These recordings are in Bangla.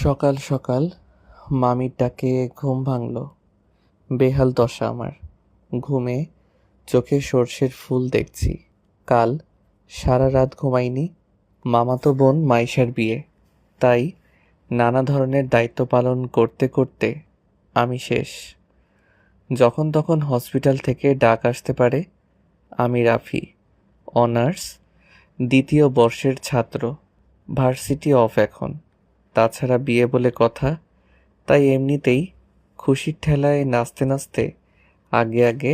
সকাল সকাল মামির ডাকে ঘুম ভাঙল। বেহাল দশা আমার। ঘুমে চোখে সর্ষের ফুল দেখছি। কাল সারা রাত ঘুমাইনি। মামাতো বোন মাইশার বিয়ে, তাই নানা ধরনের দায়িত্ব পালন করতে করতে আমি শেষ। যখন তখন হসপিটাল থেকে ডাক আসতে পারে। আমি রাফি, অনার্স দ্বিতীয় বর্ষের ছাত্র। ভার্সিটি অফ এখন। তাছাড়া বিয়ে বলে কথা, তাই এমনিতেই খুশির ঠেলায় নাচতে নাচতে আগে আগে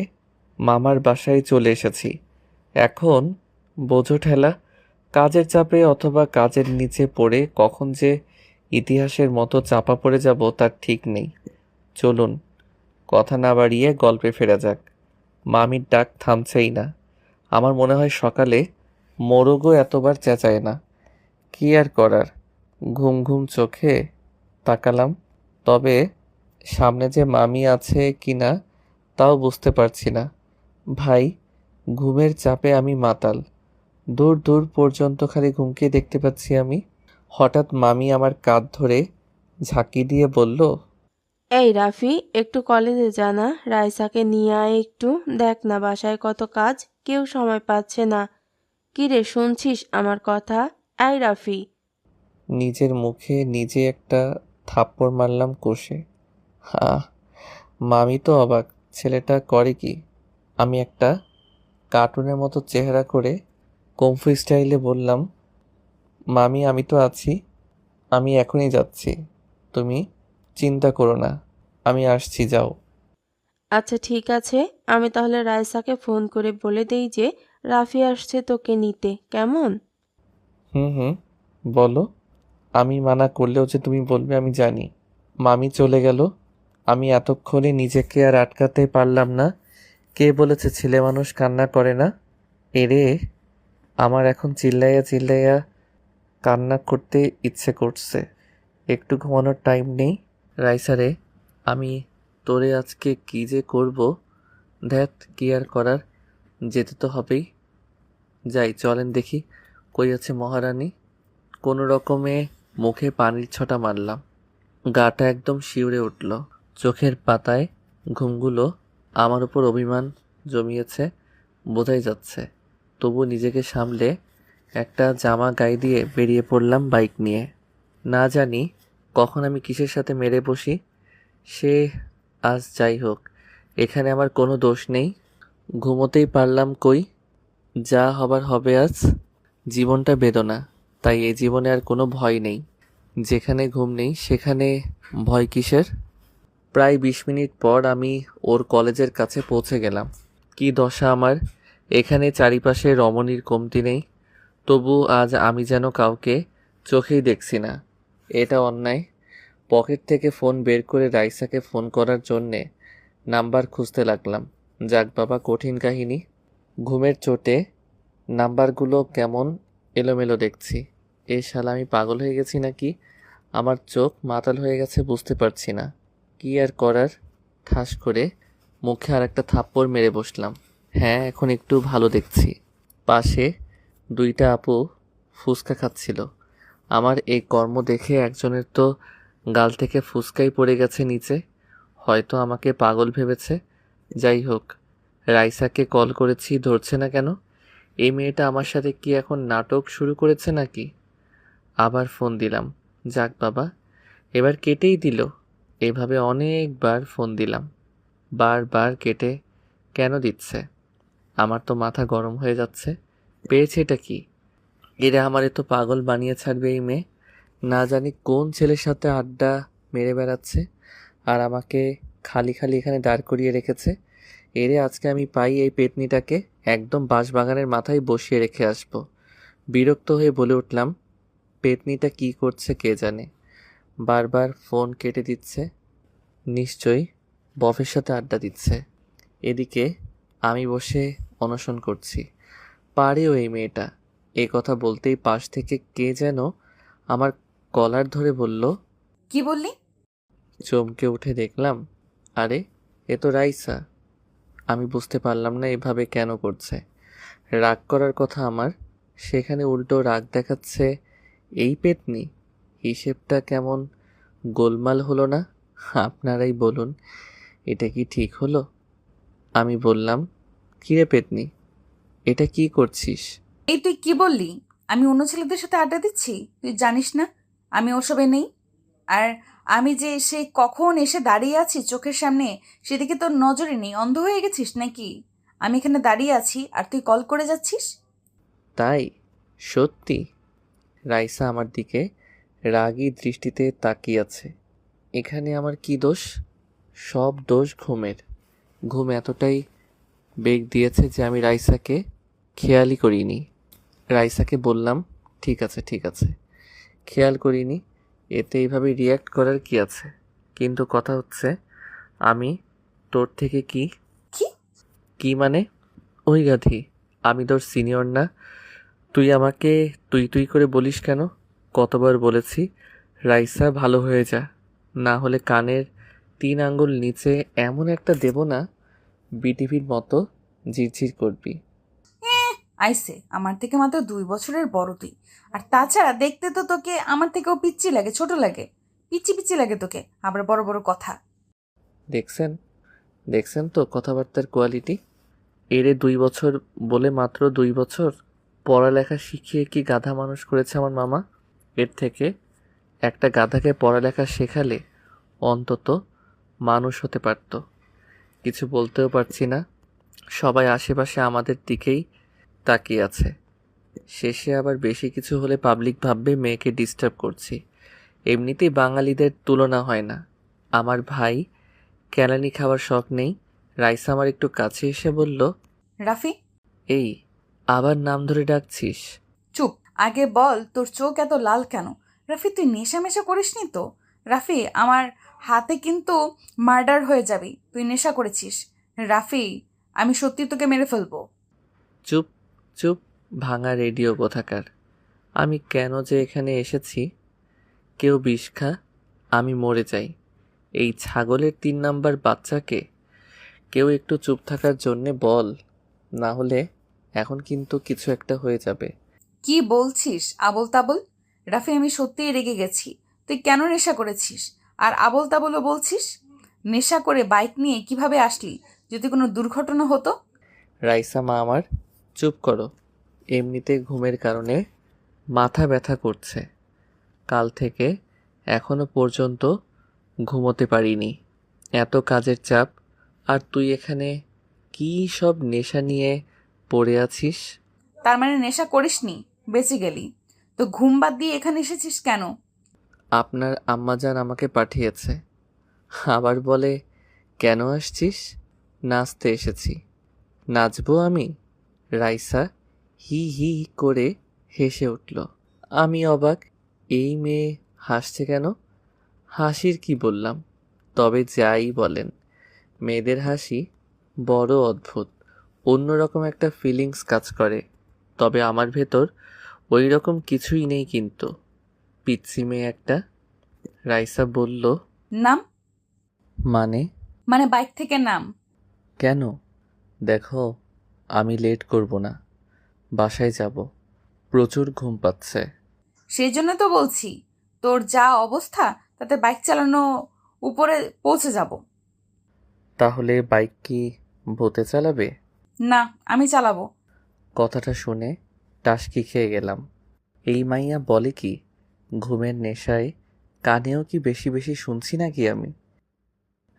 মামার বাসায় চলে এসেছি। এখন বোঝো ঠেলা, কাজের চাপে অথবা কাজের নিচে পড়ে কখন যে ইতিহাসের মতো চাপা পড়ে যাব তার ঠিক নেই। চলুন কথা না বাড়িয়ে গল্পে ফেরা যাক। মামির ডাক থামছেই না। আমার মনে হয় সকালে মোরগও এতবার চেঁচায় না। কি আর করার, ঘুম ঘুম চোখে তাকালাম। তবে সামনে যে মামি আছে কিনা তাও বুঝতে পারছি না। ভাই, ঘুমের চাপে আমি মাতাল। দূর দূর পর্যন্ত খালি ঘুমকে দেখতে পাচ্ছি আমি। হঠাৎ মামি আমার কাঁধ ধরে ঝাঁকি দিয়ে বলল, এই রাফি, একটু কলেজে যা না, রাইসাকে নিয়ে আয় একটু। দেখ না বাসায় কত কাজ, কেউ সময় পাচ্ছে না। কি রে, শুনছিস আমার কথা? এই রাফি। নিজের মুখে নিজে একটা থাপ্পড় মারলাম কষে। হা, মামি তো অবাক, ছেলেটা করে কি। আমি একটা কার্টুনের মতো চেহারা করে কমফু স্টাইলে বললাম, মামি আমি তো আছি, আমি এখনই যাচ্ছি। তুমি চিন্তা করো না, আমি আসছি, যাও। আচ্ছা ঠিক আছে, আমি তাহলে রাইসাকে ফোন করে বলে দেই যে রাফি আসছে তোকে নিতে, কেমন? হুম হুম, বলো। আমি মানা করলেও যে তুমি বলবে আমি জানি। মামি চলে গেল। আমি এতক্ষণে নিজেকে আর আটকাতে পারলাম না। কে বলেছে ছেলে মানুষ কান্না করে না? এরে, আমার এখন চিল্লাইয়া চিল্লাইয়া কান্না করতে ইচ্ছে করছে। একটু ঘুমানোর টাইম নেই। রাইসারে, আমি তোরে আজকে কি যে করব। ধ্যাত, কি আর করার, যেতে তো হবেই। যাই, চলেন দেখি কই আছে মহারানী। কোনো রকমে মুখে পানির ছটা মারলাম। গাটা একদম শিউরে উঠল। চোখের পাতায় ঘুমগুলো আমার উপর অভিমান জমিয়েছে বোঝাই যাচ্ছে। তবু নিজেকে সামলে একটা জামা গায়ে দিয়ে বেরিয়ে পড়লাম বাইক নিয়ে। না জানি কখন আমি কিসের সাথে মেরে বসি। সে আজ যাই হোক, এখানে আমার কোনো দোষ নেই। ঘুমোতেই পারলাম কই। যা হবার হবে আজ। জীবনটা বেদনা, তাই এই জীবনে আর কোনো ভয় নেই। যেখানে ঘুম নেই সেখানে ভয় কিসের। প্রায় 20 মিনিট পর আমি ওর কলেজের কাছে পৌঁছে গেলাম। কি দশা আমার, এখানে চারিপাশে রমণীর কমতি নেই, তবু আজ আমি যেন কাউকে চোখেই দেখছি না। এটা অন্যায়। পকেট থেকে ফোন বের করে রাইসাকে ফোন করার জন্যে নাম্বার খুঁজতে লাগলাম। যাক বাবা, কঠিন কাহিনী। ঘুমের চোটে নাম্বারগুলো কেমন এলোমেলো দেখছি। এ শালা, আমি পাগল হয়ে গেছি নাকি? আমার চোখ মাতাল হয়ে গেছে, বুঝতে পারছি না। কি আর করার, ঠাস করে মুখে আর একটা থাপ্পড় মেরে বসলাম। হ্যাঁ, এখন একটু ভালো দেখছি। পাশে দুইটা আপু ফুসকা খাচ্ছিল। আমার এই কর্ম দেখে একজনের তো গাল থেকে ফুসকাই পড়ে গেছে নিচে। হয়তো আমাকে পাগল ভেবেছে। যাই হোক, রাইসাকে কল করেছি, ধরছে না কেন? এই মেয়েটা আমার সাথে কি এখন নাটক শুরু করেছে নাকি? আবার ফোন দিলাম। যাক বাবা, এবার কেটেই দিল। এভাবে অনেকবার ফোন দিলাম, বারবার কেটে কেন দিচ্ছে? আমার তো মাথা গরম হয়ে যাচ্ছে। পেয়েছে এটা কি? এরা আমারে তো পাগল বানিয়ে ছাড়বে এই মেয়ে। না জানি কোন ছেলের সাথে আড্ডা মেরে বেড়াচ্ছে আর আমাকে খালি খালি এখানে দাঁড় করিয়ে রেখেছে। এরে আজকে আমি পাই এই পেতনিটাকে একদম বাঁশবাগানের মাথায় বসিয়ে রেখে আসবো। বিরক্ত হয়ে বলে উঠলাম, পেতনিটা কি করছে কে জানে, বারবার ফোন কেটে দিচ্ছে। নিশ্চয়ই বফের সাথে আড্ডা দিচ্ছে। এদিকে আমি বসে অনশন করছি। পারেও এই মেয়েটা। এ কথা বলতেই পাশ থেকে কে যেন আমার কলার ধরে বলল। কি বললি? চমকে উঠে দেখলাম, আরে, এ তো রাইসা। আমি বুঝতে পারলাম না এভাবে কেন করছে। রাগ করার কথা আমার, সেখানে উল্টো রাগ দেখাচ্ছে এই পেতনি। হিসেবটা কেমন গোলমাল হলো না? আপনারাই বলুন, এটা কি ঠিক হলো? আমি বললাম, কিরে পেতনি, এটা কি করছিস? এই তুই কি বললি? আমি অন্য ছেলেদের সাথে আড্ডা দিচ্ছি? তুই জানিস না আমি ওসবে নেই। আর আমি যে এসে কখন এসে দাঁড়িয়ে আছি চোখের সামনে, সেদিকে তোর নজরে নেই? অন্ধ হয়ে গেছিস নাকি? আমি এখানে দাঁড়িয়ে আছি আর তুই কল করে যাচ্ছিস। তাই? সত্যি? রাইসা আমার দিকে রাগী দৃষ্টিতে তাকিয়ে আছে। এখানে আমার কি দোষ? সব দোষ ঘুমের। ঘুম এতটাই বেগ দিয়েছে যে আমি রাইসাকে খেয়ালই করিনি। রাইসাকে বললাম, ঠিক আছে ঠিক আছে, খেয়াল করিনি, এতে এইভাবে রিয়্যাক্ট করার কি আছে? কিন্তু কথা হচ্ছে, আমি তোর থেকে কি? কি? কি মানে? ওই গাধি, আমি তোর সিনিয়র না? তুই আমাকে তুই তুই করে বলিস কেন? কতবার বলেছি রাইসা ভালো হয়ে যা, না হলে কানের 3 আঙ্গুল নিচে এমন একটা দেব না, বিটিভির মতো ঝিরঝির করবি। আইসে, আমার থেকে মাত্র 2 বছরের বড় তুই। আর তাছাড়া দেখতে তো তোকে আমার থেকেও পিচ্চি লাগে, ছোট লাগে। পিচ্চি পিচ্চি লাগে তোকে, আবার বড় বড় কথা। দেখছেন? দেখছেন তো কথাবার্তার কোয়ালিটি? এরে 2 বছর বলে, মাত্র 2 বছর পড়ালেখা শিখিয়ে কি গাধা মানুষ করেছে আমার মামা? এর থেকে একটা গাধাকে পড়ালেখা শেখালে অন্তত মানুষ হতে পারত। কিছু বলতেও পারছি না, সবাই আশেপাশে আমাদের দিকেই তাকিয়ে আছে। শেষে আবার বেশি কিছু হলে পাবলিক ভাববে মেয়েকে ডিস্টার্ব করছি। এমনিতেই বাঙালিদের তুলনা হয় না। আমার ভাই কেলানি খাওয়ার শখ নেই। রাইসা আমার একটু কাছে এসে বলল, রাফি, এই, আবার নাম ধরে ডাকছিস? চুপ। আগে বল তোর চোখ এত লাল কেন? রাফি, তুই নেশা মেশা করিসনি তো? রাফি, আমার হাতে কিন্তু মার্ডার হয়ে যাবি। তুই নেশা করেছিস। রাফি, আমি সত্যি তোকে মেরে ফেলবো। চুপ চুপ, ভাঙা রেডিও কোথাকার। আমি কেন যে এখানে এসেছি? কেউ বিষ খা, আমি মরে যাই। এই ছাগলের 3 নাম্বার বাচ্চাকে কেউ একটু চুপ থাকার জন্যে বল, না হলে এখন কিন্তু কিছু একটা হয়ে যাবে। কি বলছিস আবল তাবল? রাফি, আমি সত্যিই রেগে গেছি। তুই কেন নেশা করেছিস? আর আবল তাবলও বলছিস? নেশা করে বাইক নিয়ে কিভাবে আসলি? যদি কোনো দুর্ঘটনা হতো? রাইসা মা আমার, চুপ করো। এমনিতে ঘুমের কারণে মাথা ব্যথা করছে। কাল থেকে এখনো পর্যন্ত ঘুমোতে পারিনি, এত কাজের চাপ। আর তুই এখানে কী সব নেশা নিয়ে পড়ে আছিস? তার মানে নেশা করিসনি, বেঁচে গেলি। তো ঘুম বাদ দিয়ে এখানে এসেছিস কেন? আপনার আম্মাজান আমাকে পাঠিয়েছে। আবার বলে, কেন আসছিস? নাচতে এসেছি। নাচবো আমি? রাইসা হি হি করে হেসে উঠল। আমি অবাক, এই মেয়ে হাসছে কেন? হাসির কি বললাম? তবে যাই বলেন, মেয়েদের হাসি বড় অদ্ভুত, অন্যরকম একটা ফিলিংস কাজ করে। তবে আমার ভেতর ওই রকম কিছুই নেই কিন্তু। পিচ্ছি মেয়ে একটা। রাইসা বলল, নাম। মানে? মানে বাইক থেকে নাম। কেন? দেখো, আমি লেট করব না, বাসায় যাব, প্রচুর ঘুম পাচ্ছে। সেই জন্য তো বলছি, তোর যা অবস্থা তাতে বাইক চালানো উপরে পৌঁছে যাব। তাহলে বাইক কি ভূতে চালাবে? না, আমি চালাবো। কথাটা শুনে টাসকি খেয়ে গেলাম। এই মাইয়া বলে কি? ঘুমের নেশায় কানেও কি বেশি বেশি শুনছি নাকি আমি?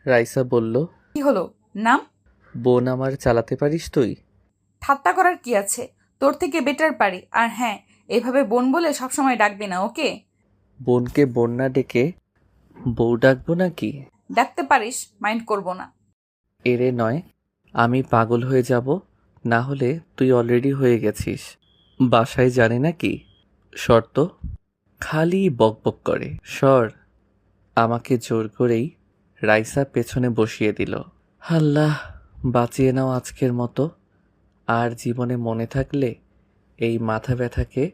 রাইসা বলল, কি হলো? নাম। বোন আমার চালাতে পারিস তুই? ঠাট্টা করার কি আছে? তোর থেকে বেটার পারি। আর হ্যাঁ, এভাবে বোন বলে সবসময় ডাকবি না, ওকে? বোনকে বোন না ডেকে বউ ডাকবো নাকি? ডাকতে পারিস, মাইন্ড করব না। এরে নয়, আমি পাগল হয়ে যাব। না হলে তুই অলরেডি হয়ে গেছিস। বাসায় জানে নাকি? শর্ত? খালি বকবক করে। সর। আমাকে জোর করেই রাইসা পেছনে বসিয়ে দিল। আল্লাহ, বাঁচিয়ে নাও আজকের মতো। আর জীবনে মনে থাকলে এই মাথা ব্যথাকে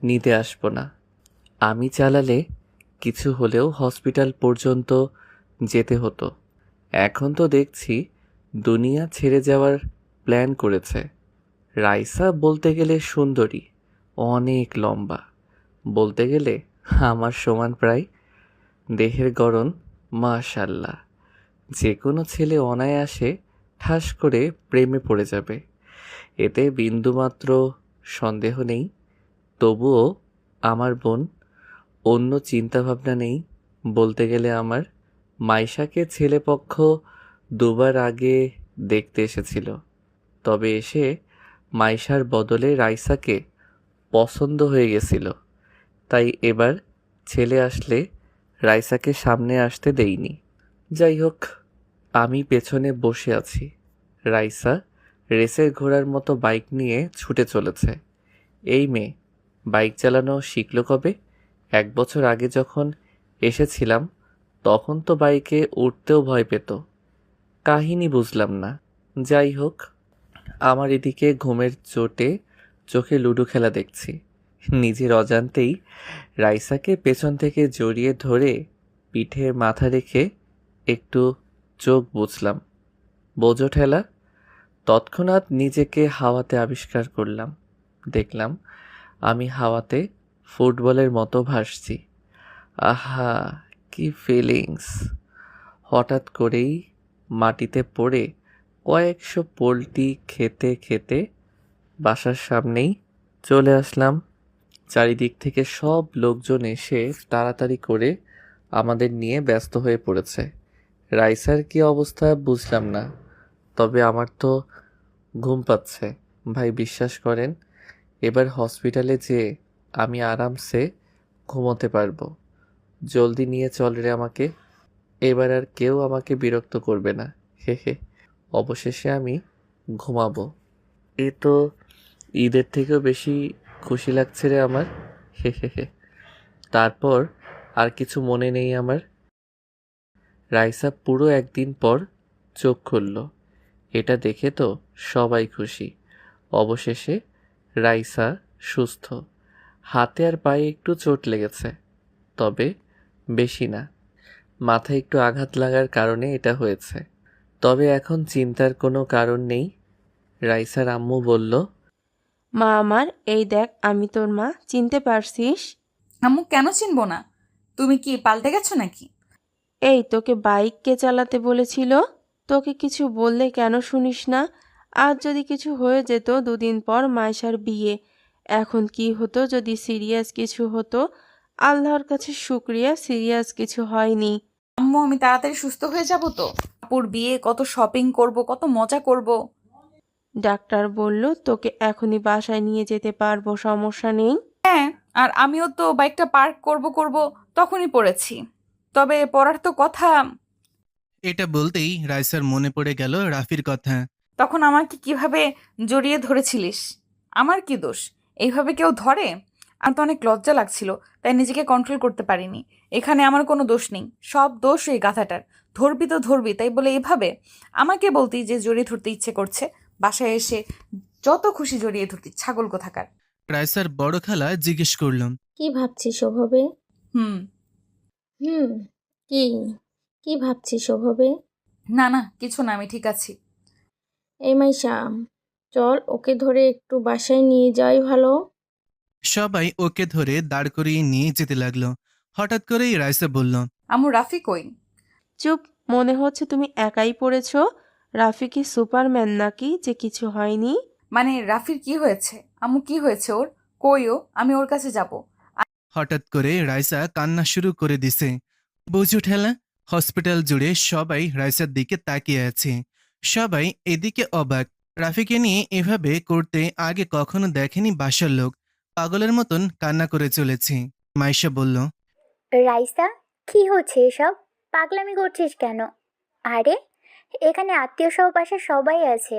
নিতে আসবো না। আমি চালালে কিছু হলেও হসপিটাল পর্যন্ত যেতে হতো। এখন তো দেখছি দুনিয়া ছেড়ে যাওয়ার প্ল্যান করেছে। রাইসা বলতে গেলে সুন্দরী, অনেক লম্বা, বলতে গেলে আমার সমান প্রায়। দেহের গড়ন মাশাল্লাহ, যে কোনো ছেলে অনায়াসে ঠাস করে প্রেমে পড়ে যাবে, এতে বিন্দুমাত্র সন্দেহ নেই। তবুও আমার বোন, অন্য চিন্তাভাবনা নেই। বলতে গেলে আমার মাইশাকে ছেলেপক্ষ দুবার আগে দেখতে এসেছিল, তবে এসে মাইশার বদলে রাইসাকে পছন্দ হয়ে গেছিল। তাই এবার ছেলে আসলে রাইসাকে সামনে আসতে দেইনি। যাই হোক, আমি পেছনে বসে আছি। রাইসা রেসের ঘোড়ার মতো বাইক নিয়ে ছুটে চলেছে। এই মেয়ে বাইক চালানো শিখল কবে? 1 বছর আগে যখন এসেছিলাম তখন তো বাইকে উঠতেও ভয় পেত। কাহিনী বুঝলাম না। যাই হোক, আমার এদিকে ঘুমের চোটে চোখে লুডো খেলা দেখছি। নিজের অজান্তেই রাইসাকে পেছন থেকে জড়িয়ে ধরে পিঠে মাথা রেখে একটু চোখ বুঝলাম। বোঝো ঠেলা। তৎক্ষণাৎ নিজেকে হাওয়াতে আবিষ্কার করলাম। দেখলাম আমি হাওয়াতে ফুটবলের মতো ভাসছি। আহা, কি ফিলিংস! হঠাৎ করেই মাটিতে পড়ে কয়েকশো পোল্টি খেতে খেতে বাসার সামনেই চলে আসলাম। চারিদিক থেকে সব লোকজন এসে তাড়াতাড়ি করে আমাদের নিয়ে ব্যস্ত হয়ে পড়েছে। রাইসার কি অবস্থা বুঝলাম না, তবে আমার তো ঘুম পাচ্ছে। ভাই বিশ্বাস করেন, এবার হসপিটালে যেয়ে আমি আরামসে ঘুমোতে পারবো। জলদি নিয়ে চল রে আমাকে। এবার আর কেউ আমাকে বিরক্ত করবে না। হে হে। অবশেষে আমি ঘুমাবো। এ তো ঈদের থেকেও বেশি খুশি লাগছে রে আমার। হে হে হে। তারপর আর কিছু মনে নেই আমার। রাইসা পুরো একদিন পর চোখ খুলল। এটা দেখে তো সবাই খুশি। অবশেষে রাইসা সুস্থ। হাতে আর পায়ে একটু চোট লেগেছে, তবে বেশি না। মাথায় একটু আঘাত লাগার কারণে এটা হয়েছে। তবে এখন চিন্তার কোনো কারণ নেই। রাইসার আম্মু বলল, মা আমার, এই দেখ আমি তোর মা, চিনতে পারছিস? আম্মু কেন চিনবো না? তুমি কি পাল্টে গেছো নাকি? এই তোকে বাইক কে চালাতে বলেছিল? তোকে কিছু বললে কেন শুনিস না? আজ যদি কিছু হয়ে যেত, 2 দিন পর মাইশার বিয়ে। এখন কি হতো যদি সিরিয়াস কিছু হতো? আল্লাহর কাছে শুক্রিয়া, সিরিয়াস কিছু হয়নি। আম্মু, আমি তাড়াতাড়ি সুস্থ হয়ে যাব তো? আপুর বিয়ে, কত শপিং করব, কত মজা করব। ডাক্তার বলল তোকে এখনই বাসায় নিয়ে যেতে পারবো, সমস্যা নেই। হ্যাঁ, আর আমিও তো বাইকটা পার্ক করব তখনই পড়েছি। তবে পড়ার তো কথা। এটা বলতেই রাইসার মনে পড়ে গেল রাফির কথা। তখন আমাকে কিভাবে জড়িয়ে ধরেছিলিস? আমার কি দোষ? এইভাবে কেউ ধরে? আমার তো অনেক লজ্জা লাগছিল, তাই নিজেকে কন্ট্রোল করতে পারিনি। এখানে আমার কোনো দোষ নেই, সব দোষ ওই গাধাটার। ধরবি তো ধরবি, তাই বলে এভাবে আমাকে বলতি যে জড়িয়ে ধরতে ইচ্ছে করছে। বাসায় এসে যত খুশি জড়িয়ে ধরতি, ছাগল কোথাকার। রাইসার বড় খালা জিজ্ঞেস করল, কি ভাবছিস ওভাবে? হুম। হুম। কি কি ভাবছিস ওভাবে? না না, কিছু না, আমি ঠিক আছি। এই মাইশা, চল ওকে ধরে একটু বাসায় নিয়ে যাই ভালো। সবাই ওকে ধরে দাঁড় করিয়ে নিয়ে যেতে লাগলো। হঠাৎ করেই রাইসা বলল, আম্মু, রাফি কই? চুপ, মনে হচ্ছে তুমি একাই পড়েছো। রাফি কি সুপারম্যান নাকি যে কিছু হয়নি? মানে রাফির কি হয়েছে? আম্মু, কি হয়েছে ওর? কইও, আমি ওর কাছে যাব। হঠাৎ করে রাইসা কান্না শুরু করে দিছে। বুঝু ঠেলা। হসপিটাল জুড়ে সবাই রাইসার দিকে তাকিয়ে আছে। সবাই এদিকে অবাক। রাফিকে নিয়ে এভাবে করতে আগে কখনো দেখেনি বাসার লোক। পাগলের মতন কান্না করে চলেছে। মাইশা বলল, রাইসা, কি হচ্ছে এসব? পাগলামি করছিস কেন? আরে, এখানে আত্মীয় সহ পাশে সবাই আছে।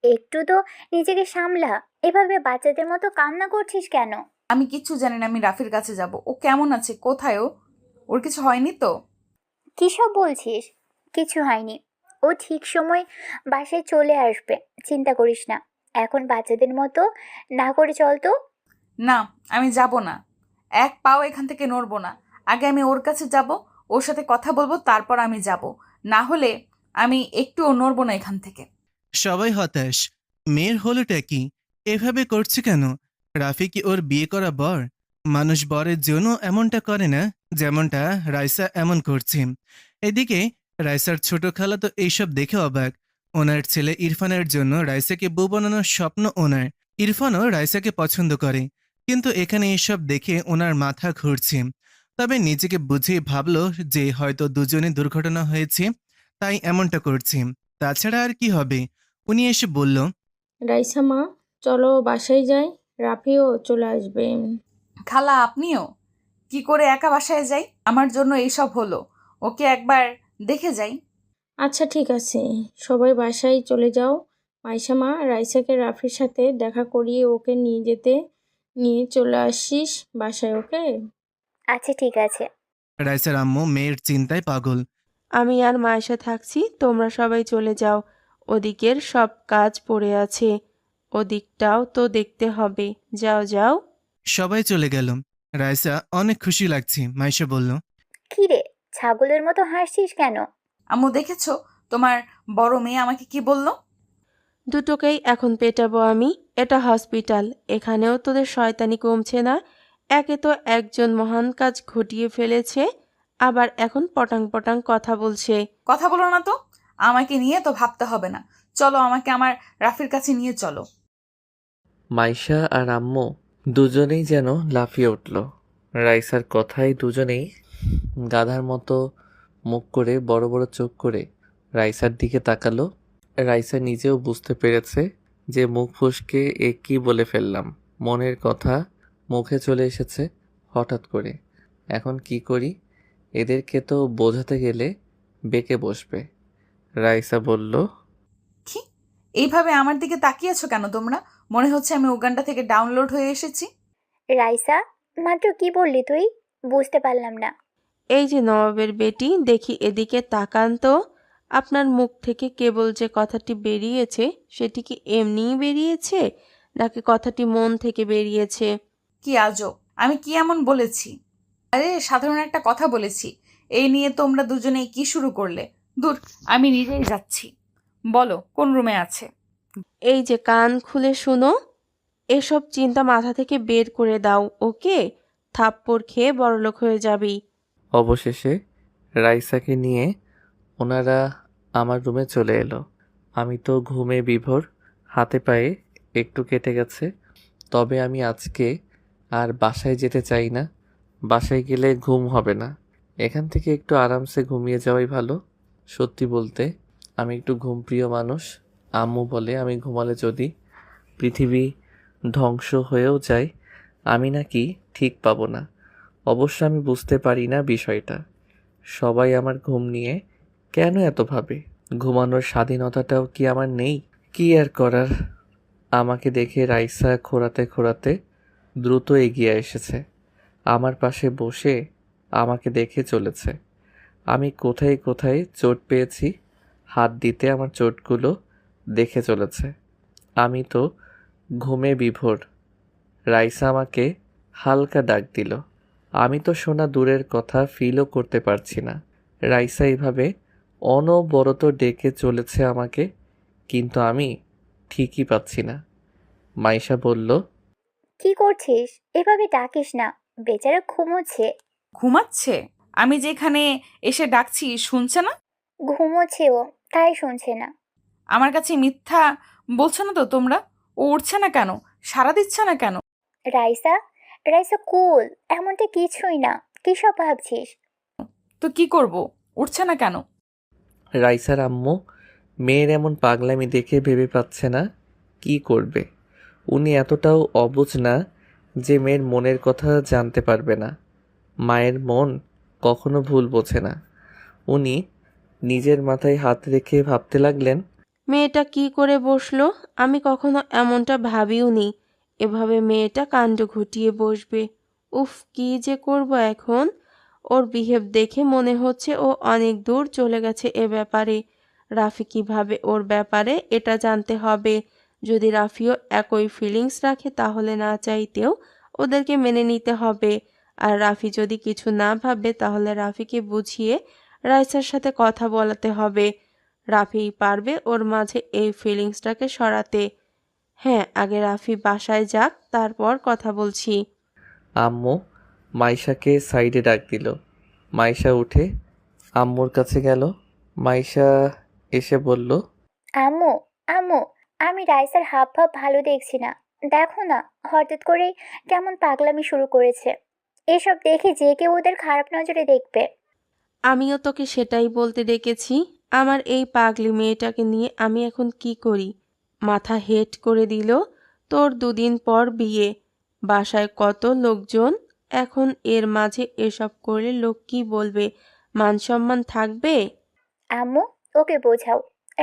একটু তো নিজেকে সামলা। এভাবে বাচ্চাদের মতো কান্না করছিস কেন? আমি কিচ্ছু জানি না, আমি রাফির কাছে যাব। ও কেমন আছে? কোথায় ও? ওর কিছু হয়নি তো? কী সব বলছিস? কিছু হয়নি। ও ঠিক সময় বাসায় চলে আসবে, চিন্তা করিস না। এখন বাচ্চাদের মতো না করে চল তো। না, আমি যাব না। এক পাও এখান থেকে নড়বো না। আগে আমি ওর কাছে যাব, ওর সাথে কথা বলবো, তারপর আমি যাব। না হলে আমি একটুও নড়বো না এখান থেকে। সবাই হতাশ। মেয়ের হলোটা কি? এভাবে করছে কেন? রাফি কি ওর বিয়ে করা বর? মানুষ বরের জন্য এমনটা করে না, যেমনটা রাইসা এমন করছে। এদিকে রাইসার ছোট খালা তো এইসব দেখে অবাক। ওনার ছেলে ইরফানের জন্য রাইসাকে বউ বানানোর স্বপ্ন ওনার। ইরফানও রাইসাকে পছন্দ করে, কিন্তু এখানে এসব দেখে ওনার মাথা ঘুরছে। তবে নিজেকে বুঝিয়ে ভাবলো যে হয়তো দুজনে দুর্ঘটনা হয়েছে, তাই এমনটা করছে। তাছাড়া আর কি হবে। উনি এসে বলল, রাইসা মা, চলো বাসায় যাই, রাফিও চলে আসবে। খালা আপনিও? কি করে একা বাসায় যাই? আমার জন্য এইসব হলো, ওকে একবার দেখে যাই। আচ্ছা ঠিক আছে, সবাই বাসায় চলে যাও। মাইশা মা, রাইসাকে রাফির সাথে দেখা করিয়ে ওকে নিয়ে চলে আসিস বাসায়, ওকে? আচ্ছা ঠিক আছে। রাইসার আম্মু মেয়ের চিন্তায় পাগল। আমি আর মায়েশা থাকছি, তোমরা সবাই চলে যাও। ওদিকের সব কাজ পড়ে আছে, ওদিকটাও তো দেখতে হবে। যাও যাও। সবাই চলে গেল। রাইসা অনেক খুশি লাগছে। মাইশা বলল, কি রে, ছাগলের মতো হাসছিস কেন? আম্মু দেখেছো তোমার বড় মেয়ে আমাকে কি বলল? দুটোকেই এখন পেটাবো আমি। এটা হসপিটাল, এখানেও তোদের শয়তানি কমছে না। একে তো একজন মহান কাজ ঘটিয়ে ফেলেছে, আবার এখন পটাং পটাং কথা বলছে। কথা বলো না তো, আমাকে নিয়ে তো ভাবতে হবে না। চলো আমাকে আমার রাফির কাছে নিয়ে চলো। মাইশা আর আম্মু দুজনেই যেন লাফিয়ে উঠল। রাইসার কথায় দুজনেই গাধার মতো মুখ করে বড় বড় চোখ করে রাইসার দিকে তাকালো। রাইসা নিজেও বুঝতে পেরেছে যে মুখ ফসকে কি বলে ফেললাম। মনের কথা মুখে চলে এসেছে হঠাৎ করে। এখন কি করি? এদেরকে তো বোঝাতে গেলে বেঁকে বসবে। রাইসা বলল, কি এইভাবে আমার দিকে তাকিয়েছো কেন তোমরা? মনে হচ্ছে আমি উগান্ডা থেকে ডাউনলোড হয়ে এসেছি। রাইসা, মাত্র কি বললি তুই? বুঝতে পারলাম না। এই যে নবাবের বেটি, দেখি এদিকে তাকান তো। আপনার মুখ থেকে কেবল যে কথাটি বেরিয়েছে সেটি কি এমনিই বেরিয়েছে, নাকি কথাটি মন থেকে বেরিয়েছে? কি আজব, আমি কি এমন বলেছি? আরে সাধারণ একটা কথা বলেছি। এই নিয়ে তোমরা দুজনেই কি শুরু করলে? দূর, আমি নিজেই যাচ্ছি। বলো কোন রুমে আছে? এই যে কান খুলে শুনো, এসব চিন্তা মাথা থেকে বের করে দাও, ওকে? থাপ্পড় খেয়ে বড়লোক হয়ে যাবি। অবশেষে রাইসাকে নিয়ে ওনারা আমার রুমে চলে এলো। আমি তো ঘুমে বিভোর, হাতে পায়ে একটু কেটে গেছে। তবে আমি আজকে আর বাসায় যেতে চাই না। বাসায় গেলে ঘুম হবে না। এখান থেকে একটু আরামসে ঘুমিয়ে যাওয়াই ভালো। সত্যি বলতে আমি একটু ঘুমপ্রিয় মানুষ। আম্মু বলে আমি ঘুমালে যদি পৃথিবী ধ্বংস হয়েও যায় আমি নাকি ঠিক পাবো না। অবশ্য আমি বুঝতে পারি না বিষয়টা। সবাই আমার ঘুম নিয়ে কেন এত ভাবে? ঘুমানোর স্বাধীনতাটাও কি আমার নেই? কি আর করার। আমাকে দেখে রাইসা খোঁড়াতে খোঁড়াতে দ্রুত এগিয়ে এসেছে। আমার পাশে বসে আমাকে দেখে চলেছে। আমি কোথায় কোথায় চোট পেয়েছি হাত দিতে আমার চোটগুলো দেখে চলেছে। আমি তো ঘুমে বিভোর। রাইসা আমাকে হালকা ডাক দিল। আমি তো শোনা দূরের কথা ফিলও করতে পারছি না। রাইসা এইভাবে অনবরত ডেকে চলেছে আমাকে, কিন্তু আমি ঠিকই পাচ্ছি না। মাইশা বলল, কি করছিস? এভাবে ডাকিস না, বেচারা ঘুমোচ্ছে। ঘুমাচ্ছে? আমি যেখানে এসে ডাকছি শুনছে না? ঘুমোচ্ছে ও, তাই শুনছে না। আমার কাছে মিথ্যা বলছো না তো তোমরা? ও উঠছে না কেন? সাড়া দিচ্ছে না কেন? রাইসা, রাইসা কুল, এমনটা কিছুই না। কি সব ভাবছিস? তো কি করব? উঠছে না কেন? রাইসার আম্মু মেয়ের এমন পাগলামি দেখে ভেবে পাচ্ছে না কি করবে। উনি এতটাও অবুঝ না যে মেয়ের মনের কথা জানতে পারবে না। মায়ের মন কখনো ভুল বোঝে না। উনি নিজের মাথায় হাত রেখে ভাবতে লাগলেন, মেয়েটা কি করে বসলো? আমি কখনো এমনটা ভাবিওনি, এভাবে মেয়েটা কাণ্ড ঘটিয়ে বসবে। উফ, কি যে করব এখন। ওর বিহেভ দেখে মনে হচ্ছে ও অনেক দূর চলে গেছে এ ব্যাপারে। রাফি কিভাবে ওর ব্যাপারে এটা জানতে হবে। যদি রাফিও একই ফিলিংস রাখে তাহলে না চাইতেও ওদেরকে মেনে নিতে হবে। আর রাফি যদি কিছু না ভাবে তাহলে রাফিকে বুঝিয়ে রাইসার সাথে কথা বলাতে হবে। রাফিই পারবে ওর মাঝে এই ফিলিংসটাকে সরাতে। হ্যাঁ, আগে রাফি বাসায় যাক, তারপর কথা বলছি। আম্মু মাইশাকে সাইডে ডাক দিল। মাইশা উঠে আম্মুর কাছে গেল। মাইশা এসে বলল, আম্মু, আম্মু, আমি রাইসার হাব ভাব ভালো দেখছি না। দেখো না, হঠাৎ করেই কেমন পাগলামি শুরু করেছে। এসব দেখে যে কেউ ওদের খারাপ নজরে দেখবে। আমিও তোকে সেটাই বলতে ডেকেছি। আমার এই পাগলি মেয়েটাকে নিয়ে আমি এখন কি করি? মাথা হেট করে দিল। তোর 2 দিন পর বিয়ে, বাসায় কত লোকজন। এখন এর মাঝে এসব করলে লোক কি বলবে? মান সম্মান থাকবে? আম্মু, ওকে বোঝাও।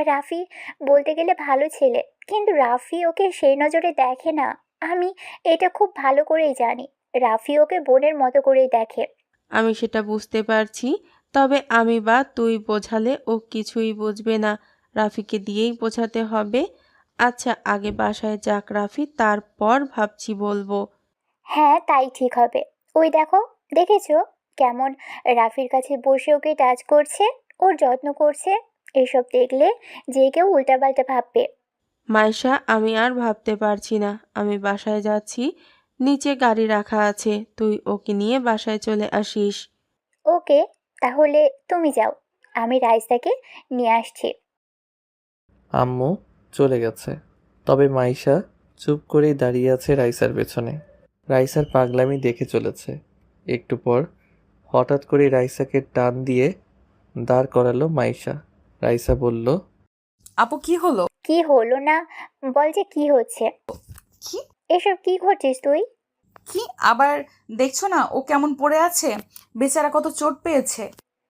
রাফি বলতে গেলে ভালো ছেলে, কিন্তু রাফি ওকে সেই নজরে দেখে না। আমি এটা খুব ভালো করেই জানি। রাফি ওকে বোনের মতো করেই দেখে। আমি সেটা বুঝতে পারছি, তবে আমি বা তুই বোঝালে ও কিছুই বুঝবে না। রাফিকে দিয়েই বোঝাতে হবে। আচ্ছা, আগে বাসায় যাক রাফি, তারপর ভাবছি বলবো। হ্যাঁ, তাই ঠিক হবে। ওই দেখো, দেখেছো কেমন রাফির কাছে বসে ওকে টাচ করছে, ওর যত্ন করছে। এসব দেখলে যে কেউ উল্টাপাল্টা ভাববে। মাইশা, আমি আর ভাবতে পারছি না। আমি বাসায় যাচ্ছি, নিচে গাড়ি রাখা আছে, তুই ওকে নিয়ে বাসায় চলে আসিস। ওকে, তাহলে তুমি যাও, আমি রাইসাকে নিয়ে আসছি। আম্মু চলে গেছে। তবে মাইশা চুপ করেই দাঁড়িয়ে আছে রাইসার পেছনে। রাইসার পাগলামি দেখে চলেছে। একটু পর হঠাৎ করে রাইসাকে টান দিয়ে দাঁড় করালো মাইশা। রাইসা বলল, আপু কি হলো? কি হলো না, বল যে কি হচ্ছে। কি? এসব কি করছিস তুই? কি আবার? দেখছো না ও কেমন পড়ে আছে? বেচারা কত চোট পেয়েছে।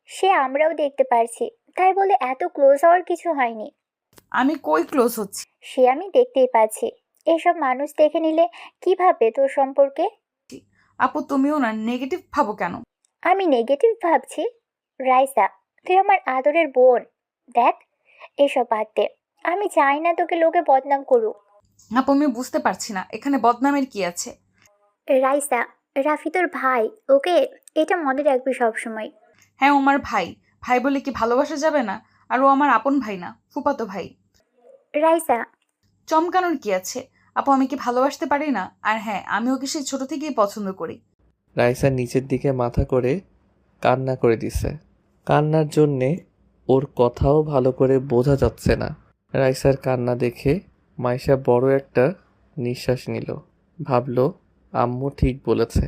সে আমরাও দেখতে পারছি, তাই বলে এত ক্লোজ হওয়ার কিছু হয়নি। আমি কই ক্লোজ হচ্ছি? সে আমি দেখতেই পাচ্ছি। এসব মানুষ দেখে নিলে কি ভাববে তোর সম্পর্কে? আপু তুমিও না নেগেটিভ ভাবো কেন? আমি নেগেটিভ ভাবছি? রাইসা, তুই আমার আদরের বোন। দেখ, এসব বাদ দে। আমি চাই না তোকে লোকে বদনাম করুক। আপু আমি বুঝতে পারছি না এখানে বদনামের কি আছে। রাইসা, রাফি তোর ভাই, ওকে এটা মনে রাখবি সবসময়। হ্যাঁ ও আমার ভাই। ভাই বলে কি ভালোবাসা যাবে না? আর ও আমার আপন ভাই না, ফুফাতো ভাই। রাইসা, চমকানোর কি আছে? আপু আমি কি ভালোবাসতে পারি না? আর হ্যাঁ, আমি ওকে সেই ছোট থেকেই পছন্দ করি। রাইসা নিচের দিকে মাথা করে কান্না করে দিছে। কান্নার জন্যে ওর কথাও ভালো করে বোঝা যাচ্ছে না। রাইসার কান্না দেখে মাইশা বড় একটা নিঃশ্বাস নিল। ভাবলো আম্মু ঠিক বলেছে,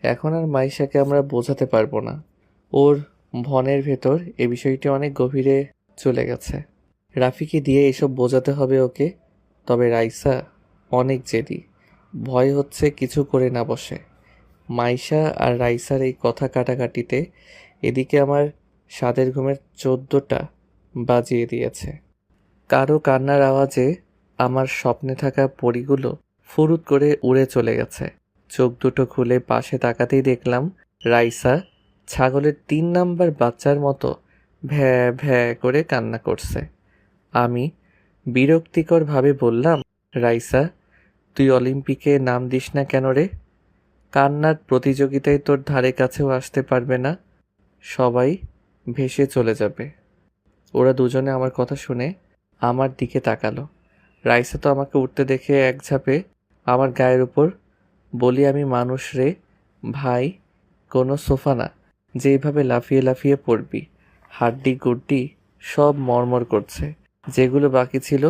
এখন আর মাইশাকে আমরা বোঝাতে পারবো না। ওর ভনের ভেতর এ বিষয়টি অনেক গভীরে চলে গেছে। রাফিকে দিয়ে এসব বোঝাতে হবে ওকে। তবে রাইসা অনেক জেদি, ভয় হচ্ছে কিছু করে না বসে। মাইশা আর রাইসার এই কথা কাটাকাটিতে এদিকে আমার সাদের ঘুমের 14টা বাজিয়ে দিয়েছে। কারো কান্নার আওয়াজে আমার স্বপ্নে থাকা পরীগুলো ফুরুত করে উড়ে চলে গেছে। চোখ দুটো খুলে পাশে তাকাতেই দেখলাম রাইসা ছাগলের 3 নাম্বার বাচ্চার মতো ভ্যা ভ্যা করে কান্না করছে। আমি বিরক্তিকরভাবে বললাম, রাইসা, তুই অলিম্পিকে নাম দিস না কেন রে? কান্নার প্রতিযোগিতায় তোর ধারে কাছেও আসতে পারবে না, সবাই ভেসে চলে যাবে। ওরা দুজনে আমার কথা শুনে আমার দিকে তাকালো। রাইসা তো আমাকে উঠতে দেখে এক ঝাঁপে আমার গায়ের উপর। বলি, আমি মানুষ রে ভাই, কোনো সোফা না যে এইভাবে লাফিয়ে লাফিয়ে পড়বি। হাড্ডি গুড্ডি সব মরমর করছে। যেগুলো বাকি ছিল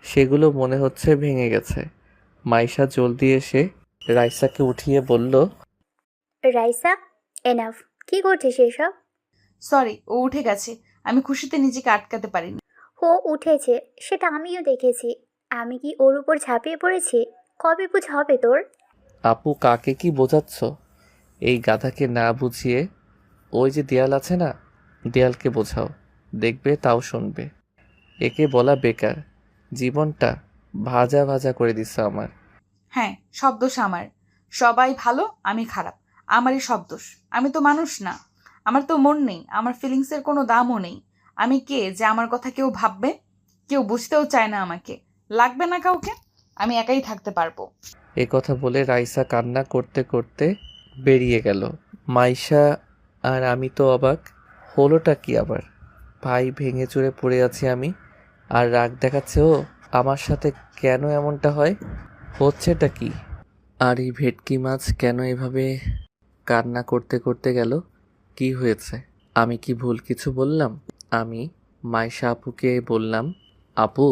সেগুলো মনে হচ্ছে ভেঙে গেছে। মাইশা জলদি এসে রাইসাকে উঠিয়ে বলল, রাইসা, এনাফ। কি করছিস এসব? সরি, ও উঠে গেছে। আমি খুশিতে নিজেকে আটকাতে পারিনি। ও উঠেছে সেটা আমিও দেখেছি। আমি কি ওর উপর ঝাঁপিয়ে পড়েছি? কবে বুঝ হবে তোর? আপু কাকে কি বোঝাচ্ছ? এই গাধাকে না বুঝিয়ে ওই যে দেয়াল আছে না, দেয়ালকে বোঝাও, দেখবে তাও শুনবে। একে বলা বেকার, জীবনটা ভাজা ভাজা করে দিচ্ছে আমার। হ্যাঁ, সব দোষ আমার। সবাই ভালো, আমি খারাপ। আমারই সব দোষ। আমি তো মানুষ না। আমার তো মন নেই, আমার ফিলিংসের কোনো দামও নেই। আমি কে যে আমার কথা কেউ ভাববে? কেউ বুঝতেও চায় না আমাকে। লাগবে না কাউকে। আমি একাই থাকতে পারবো। এ কথা বলে রাইসা কান্না করতে করতে বেরিয়ে গেল। মাইশা আর আমি তো অবাক, হলোটা কি আবার? ভাই ভেঙে চুরে পড়ে আছি আমি, আর রাগ দেখাচ্ছে ও আমার সাথে। কেন এমনটা হয়? হচ্ছেটা কি? আর এই ভেটকি মাছ কেন এভাবে কান্না করতে করতে গেল। কি হয়েছে? আমি কি ভুল কিছু বললাম? আমি মাইশা আপুকে বললাম, আপু,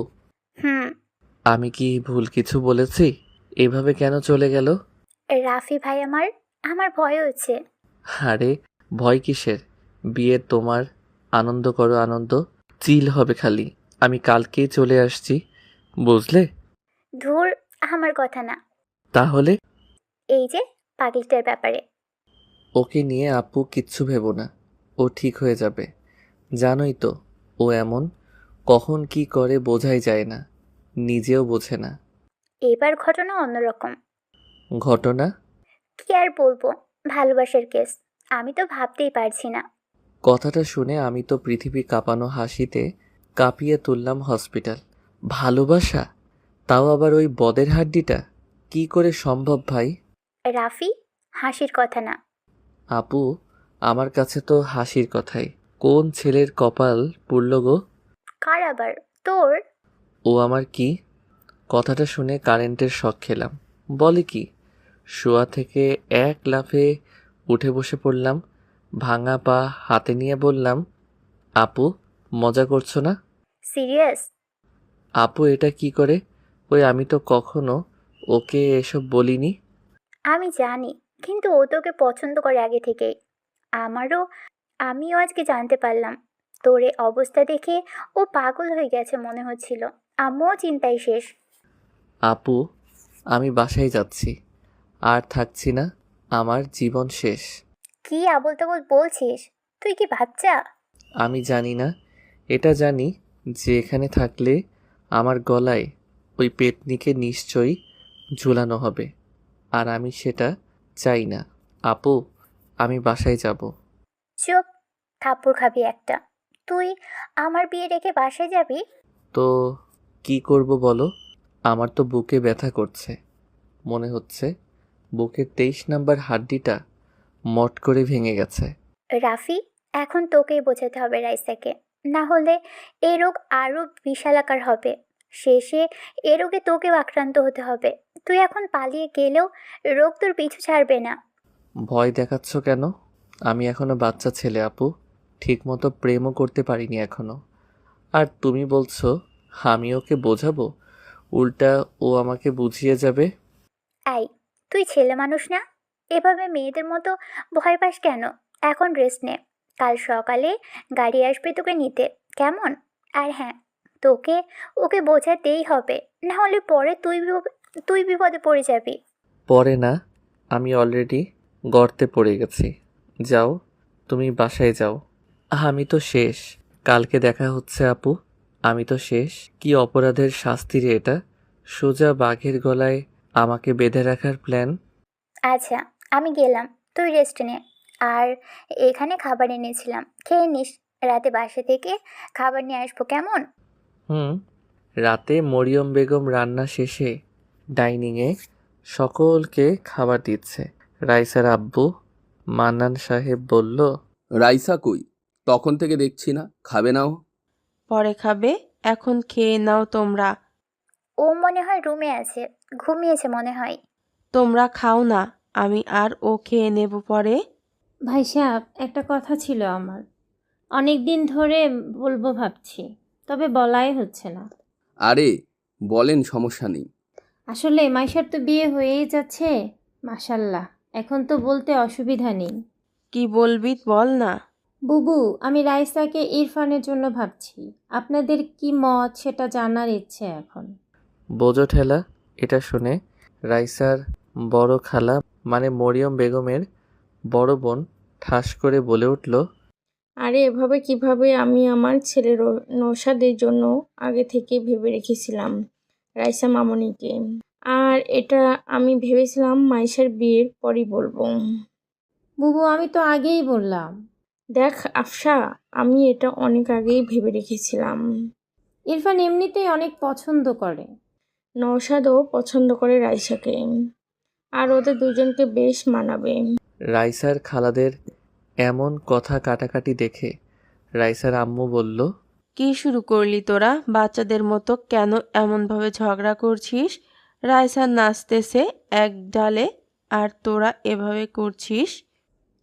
হুম। আমি কি ভুল কিছু বলেছি? এভাবে কেন চলে গেল? রাফি ভাই আমার আমার ভয় হচ্ছে। আরে ভয় কিসের? বিয়ে তোমার, আনন্দ করো আনন্দ। চিল হবে খালি। আমি কালকেই চলে আসছি, বুঝলে? ধুর, আমার কথা না। তাহলে এই যে পাগলিটার ব্যাপারে। ওকে নিয়ে আপু কিচ্ছু ভেবো না, ও ঠিক হয়ে যাবে। জানোই তো ও এমন, কখন কি করে বোঝাই যায় না, নিজেও বোঝে না। এবার ঘটনা অন্যরকম। ঘটনা? কি আর বলবো, ভালোবাসার কেস। আমি তো ভাবতেই পারছি না। কথাটা শুনে আমি তো পৃথিবী কাঁপানো হাসিতে কাঁপিয়ে তুললাম হসপিটাল। ভালোবাসা? তাও আবার ওই বদের হাড্ডিটা? কি করে সম্ভব ভাই? রাফি, হাসির কথা না। আপু, আমার কাছে তো হাসির কথাই। কোন ছেলের কপাল পুড়ল গো? কার আবার? তোর? ও আমার কি? কথাটা শুনে কারেন্টের শক খেলাম। বলে কি? শোয়া থেকে এক লাফে উঠে বসে পড়লাম, ভাঙা পা হাতে নিয়ে বললাম, আপু, মজা করছো না? সিরিয়াস? আপু এটা কি করে? ওই আমি তো কখনো ওকে এসব বলিনি। আমি জানি, কিন্তু ও তোকে পছন্দ করে আগে থেকেই। আমারও আমিও আজকে জানতে পারলাম। তোর এই অবস্থা দেখে ও পাগল হয়ে গেছে মনে হচ্ছিল। আম্মুও চিন্তায় শেষ। আপু, আমি বাসায় যাচ্ছি, আর থাকছি না, আমার জীবন শেষ। কি আবোল তাবোল বলছিস? তুই কি বাচ্চা? আমি জানি না, এটা জানি যে এখানে থাকলে আমার গলায় ওই পেতনিকে নিশ্চয়ই ঝুলানো হবে, আর আমি সেটা চাই না। আপু, আমি বাসায় যাব। চুপ, থাপ্পড় খাবি একটা। তুই আমার বিয়ে রেখে বাসায় যাবি? তো কি করব বলো? আমার তো বুকে ব্যথা করছে, মনে হচ্ছে বুকের 23 নাম্বার হাড্ডিটা মট করে ভেঙে গেছে। রাফি, এখন তোকেই বোঝাতে হবে রাইসাকে। না হলে এই রোগ আরও বিশালাকার হবে। শেষে এ রোগে তোকেও আক্রান্ত হতে হবে। তুই এখন পালিয়ে গেলেও রোগ তোর পিছু ছাড়বে না। ভয় দেখাচ্ছ কেন? আমি এখনো বাচ্চা ছেলে আপু, ঠিকমতো প্রেমও করতে পারিনি এখনো। আর তুমি বলছো আমি ওকে বোঝাবো? উল্টা ও আমাকে বুঝিয়ে যাবে। আই, তুই ছেলে মানুষ না? এভাবে মেয়েদের মতো ভয় পাস কেন? এখন রেস্ট নে। কাল সকালে গাড়ি আসবে তোকে নিতে, কেমন? আর হ্যাঁ, তোকে ওকে বোঝাতেই হবে, না হলে পরে তুই বিপদে পড়ে যাবি। পরে না, আমি অলরেডি গর্তে পড়ে গেছি। যাও, তুমি বাসায় যাও। আমি তো শেষ। কালকে দেখা হচ্ছে আপু। আমি তো শেষ। কি অপরাধের শাস্তি রে এটা? সোজা বাঘের গলায় আমাকে বেঁধে রাখার প্ল্যান। আচ্ছা, আমি গেলাম, তুই রেস্ট নে। আর এখানে খাবার এনেছিলাম, খেয়ে নিস। রাতে বাসা থেকে খাবার নিয়ে আসবো, কেমন? হুম। রাতে মরিয়ম বেগম রান্না শেষে ডাইনিংয়ে সকলকে খাবার দিচ্ছে। রাইসার আব্বু মান্নান সাহেব বলল, রাইসা কই? তখন থেকে দেখছি না, খাবে না ও? পরে খাবে, এখন খেয়ে নাও তোমরা। ও মনে হয় রুমে আছে, ঘুমিয়েছে মনে হয়। তোমরা খাও না, আমি আর ও খেয়ে নেব পরে। ভাই সাহেব, একটা কথা ছিল আমার, অনেক দিন ধরে বলবো ভাবছি, তবে বলাই হচ্ছে না। আরে বলেন, সমস্যা নেই। আসলে মাইশার তো বিয়ে হয়েই যাচ্ছে, মাশাল্লাহ, এখন তো বলতে অসুবিধা নেই। কি বলবি বল না। বুবু, আমি রাইসাকে ইরফানের জন্য ভাবছি, আপনাদের কি মত সেটা জানার ইচ্ছে এখন। বোঝো ঠেলা। এটা শুনে রাইসার বড় খালা মানে মরিয়ম বেগমের বড় বোন ঠাস করে বলে উঠল, আরে এভাবে কিভাবে? আমি আমার ছেলের নৌশাদের জন্য আগে থেকে ভেবে রেখেছিলাম রাইসা মামনিকে। আর এটা আমি ভেবেছিলাম মাইশার বিয়ের পরই বলবো। বুবু, আমি তো আগেই বললাম। দেখ আফসা, আমি এটা অনেক আগেই ভেবে রেখেছিলাম। ইরফান এমনিতেই অনেক পছন্দ করে, নৌশাদও পছন্দ করে রাইসাকে, আর ওদের দুজনকে বেশ মানাবে। রাইসার খালাদের এমন কথা কাটাকাটি দেখে রাইসার আম্মু বলল, কি শুরু করলি তোরা বাচ্চাদের মতো? কেন এমনভাবে ঝগড়া করছিস? রাইসা নাচতেছে এক ডালে আর তোরা এভাবে করছিস।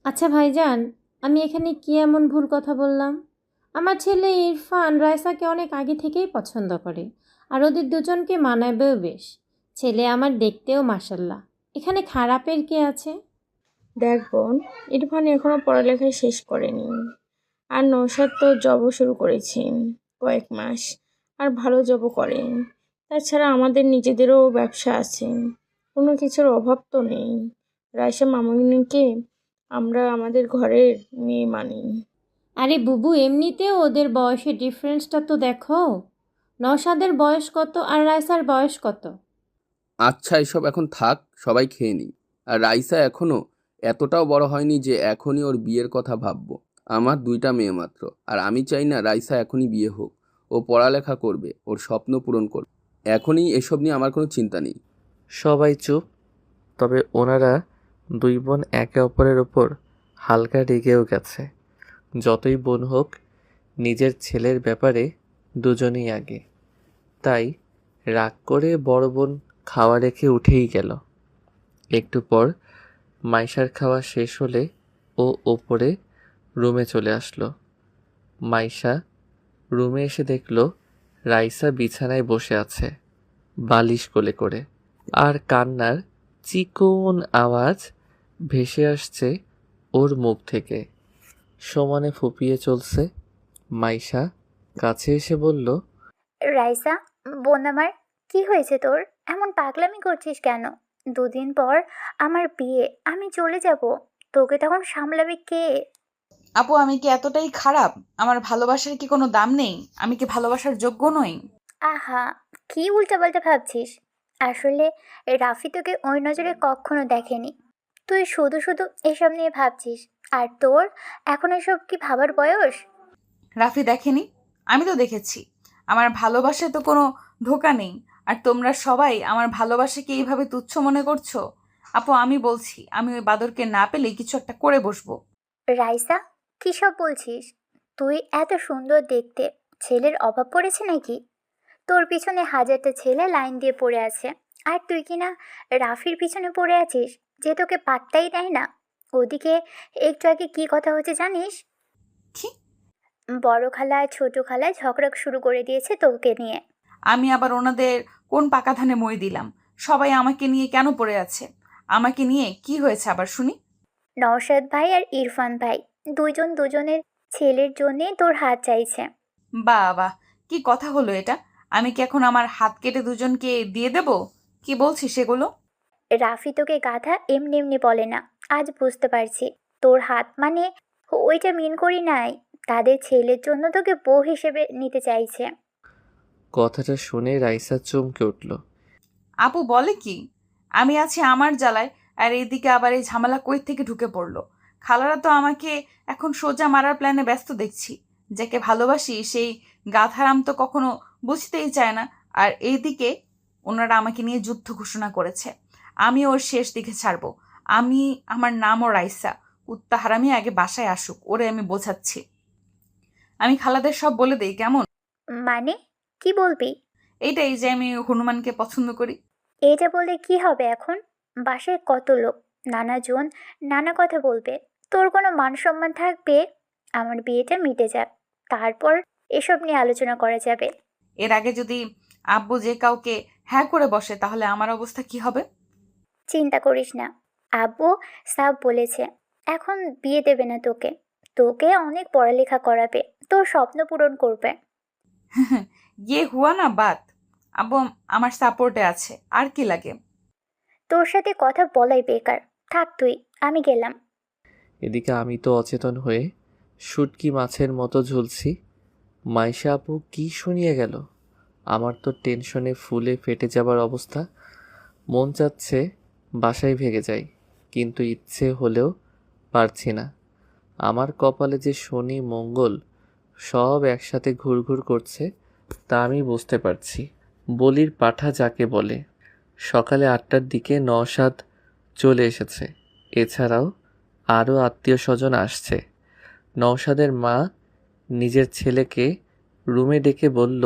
আচ্ছা ভাইজান, আমি এখানে কি এমন ভুল কথা বললাম? আমার ছেলে ইরফান রাইসাকে অনেক আগে থেকেই পছন্দ করে, আর ওদের দুজনকে মানাবেও বেশ। ছেলে আমার দেখতেও মাসাল্লাহ। এখানে খারাপের কে আছে? দেখ বোন, ইরফান এখনো পড়ালেখা শেষ করেনি, আর নৌশাদ তো জবও শুরু করেছে কয়েক মাস, আর ভালো জবও করে। তাছাড়া আমাদের নিজেদেরও ব্যবসা আছে, কোনো কিছুর অভাব তো নেই। রাইসা মামুনিকে আমরা আমাদের ঘরের মেয়ে মানি। আরে বুবু, এমনিতেও ওদের বয়সের ডিফারেন্সটা তো দেখো। নওশাদের বয়স কত আর রাইসার বয়স কত? আচ্ছা এসব এখন থাক, সবাই খেয়ে নিই। আর রাইসা এখনো এতটাও বড় হয়নি যে এখনই ওর বিয়ের কথা ভাববো। আমার 2টা মেয়ে মাত্র, আর আমি চাই না রাইসা এখনই বিয়ে হোক। ও পড়ালেখা করবে, ওর স্বপ্ন পূরণ করবে। এখনই এসব নিয়ে আমার কোনো চিন্তা নেই। সবাই চুপ। তবে ওনারা দুই বোন একে অপরের ওপর হালকা রেগেও গেছে। যতই বোন হোক, নিজের ছেলের ব্যাপারে দুজনেই আগে। তাই রাগ করে বড় বোন খাওয়া রেখে উঠেই গেল। একটু পর মাইশার খাওয়া শেষ হলে ও ওপরে রুমে চলে আসলো। মাইশা রুমে এসে দেখলো রাইসা বিছানায় বসে আছে, বালিশ কোলে করে, আর কান্নার চিকন আওয়াজ ভেসে আসছে ওর মুখ থেকে। সমানে ফুপিয়ে চলছে। মাইশা কাছে এসে বলল, রাইসা, বোন আমার, কি হয়েছে তোর? এমন পাগলামি করছিস কেন? 2 দিন পর আমার বিয়ে, আমি চলে যাব। তোকে তখন সামলাবে কে? আপু, আমি কি এতটাই খারাপ? আমার ভালোবাসার কি কোনো দাম নেই? আমি কি ভালোবাসার যোগ্য নই? আহা, কি উল্টাপাল্টা ভাবছিস? আসলে রাফি তোকে ওই নজরে কখনো দেখেনি। তুই শুধু শুধু এসব নিয়ে ভাবছিস। আর তোর এখন এসব কি ভাবার বয়স? রাফি দেখেনি? আমি তো দেখেছি। আমার ভালোবাসায় তো কোনো ধোঁকা নেই। আর তোমরা সবাই আমার ভালোবাসাকে এইভাবে তুচ্ছ মনে করছো। আপু, আমি বলছি, আমি ওই বাদরকে না পেলে কিছু একটা করে বসবো। রাইসা, কী সব বলছিস? তুই এত সুন্দর দেখতে, ছেলের অভাব পড়েছে নাকি? তোর পিছনে হাজারটা ছেলে লাইন দিয়ে পড়ে আছে, আর তুই কিনা রাফির পিছনে পড়ে আছিস, যে তোকে পাত্তাই দেয় না। ওদিকে একটু আগে কি কথা হচ্ছে জানিস? কি? বড় খালা আর ছোট খালা ঝগড়া শুরু করে দিয়েছে তোকে নিয়ে। আমি আবার ওনাদের কোন পাকা ধানে মই দিলাম? সবাই আমাকে নিয়ে কেন পড়ে আছে? আমাকে নিয়ে কি হয়েছে আবার শুনি? নওশাদ ভাই আর ইরফান ভাই দুজন দুজনের ছেলের জন্যে তোর হাত চাইছে। বাবা, কি কথা হলো এটা? আমি কি এখন আমার হাত কেটে দুজনকে দিয়ে দেব? কি বলছিস সেগুলো? রাফি তোকে গাধা এমনি এমনি বলে না, আজ বুঝতে পারছি। তোর হাত মানে ওইটা মিন করি নাই, তাদের ছেলের জন্য তোকে বউ হিসেবে নিতে চাইছে। কথাটা শুনে রাইসা চমকে উঠল। আপু বলে কি? আমি আছি আমার জ্বালায়, আর এইদিকে আবার এই ঝামেলা কই থেকে ঢুকে পড়লো? খালারা তো আমাকে এখন সোজা মারার প্ল্যানে ব্যস্ত দেখছি। যাকে ভালোবাসি সেই গাধারাম তো কখনো বুঝতেই চায় না। আর এইদিকে ওনারা আমাকে নিয়ে যুদ্ধ ঘোষণা করেছে। আমি ওর শেষ দিকে ছাড়বো। আমি, আমার নামও রাইসা। কুত্তা হারামি আগে বাসায় আসুক, ওরে আমি বোঝাচ্ছি। আমি খালাদের সব বলে দেই কেমন? মানে কি বলবি? এইটাই যে আমি হনুমানকে পছন্দ করি। এটা বললে কি হবে এখন? বাসায় কত লোক, নানাজন নানা কথা বলবে। তোর কোনো মান সম্মান থাকবে? আমার বিয়েটা মিটে যাক, তারপর এসব নিয়ে আলোচনা করা যাবে। এর আগে যদি আব্বু যে কাউকে হ্যাঁ করে বসে, তাহলে আমার অবস্থা কি হবে? চিন্তা করিস না, আব্বু সাফ বলেছে এখন বিয়ে দেবে না তোকে। তোকে অনেক পড়ালেখা করাবে, তোর স্বপ্ন পূরণ করবে। ইয়ে হুয়া না বাত। আব্বু আমার সাপোর্টে আছে, আর কি লাগে? তোর সাথে কথা বলাই বেকার, থাক তুই, আমি গেলাম। এদিকে আমি তো অচেতন হয়ে শুটকি মাছের মতো ঝুলছি। মাইশা আপু কি শুনিয়ে গেল! আমার তো টেনশনে ফুলে ফেটে যাবার অবস্থা। মন চাচ্ছে বাসায় ভেগে যাই, কিন্তু ইচ্ছে হলেও পারছি না। আমার কপালে যে শনি মঙ্গল সব একসাথে ঘুরঘুর করছে তা আমি বুঝতে পারছি। বলির পাঠা যাকে বলে। সকালে 8টার দিকে নওশাদ চলে এসেছে। এছাড়াও আরও আত্মীয় স্বজন আসছে। নওশাদের মা নিজের ছেলেকে রুমে ডেকে বলল,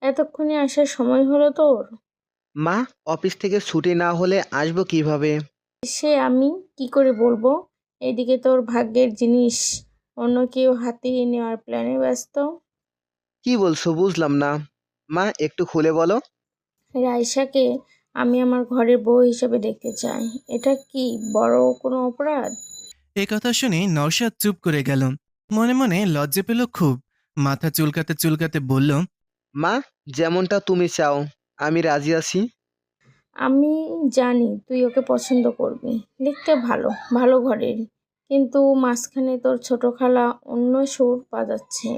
এতক্ষণে আসার সময় হলো তোর? মা, অফিস থেকে ছুটি না হলে আসবো কিভাবে? সে আমি কি করে বলবো? এদিকে তোর ভাগ্যের জিনিস অন্য কেউ হাতিয়ে নেওয়ার প্ল্যানে ব্যস্ত। কি বলছো বুঝলাম না। মা একটু খুলে বলো। রাইসাকে আমি আমার ঘরের বউ হিসেবে দেখতে চাই। এটা কি বড় কোনো অপরাধ? এ কথা শুনে নওশাদ চুপ করে গেল। মনে মনে লজ্জা পেল খুব। মাথা চুলকাতে চুলকাতে বলল, মা, যেমনটা তুমি চাও আমি রাজি আছি। আমি জানি তুই ওকে পছন্দ করবি, দেখতে ভালো, ভালো ঘরের। কিন্তু মাঝখানে তোর ছোট খালা অন্য সুর বাজাচ্ছে।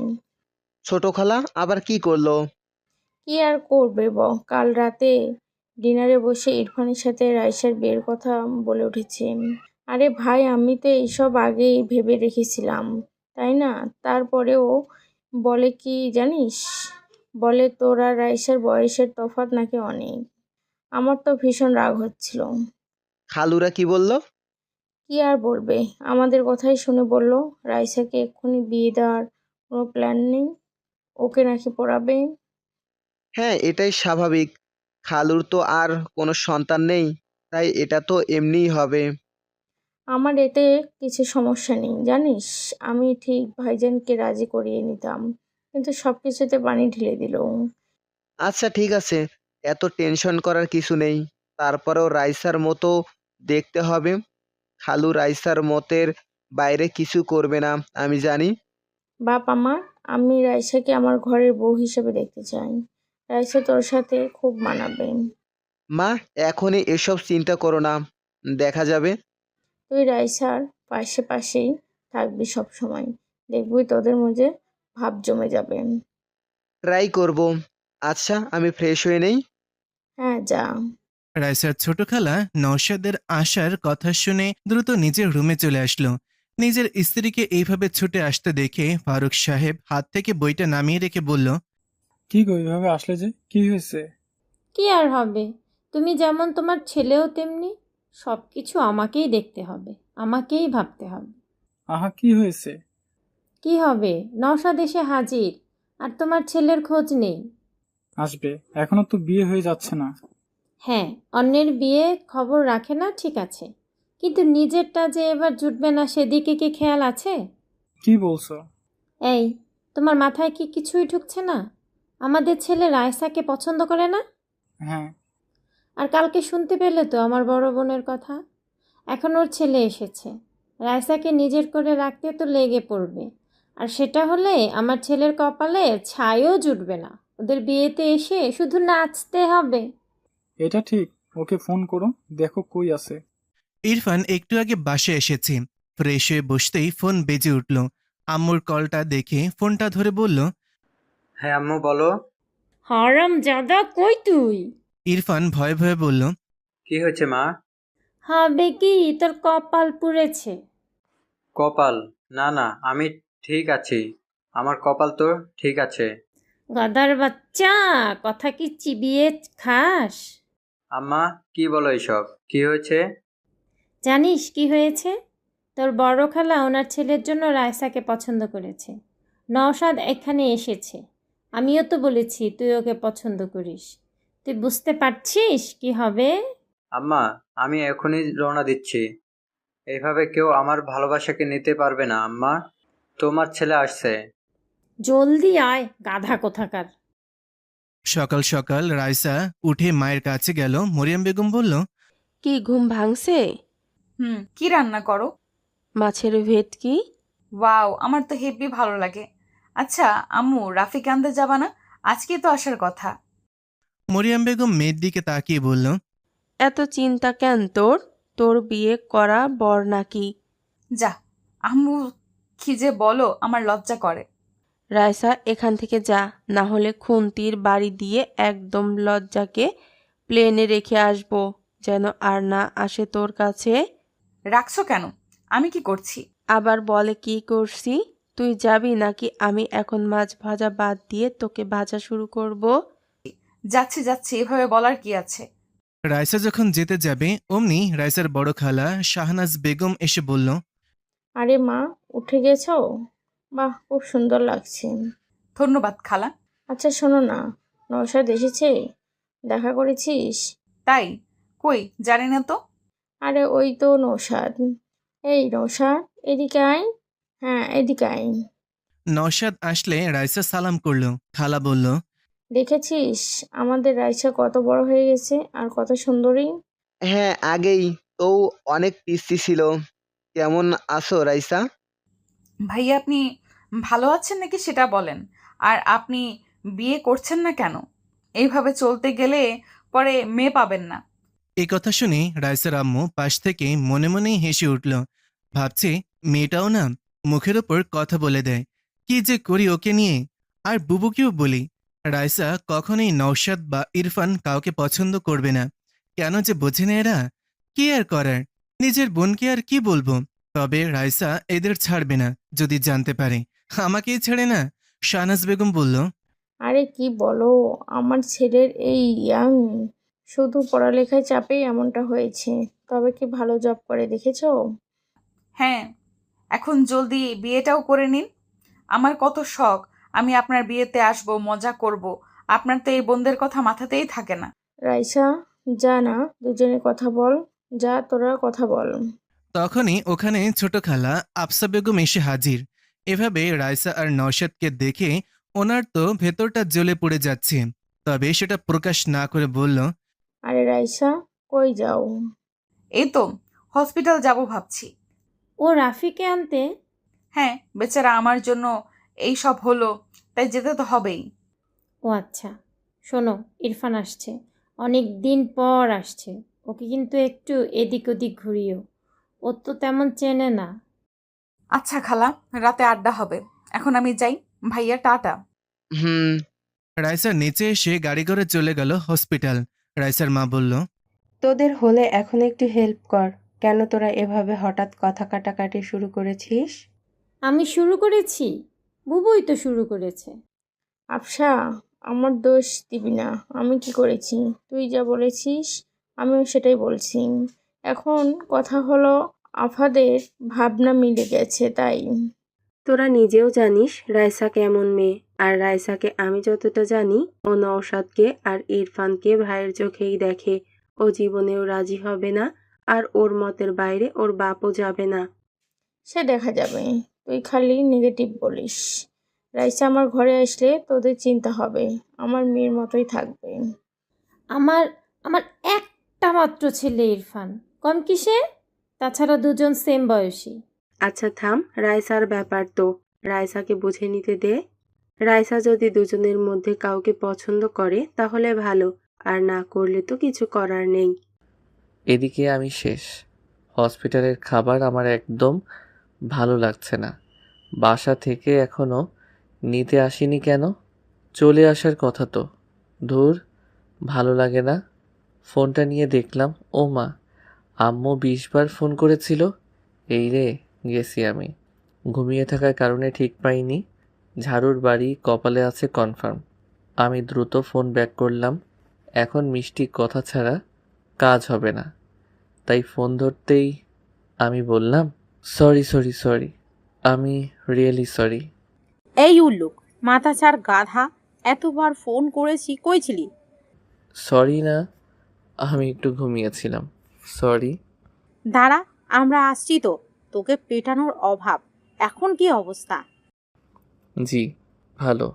ছোট খালা আবার কি করলো? কি আর করবে কাল রাতে ডিনারে বসে ইরফানের সাথে রাইসার বিয়ের কথা বলে উঠেছে। আরে ভাই, আমি তো এইসব আগেই ভেবে রেখেছিলাম, তাই না? তারপরেও বলে কি জানিস, বলে তোর আর রাইসার বয়সের তফাৎ নাকি অনেক। আমার তো ভীষণ রাগ হচ্ছিল। খালুরা কি বললো? কি আর বলবে, আমাদের কথাই শুনে বলল রাইসাকে এক্ষুনি বিয়ে দেওয়ার কোনো প্ল্যান নেই, ওকে নাকি পড়াবে। হ্যাঁ, এটাই স্বাভাবিক। খালুর তো আর কোনো সন্তান নেই, তাই এটা তো এমনিই হবে। আমার এতে কিছু সমস্যা নেই জানিস, আমি ঠিক ভাইজানকে রাজি করিয়ে নিতাম, কিন্তু সব কিছুতে পানি ঢেলে দিল। আচ্ছা ঠিক আছে, এত টেনশন করার কিছু নেই। তারপরেও রাইসার মতো দেখতে হবে। খালু রাইসার মতের বাইরে কিছু করবে না, আমি জানি। বাপ আমার, আমি রাইসাকে আমার ঘরের বউ হিসেবে দেখতে চাই। রাইসা তোর সাথে খুব মানাবে। মা, এখনই এসব চিন্তা করো না, দেখা যাবে। তুই রাইসার পাশে পাশেই থাকবি সব সময়, দেখবি তোদের মধ্যে ভাব জমে যাবে। ট্রাই করব। আচ্ছা, আমি ফ্রেশ হয়ে নেই। হ্যাঁ যা। রাইসার ছোট খালা নওশাদের আসার কথা শুনে দ্রুত নিজের রুমে চলে আসলো। নিজের স্ত্রীকে এইভাবে ছুটে আসতে দেখে ফারুক সাহেব হাত থেকে বইটা নামিয়ে রেখে বলল, কি গো, এইভাবে আসলে যে? কি হয়েছে? কি আর হবে, তুমি যেমন তোমার ছেলেও তেমনি। সব কিছু আমাকেই দেখতে হবে, আমাকেই ভাবতে হবে। আহা, কি হয়েছে? কি হবে, নওশাদ এসে হাজির, আর তোমার ছেলের খোঁজ নেই। আসবে, এখনো তো বিয়ে হয়ে যাচ্ছে না। হ্যাঁ, অন্যের বিয়ে খবর রাখে না ঠিক আছে, কিন্তু নিজেরটা যে এবার জুটবে না সেদিকে কি খেয়াল আছে? কি বলছো? এই, তোমার মাথায় কি কিছুই ঢুকছে না? আমাদের ছেলে রায়সাকে পছন্দ করে না? হ্যাঁ। আর কালকে শুনতে পেলে তো আমার বড় বোনের কথা। এখন ওর ছেলে এসেছে, রায়সাকে নিজের করে রাখতে তো লেগে পড়বে। আর সেটা হলে আমার ছেলের কপালে ছাইও জুটবে না, ওদের বিয়েতে এসে শুধু নাচতে হবে। এটা ঠিক। ওকে ফোন করো, দেখো কই আছে। ইরফান একটু আগে বাসে এসেছে। ফ্রেশ হয়ে বসতেই ফোন বেজে উঠল। আম্মুর কলটা দেখে ফোনটা ধরে বলল, হ্যাঁ আম্মু বলো। হারাম জাদা, কই তুই? ইরফান ভয়ে ভয়ে বলল, কি হয়েছে মা? হবে কি, তোর কপাল পুড়েছে। কপাল? না না, আমি ঠিক আছি। আমার কপাল তো ঠিক আছে। গাদার বাচ্চা, কথা কি চিবিয়ে খাস? আম্মা, কি বলো এসব? কি হয়েছে? জানিস কি হয়েছে? তোর বড় খালা ওনার ছেলের জন্য রায়সাকে পছন্দ করেছে। নওশাদ এখানে এসেছে, আমিও তো বলেছি তুই ওকে পছন্দ করিস। তুই বুঝতে পারছিস কি হবে? আম্মা, আমি এখনই রওনা দিচ্ছি। এইভাবে কেউ আমার ভালোবাসাকে নিতে পারবে না আম্মা। তোমার ছেলে আসছে। জলদি আয়, গাধা কোথাকার। সকাল সকাল রাইসা উঠে মায়ের কাছে গেল। মরিয়ম বেগম বলল, কি ঘুম ভাঙছে? কি রান্না করো? মাছের ভেটকি। ওয়াও, আমার তো হেব্বি ভালো লাগে। আচ্ছা আম্মু, রাফিক আনতে যাবা না? আজকে তো আসার কথা। মরিয়ম বেগম মেয়ের দিকে তাকিয়ে বলল, এত চিন্তা কেন তোর? তোর বিয়ে করা বর নাকি? যা আম্মু, কি যে বলো, আমার লজ্জা করে। রায়সা, এখান থেকে যা, না হলে খুন্তির বাড়ি দিয়ে একদম লজ্জাকে প্লেনে রেখে আসবো, যেন আর না আসে তোর কাছে। রাখছো কেন? আমি কি করছি? আবার বলে কি করছি? তুই যাবি নাকি আমি এখন মাছ ভাজা বাদ দিয়ে তোকে ভাজা শুরু করব? যাচ্ছি যাচ্ছি, এভাবে বলার কি আছে? রাইসা যখন যেতে যাবে অমনি রাইসার বড় খালা শাহনাজ বেগম এসে বলল, আরে মা, উঠে গেছো? বাহ, খুব সুন্দর লাগছে। ধন্যবাদ খালা। আচ্ছা শোনো না, নওশাদ এসেছে, দেখা করেছিস? তাই? কই, জানি না তো। আরে ওই তো নওশাদ, এই রোশা, এদিকে আয়। হ্যাঁ, এদিকে আয়। নওশাদ আসলে রাইসা সালাম করলো। খালা বলল, দেখেছিস আমাদের রাইসা কত বড় হয়ে গেছে আর কত সুন্দরী। হ্যাঁ, আগেই তো অনেক পিচ্চি ছিল। কেমন আছো রাইসা? ভাইয়া আপনি ভালো আছেন নাকি সেটা বলেন। আর আপনি বিয়ে করছেন না কেন? এইভাবে চলতে গেলে পরে মেয়ে পাবেন না। এই কথা শুনে রাইসার আম্মু পাশ থেকে মনে মনেই হেসে উঠল। ভাবছে মেয়েটাও না মুখের ওপর কথা বলে দেয়। কি যে করি ওকে নিয়ে। আর বুবুকেও বলি, রাইসা কখনোই নওশাদ বা ইরফান কাউকে পছন্দ করবে না। কেন যে বোঝে না এরা। কি আর করার, নিজের বোনকে আর কি বলবো। তবে রাইসা এদের ছাড়বে না যদি জানতে পারে। আমাকেই ছেড়ে না। শাহনাজ বেগম বলল, আরে কি বলো, আমার ছেলের এই ইয়াং শুধু পড়ালেখায় চাপেই এমনটা হয়েছে। তবে কি ভালো জব করে দেখেছো? হ্যাঁ, এখন জলদি বিয়েটাও করে নিন। আমার কত শখ আমি আপনার বিয়েতে আসব, মজা করব। আপনার তো এই বোনদের কথা মাথাতেই থাকে না। রাইসা, যা না, দুজনে কথা বল। যা, তোরা কথা বল। তখনই ওখানে ছোট খালা আফসা বেগম এসে হাজির। এভাবে রাইসা আর নওশাদকে দেখে ওনার তো ভেতরটা জ্বলে পড়ে যাচ্ছে। তবে সেটা প্রকাশ না করে বলল, আরে রাইসা, কই যাও? এই তো হসপিটাল যাব ভাবছি। ও রাফিকে আনতে? হ্যাঁ, বেচারা আমার জন্য এই সব হলো, তাই যেতে তো হবেই। ও আচ্ছা, শোনো, ইরফান আসছে, অনেক দিন পর আসছে। ওকে কিন্তু একটু এদিক ওদিক ঘুরিও, ও তো তেমন চেনে না। আচ্ছা খালা, রাতে আড্ডা হবে। এখন আমি যাই। ভাইয়া টাটা। হুম। রাইসা নিচে এসে গাড়ি করে চলে গেল হসপিটাল। রাইসার মা বলল, তোদের হলে এখন একটু হেল্প কর। কেন তোরা এভাবে হঠাৎ কথা কাটাকাটি শুরু করেছিস? আমি শুরু করেছি? বুবুই তো শুরু করেছে। আফসা, আমার দোষ দিবি না। আমি কি করেছি? তুই যা বলেছিস আমিও সেটাই বলছি। এখন কথা হলো, আফাদের ভাবনা মিলে গেছে তাই। তোরা নিজেও জানিস রাইসা কেমন মেয়ে, আর রাইসাকে আমি যতটা জানি ও নওশাদকে আর ইরফানকে ভাইয়ের চোখেই দেখে। ও জীবনেও রাজি হবে না, আর ওর মতের বাইরে ওর বাপও যাবে না। সে দেখা যাবে। তুই খালি নেগেটিভ বলিস। রাইসা আমার ঘরে আসলে তোদের চিন্তা হবে, আমার মেয়ের মতোই থাকবে। আমার আমার একটা মাত্র ছেলে ইরফান, কম কিসে? তাছাড়া দুজন সেম বয়সী। আচ্ছা থাম, রাইসার ব্যাপার তো রাইসাকে বুঝে নিতে দে। রাইসা যদি দুজনের মধ্যে কাউকে পছন্দ করে তাহলে ভালো, আর না করলে তো কিছু করার নেই। এদিকে আমি শেষ। হসপিটালের খাবার আমার একদম ভালো লাগছে না। বাসা থেকে এখনো নিতে আসেনি কেন? চলে আসার কথা তো। ধুর, ভালো লাগে না। ফোনটা নিয়ে দেখলাম, ও মা, আম্মু 20 বার ফোন করেছিল। এই রে, গেছি আমি। ঘুমিয়ে থাকার কারণে ঠিক পাইনি। ঝাড়ুর বাড়ি কপালে আছে কনফার্ম। আমি দ্রুত ফোন ব্যাক করলাম। এখন মিষ্টি কথা ছাড়া কাজ হবে না। তাই ফোন ধরতেই আমি বললাম, সরি সরি সরি, আমি রিয়েলি সরি। এই উল্লুক, মাথাচার গাধা, এতবার ফোন করেছি, কই ছিলি? সরি না, আমি একটু ঘুমিয়েছিলাম। সরি। দাঁড়া, আমরা আসছি তো। তোকে পেটানোর অভাব। এখন কি অবস্থা? জি, ভালো।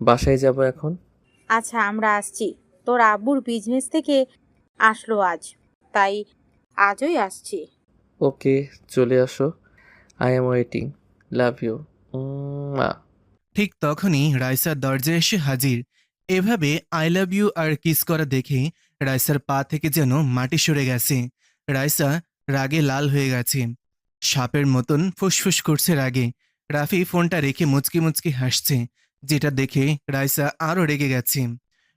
বাসায় যাব এখন। আচ্ছা, আমরা আসছি। তোর আব্বুর বিজনেস থেকে আসলো আজ, তাই আজই আসছি। ওকে, চলে আসো। I am waiting. Love you. মা। ঠিক তখনই রাইসার দরজায় এসে হাজির। এভাবে আই লাভ ইউ আর কিস করা দেখে রাইসার পা থেকে যেন মাটি সরে গেছে। রাইসা রাগে লাল হয়ে গেছে, সাপের মতন ফুসফুস করছে রাগে। রাফি ফোনটা রেখে মুচকি মুচকি হাসছে, যেটা দেখে রাইসা আরও রেগে গেছে।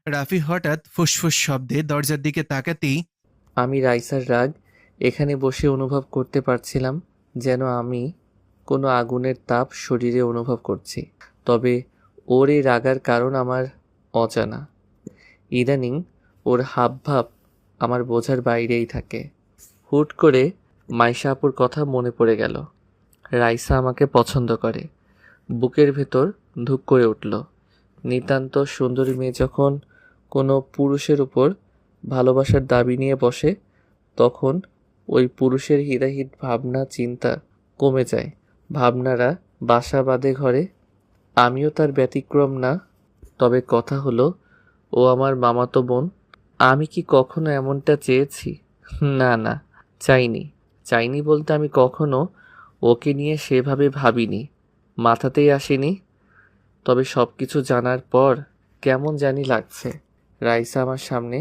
রাফি হঠাৎ ফুসফুস শব্দে দরজার দিকে তাকাতেই আমি রাইসার রাগ এখানে বসে অনুভব করতে পারছিলাম, যেন আমি কোনো আগুনের তাপ শরীরে অনুভব করছি। তবে ওর এই রাগার কারণ আমার অজানা। ইদানিং ওর হাবভাব আমার বোঝার বাইরেই থাকে। হুট করে মাইশা আপুর কথা মনে পড়ে গেল। রাইসা আমাকে পছন্দ করে। বুকের ভেতর ধুক করে উঠল। নিতান্ত সুন্দরী মেয়ে যখন কোনো পুরুষের উপর ভালোবাসার দাবি নিয়ে বসে, তখন ওই পুরুষের হিতাহিত ভাবনা চিন্তা কমে যায়, ভাবনারা বাসা বাঁধে ঘরে। আমিও তার ব্যতিক্রম না। তবে কথা হলো, ও আমার মামাতো বোন। আমি কি কখনো এমনটা চেয়েছি? না না, চাইনি। চাইনি বলতে আমি কখনো ওকে নিয়ে সেভাবে ভাবিনি, মাথাতেই আসেনি। তবে সব কিছু জানার পর কেমন জানি লাগছে। রাইসা আমার সামনে।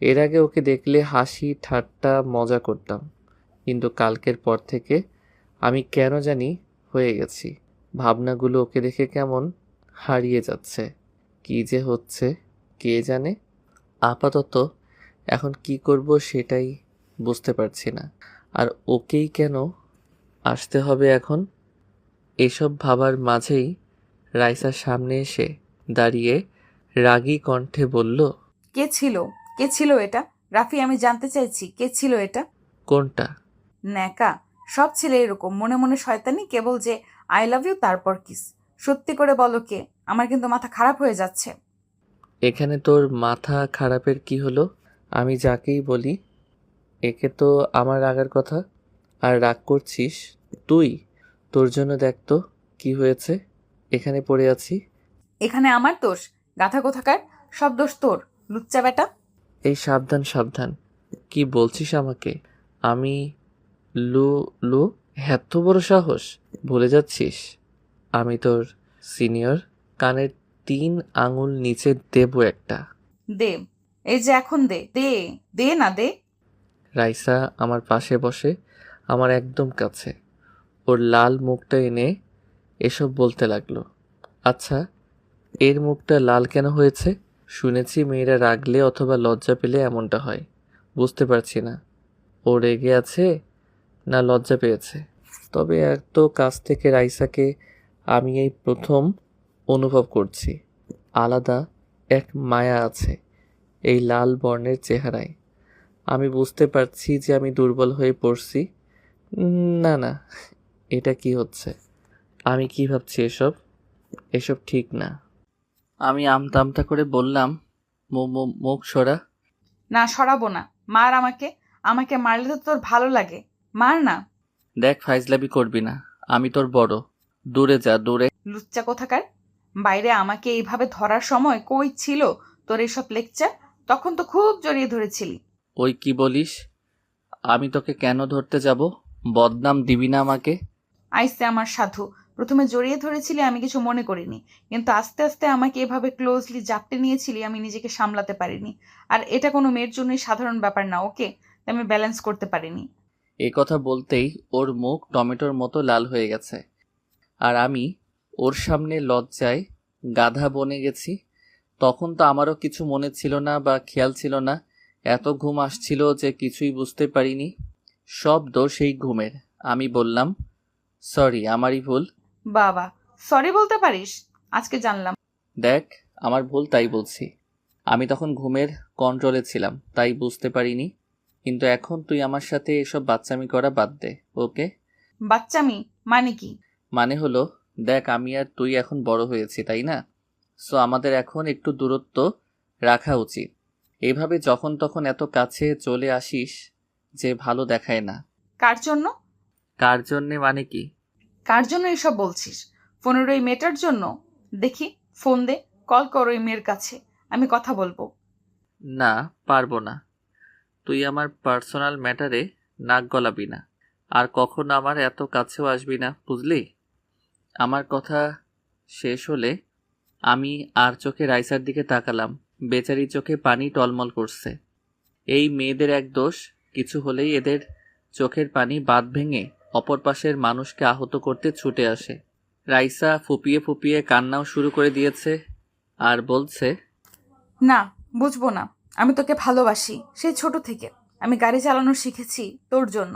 এর আগে ওকে দেখলে হাসি ঠাট্টা মজা করতাম, কিন্তু কালকের পর থেকে আমি কেন জানি হয়ে গেছি। ভাবনাগুলো ওকে দেখে কেমন হারিয়ে যাচ্ছে। কী যে হচ্ছে কে জানে। আপাতত এখন কি করব সেটাই বুঝতে পারছি না। আর ওকেই কেন আসতে হবে এখন? এসব ভাবার মাঝেই রাইসার সামনে এসে দাঁড়িয়ে রাগী কণ্ঠে বলল, কে ছিল? কে ছিল এটা? রাফি, আমি জানতে চাইছি কে ছিল এটা? কোনটা? ন্যাকা। সব ছেলে এরকম, মনে মনে শয়তানি, কেবল যে আই লাভ ইউ তারপর কিস। সত্যি করে বলো কে? আমার কিন্তু মাথা খারাপ হয়ে যাচ্ছে। এখানে তোর মাথা খারাপের কি হলো? আমি যাকেই বলি একে তো আমার রাগার কথা। আর রাগ করছিস তুই? তোর জন্য দেখ তো কি হয়েছে। এখানে পড়ে আছি। এখানে আমার দোষ? গাধা কোথাকার! সব দোষ তোর, লুচ্চা বেটা। এই সাবধান সাবধান, কি বলছিস আমাকে? আমি লু লু? এত বড় সাহস! ভুলে যাচ্ছিস আমি তোর সিনিয়র। কানের 3 আঙুল নিচে দেবো একটা। দে, এই যে এখন দে, দে, দে না, দে। রাইসা আমার পাশে বসে, আমার একদম কাছে। ওর লাল মুখটা এনে এসব বলতে লাগলো। আচ্ছা, এর মুখটা লাল কেন হয়েছে? শুনেছি মেয়েরা রাগলে অথবা লজ্জা পেলে এমনটা হয়। বুঝতে পারছি না ও রেগে আছে না লজ্জা পেয়েছে। তবে এত কাছ থেকে রাইসাকে আমি এই প্রথম অনুভব করছি। আলাদা এক মায়া আছে এই লাল বর্ণের চেহারায়। আমি বুঝতে পারছি যে আমি দুর্বল হয়ে পড়ছি। না না, এটা কি হচ্ছে? আমি কি ভাবছি এসব? এসব ঠিক না। আমি আমতা আমতা করে বললাম, মুখ সরা। না, সরাবো না। মার আমাকে। আমাকে মারলে তো তোর ভালো লাগে, মার না। দেখ, ফাইজলামি করবি না। আমি তোর বড়। দূরে যা, দূরে। লুচ্চা কোথাকার! বাইরে আমাকে এইভাবে ধরার সময় কই ছিল তোর এইসব লেকচার? তখন তো খুব জড়িয়ে ধরেছিলি। ওই কি বলিস? আমি তোকে কেন ধরতে যাব? বদনাম দিবি না আমাকে। আইসে আমার সাধু। প্রথমে জড়িয়ে ধরেছিলি, আমি কিছু মনে করিনি, কিন্তু আস্তে আস্তে আমাকে এভাবে ক্লোজলি জাপটে নিয়েছিলি, আমি নিজেকে সামলাতে পারিনি। আর এটা কোনো মেয়ের জন্যই সাধারণ ব্যাপার না, ওকে? তাই আমি ব্যালেন্স করতে পারিনি। এই কথা বলতেই ওর মুখ টমেটোর মতো লাল হয়ে গেছে। আর আমি ওর সামনে লজ্জায় গাধা বনে গেছি। তখন তো আমারও কিছু মনে ছিল না বা খেয়াল ছিল না। এত ঘুম আসছিল যে কিছুই বুঝতে পারিনি। সব দোষ এই ঘুমের। আমি বললাম, সরি, আমারই ভুল। বাবা, সরি বলতে পারিস? আজকে জানলাম। দেখ, আমার ভুল, তাই বলছি। আমি তখন ঘুমের কন্ট্রোলে ছিলাম, তাই বুঝতে পারিনি। কিন্তু এখন তুই আমার সাথে এসব বাচ্চামি করা বাদ দে, ওকে? বাচ্চামি মানে কি? মানে হলো, দেখ আমি আর তুই এখন বড় হয়েছি, তাই না? সো আমাদের এখন একটু দূরত্ব রাখা উচিত। এভাবে যখন তখন এত কাছে চলে আসিস যে ভালো দেখায় না। কার জন্য? কার জন্যে মানে কি? কার জন্য এসব বলছিস? ফোনের ওই মেয়েটার জন্য? দেখি, ফোন দে, কল কর ওই মেয়ের কাছে, আমি কথা বলবো। না, পারবো না। তুই আমার পার্সোনাল ম্যাটারে নাক গলাবি না, আর কখনো আমার এত কাছেও আসবি না, বুঝলি? আমার কথা শেষ হলে আমি আর চোখে রাইসার দিকে তাকালাম। বেচারি চোখে পানি টলমল করছে। এই মেয়েদের এক দোষ, কিছু হলেই এদের চোখের পানি বাঁধ ভেঙে অপর পাশের মানুষকে আহত করতে ছুটে আসে। রাইসা ফুপিয়ে ফুপিয়ে কান্নাও শুরু করে দিয়েছে আর বলছে, না, বুঝবো না। আমি তোকে ভালোবাসি সেই ছোট থেকে। আমি গাড়ি চালানো শিখেছি তোর জন্য।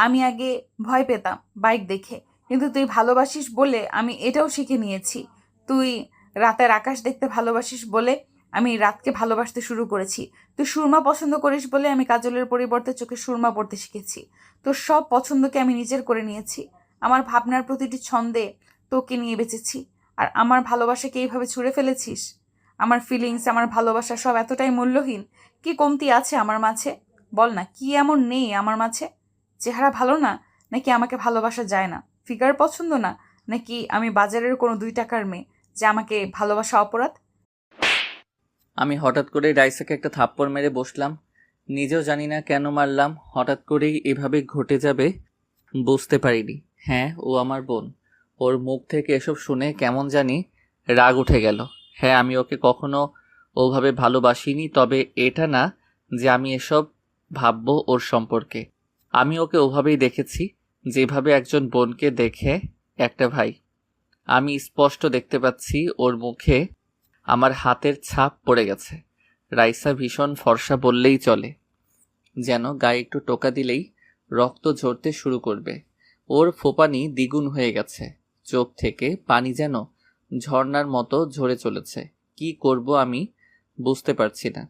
আমি আগে ভয় পেতাম বাইক দেখে, কিন্তু তুই ভালোবাসিস বলে আমি এটাও শিখে নিয়েছি। তুই রাতের আকাশ দেখতে ভালোবাসিস বলে আমি রাতকে ভালোবাসতে শুরু করেছি। তুই সুরমা পছন্দ করিস বলে আমি কাজলের পরিবর্তে চোখে সুরমা পড়তে শিখেছি। তোর সব পছন্দকে আমি নিজের করে নিয়েছি। আমার ভাবনার প্রতিটি ছন্দে তোকে নিয়ে বেঁচেছি। আর আমার ভালোবাসাকে এইভাবে ছুঁড়ে ফেলেছিস। আমার ফিলিংস, আমার ভালোবাসা সব এতটাই মূল্যহীন? কি কমতি আছে আমার মাঝে? বল না, কি এমন নেই আমার মাঝে? চেহারা ভালো না, নাকি আমাকে ভালোবাসা যায় না? ফিগার পছন্দ না, নাকি আমি বাজারের কোনো 2 টাকার মেয়ে যে আমাকে ভালোবাসা অপরাধ? আমি হঠাৎ করে রাইসাকে একটা থাপ্পড় মেরে বসলাম। নিজেও জানি না কেন মারলাম, হঠাৎ করেই এভাবে ঘটে যাবে বুঝতে পারিনি। হ্যাঁ, ও আমার বোন। ওর মুখ থেকে এসব শুনে কেমন জানি রাগ উঠে গেল। হ্যাঁ, আমি ওকে কখনো ওভাবে ভালোবাসিনি, তবে এটা না যে আমি এসব ভাববো ওর সম্পর্কে। আমি ওকে ওভাবেই দেখেছি, যেভাবে একজন বোনকে দেখে একটা ভাই। আমি স্পষ্ট দেখতে পাচ্ছি ওর মুখে আমার হাতের ছাপ পড়ে গেছে। রাইসা ভীষণ ফর্সা বললেই চলে, যেন গায়ে একটু টোকা দিলেই রক্ত ঝরতে শুরু করবে। ওর ফোপানি দ্বিগুণ হয়ে গেছে, চোখ থেকে পানি যেন ঝর্ণার মতো ঝরে চলেছে। কি করব আমি বুঝতে পারছি না।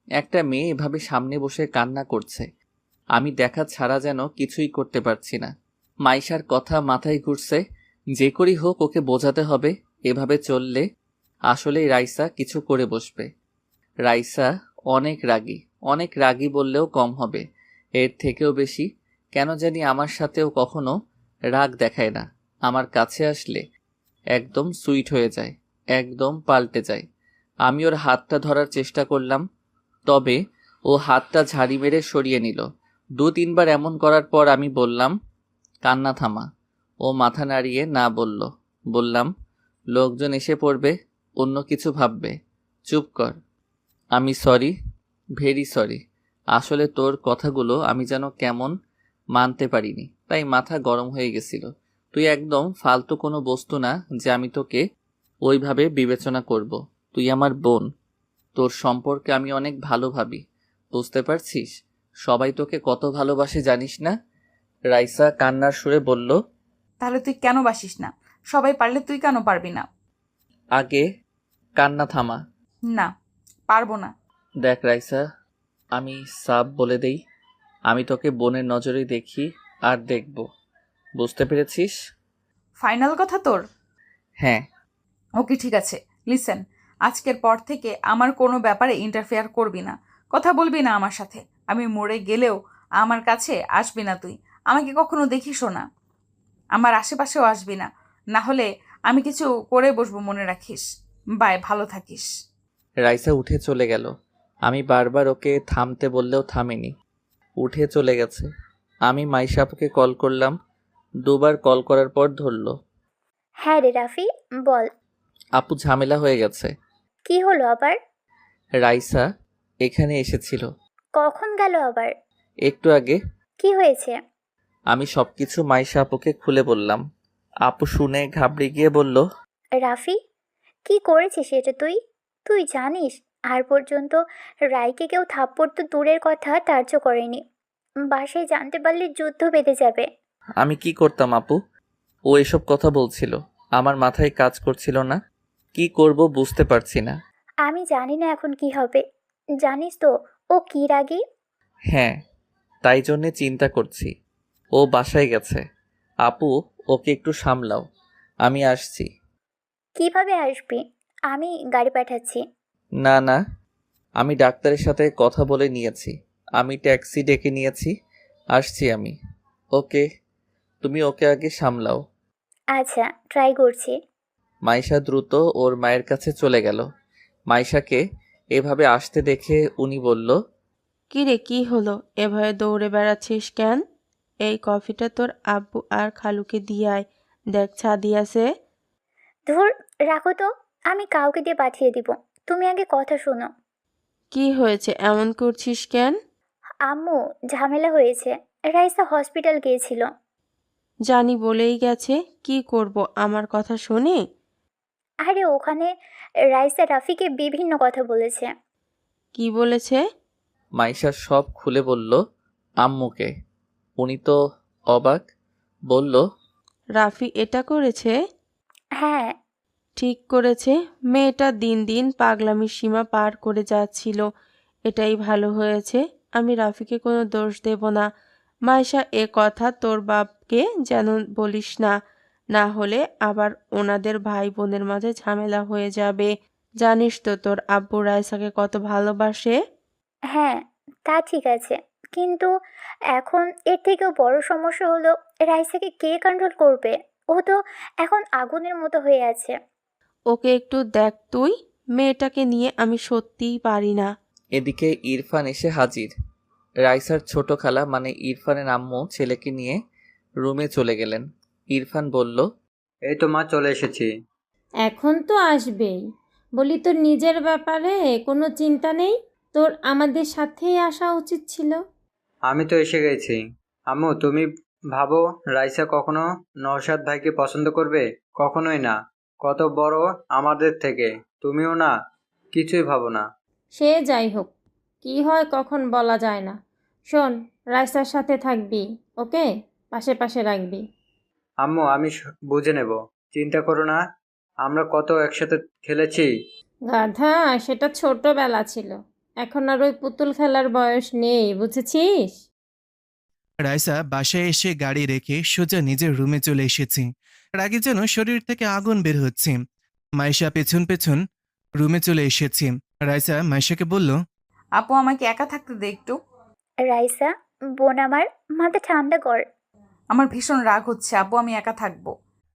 একটা মেয়ে এভাবে সামনে বসে কান্না করছে, আমি দেখা ছাড়া যেন কিছুই করতে পারছি না। মাইশার কথা মাথায় ঘুরছে, যে করেই হোক ওকে বোঝাতে হবে। এভাবে চললে আসলেই রাইসা কিছু করে বসবে। রাইসা অনেক রাগী বললেও কম হবে, এর থেকেও বেশি। কেন জানি আমার সাথেও কখনো রাগ দেখায় না, আমার কাছে আসলে একদম সুইট হয়ে যায়, একদম পাল্টে যায়। আমি ওর হাতটা ধরার চেষ্টা করলাম, তবে ও হাতটা ঝাড়ি মেরে সরিয়ে নিল। 2-3 বার এমন করার পর আমি বললাম, কান্না থামা। ও মাথা নাড়িয়ে না বলল। বললাম, লোকজন এসে পড়বে, অন্য কিছু ভাববে, চুপ কর। আমি সরি, ভেরি সরি। আসলে তোর কথাগুলো আমি যেন কেমন মানতে পারিনি, তাই মাথা গরম হয়ে গেছিল। তুই একদম ফালতু কোনো বস্তু না যে আমি তোকে ওইভাবে বিবেচনা করব। তুই আমার বোন, তোর সম্পর্কে আমি অনেক ভালো ভাবি, বুঝতে পারছিস? সবাই তোকে কত ভালোবাসে জানিস না? রাইসা কান্নার সুরে বলল, তাহলে তুই কেন বাসিস না? সবাই পারলে তুই কেন পারবি না? আগে কান্না থামা। না, পারবো না। দেখ রাইসা, আমি সাব বলে দেই, আমি তোকে বোনের নজরেই দেখি আর দেখব, বুঝতে পেরেছিস? ফাইনাল কথা তোর? হ্যাঁ। ওকে, ঠিক আছে। লিসেন, আজকের পর থেকে আমার কোনো ব্যাপারে ইন্টারফেয়ার করবি না, কথা বলবি না আমার সাথে। আমি মরে গেলেও আমার কাছে আসবি না তুই, আমাকে কখনো দেখিসও না, আমার আশেপাশেও আসবি না, না হলে আমি কিছু করে বসবো, মনে রাখিস। বাই, ভালো থাকিস। রাইসা উঠে চলে গেল। আমি বারবার ওকে থামতে বললেও থামেনি, উঠে চলে গেছে। আমি মাইশা আপুকে কল করলাম, 2 বার কল করার পর ধরলো। হ্যাঁ রে রাফি, বল। আপু, ঝামেলা হয়ে গেছে। কি হলো আবার? রাইসা এখানে এসেছিল। কখন গেল আবার? একটু আগে। কি হয়েছে? আমি সবকিছু মাইশা আপুকে খুলে বললাম। আপু শুনে ঘাবড়ে গিয়ে বলল, রাফি, কি করেছিস এটা তুই? তুই জানিস আর পর্যন্ত রাইকে কেউ থাপ্পড় তো দূরের কথা টার্চ করেনি। বাসায় জানতে পারলে যুদ্ধ বেঁধে যাবে। আমি কি করতাম আপু? ও এসব কথা বলছিল, আমার মাথায় কাজ করছিল না। কি করব বুঝতে পারছি না। আমি জানি না এখন কি হবে। জানিস তো ও কি রাগী। হ্যাঁ, তাই জন্যে চিন্তা করছি। ও বাসায় গেছে। আপু, ওকে একটু সামলাও, আমি আসছি। কিভাবে আসবি? আমি গাড়ি পাঠাচ্ছি। না না, আমি ডাক্তারের সাথে কথা বলে নিয়েছি, আমি ট্যাক্সি ডেকে নিয়েছি, আসছি আমি। ওকে, তুমি ওকে আগে সামলাও। আচ্ছা, ট্রাই করছি। মাইশা দ্রুত ওর মায়ের কাছে চলে গেল। মাইশাকে এভাবে আসতে দেখে উনি বলল, কিরে, কি হলো? এভাবে দৌড়ে বেড়াচ্ছিস কেন? এই কফিটা তোর আব্বু আর খালুকে দিয়ে আয়, দেখ ছা দিয়াছে। ধুর, রাখো তো, আমি কাউকে দিয়ে পাঠিয়ে দিব। তুমি আগে কথা শোনো। কি হয়েছে, এমন করছিস কেন? আম্মু, ঝামেলা হয়েছে। রাইসা হসপিটাল গিয়েছিল। জানি বলেই গেছে, কি করব আমার কথা শুনে? আরে ওখানে রাইসা রাফিকে বিভিন্ন কথা বলেছে। কি বলেছে? মাইশা সব খুলে বলল আম্মুকে। উনি তো অবাক, বলল, রাফি এটা করেছে? হ্যাঁ। ঠিক করেছে। মেয়েটা দিন দিন পাগলামির সীমা পার করে যাচ্ছিল, এটাই ভালো হয়েছে। আমি রাফিকে কোনো দোষ দেব না। মাইশা, এ কথা তোর বাপকে যেন বলিস না, না হলে আবার ওনাদের ভাই বোনের মাঝে ঝামেলা হয়ে যাবে। জানিস তো তোর আব্বু রাইসাকে কত ভালোবাসে। হ্যাঁ, তা ঠিক আছে, কিন্তু এখন এর থেকেও বড় সমস্যা হলো, রাইসাকে কে কন্ট্রোল করবে? ও তো এখন আগুনের মতো হয়ে আছে। ওকে একটু দেখ তুই, মেয়েটাকে নিয়ে আমি সত্যিই পারি না। এদিকে ইরফান এসে হাজির। রাইসার ছোট খালা মানে ইরফানের আম্মু ছেলেকে নিয়ে রুমে চলে গেলেন। ইরফান বলল, এই তো মা, চলে এসেছি। এখন তো আসবেই। বলি, তোর নিজের ব্যাপারে কোনো চিন্তা নেই? তোর আমাদের সাথেই আসা উচিত ছিল। আমি তো এসে গেছি। আম্মু, তুমি ভাবো রাইসা কখনো নওশাদ ভাইকে পছন্দ করবে? কখনোই না। কত বড় আমাদের থেকে, তুমিও না, কিছুই ভাবো না। সে যাই হোক, কি হয় কখন বলা যায় না। শোন, রাইসার সাথে থাকবি, ওকে? পাশে পাশে রাখবি। আম্মু, আমি বুঝে নেব, চিন্তা করো না। আমরা কত একসাথে খেলেছি। গাধা, সেটা ছোটবেলা ছিল। এখন আর ওই পুতুল খেলার বয়স নেই, বুঝেছিস? রাইসা বাসায় এসে গাড়ি রেখে সোজা নিজের রুমে চলে এসেছে। রাগে যেন শরীর থেকে আগুন বের হচ্ছে। মাইশা পেছন পেছন রুমে চলে এসেছে। রাইসা মাইশাকে বলল, আপু, আমাকে একা থাকতে দে একটু। রাইসা, বোন আমার, মাথা ঠান্ডা কর। আমার ভীষণ রাগ হচ্ছে আপু, আমি একা থাকবো।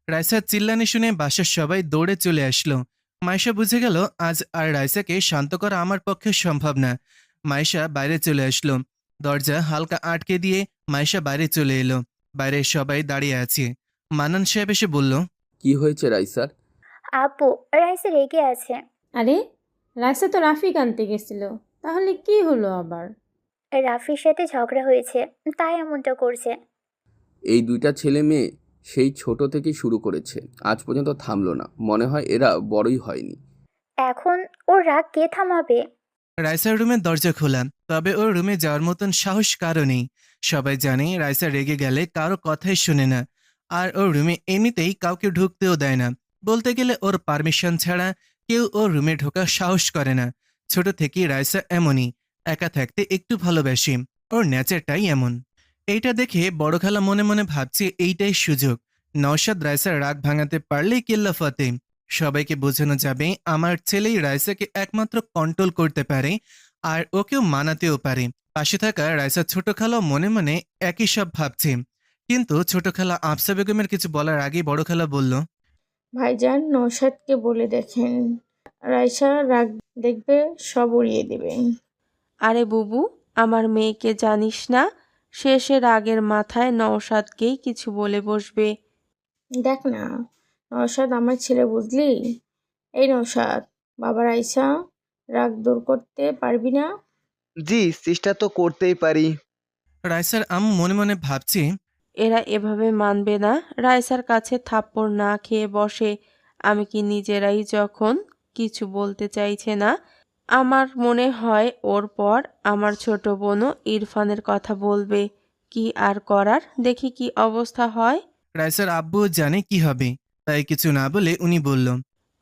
রাইসার চিল্লানি শুনে বাসার সবাই দৌড়ে চলে আসলো। মাইশা বুঝে গেল আজ আর রাইসাকে শান্ত করা আমার পক্ষে সম্ভব না। মাইশা বাইরে চলে আসলো। দরজা হালকা আটকে দিয়ে মাইশা বাইরে চলে এলো। বাইরে সবাই দাঁড়িয়ে আছে। মানান সাহেব এসে বলল, কি হয়েছে রাইসার? আপু, রাইসা রেগে আছে। আরে, রাইসা তো রাফিক আনতে গেছিল, তাহলে কি হলো আবার? রাফির সাথে ঝগড়া হয়েছে, তাই এমনটা করছে। এই দুইটা ছেলে মেয়ে সেই ছোট থেকেই শুরু করেছে, আজ পর্যন্ত থামলো না। মনে হয় এরা বড়ই হয়নি। এখন ওর রাগ কে থামাবে? রাইসার রুমের দরজা খোলা, তবে ওর রুমে যাওয়ার মতন সাহস কারো নেই। সবাই জানে রাইসা রেগে গেলে কারো কথাই শোনে না। আর ওর রুমে এমনিতেই কাউকে ঢুকতেও দেয় না। বলতে গেলে ওর পারমিশন ছাড়া কেউ ওর রুমে ঢোকার সাহস করে না। ছোট থেকেই রাইসা এমনই, একা থাকতে একটু ভালোবাসে। ওর নেচারটাই এমন। এইটা দেখে বড় খালা মনে মনে ভাবছে এইটাই সুযোগ। নওশাদ রাইসার রাগ ভাঙাতে পারলেই কেল্লা ফতে। সবাইকে বোঝানো যাবে আমার ছেলেই রাইসাকে একমাত্র কন্ট্রোল করতে পারে, আর ওকেও মানাতেও পারে। পাশে থাকা রাইসার ছোট খালাও মনে মনে একই সব ভাবছে। কিন্তু ছোট খালা আফসা বেগমের কিছু বলার আগেই বড় খালা বলল, ভাইজান, নওশাদকে বলে দেখেন, রাইসা রাগ দেখবে সব উড়িয়ে দেবে। আরে বুবু, আমার মেয়েকে জানিস না? শেষে রাগের মাথায় নওশাদকেই কিছু বলে বসবে। দেখ না, নওশাদ আমার ছেলে, বুঝলি? এই নওশাদ, বাবা, রাইসা রাগ দূর করতে পারবি না? জি, চেষ্টা তো করতেই পারি। রাইসার আম্মু মনে মনে ভাবছে, এরা এভাবে মানবে না, রাইসার কাছে থাপ্পড় না খেয়ে বসে। আমি কি নিজেরাই যখন কিছু বলতে চাইছে না, আমার মনে হয় ওর পর আমার ছোট বোনও ইরফানের কথা বলবে। কি আর করার, দেখি কি অবস্থা হয়। রাইসার আব্বু জানে কি হবে, তাই কিছু না বলে উনি বলল,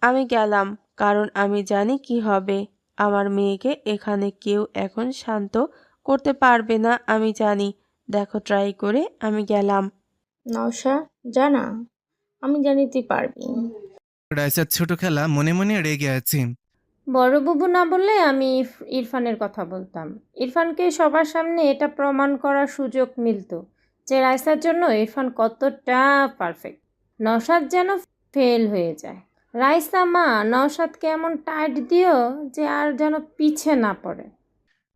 আমি গেলাম, কারণ আমি জানি কি হবে। আমার মেয়েকে এখানে কেউ এখন শান্ত করতে পারবে না, আমি জানি। দেখো ট্রাই করে, আমি গেলাম। নওশাদ, জানা, আমি জানি তুই পারবি। রাইসার ছোট খালা মনে মনে রেগে আছে। বড় বুবু না বললে আমি ইরফানের কথা বলতাম। ইরফানকে সবার সামনে এটা প্রমাণ করার সুযোগ মিলতো যে রাইসার জন্য ইরফান কতটা পারফেক্ট। নওশাদ যেন ফেল হয়ে যায়। রাইসা মা, নওশাদকে এমন টাইট দিও যে আর যেন পিছে না পড়ে।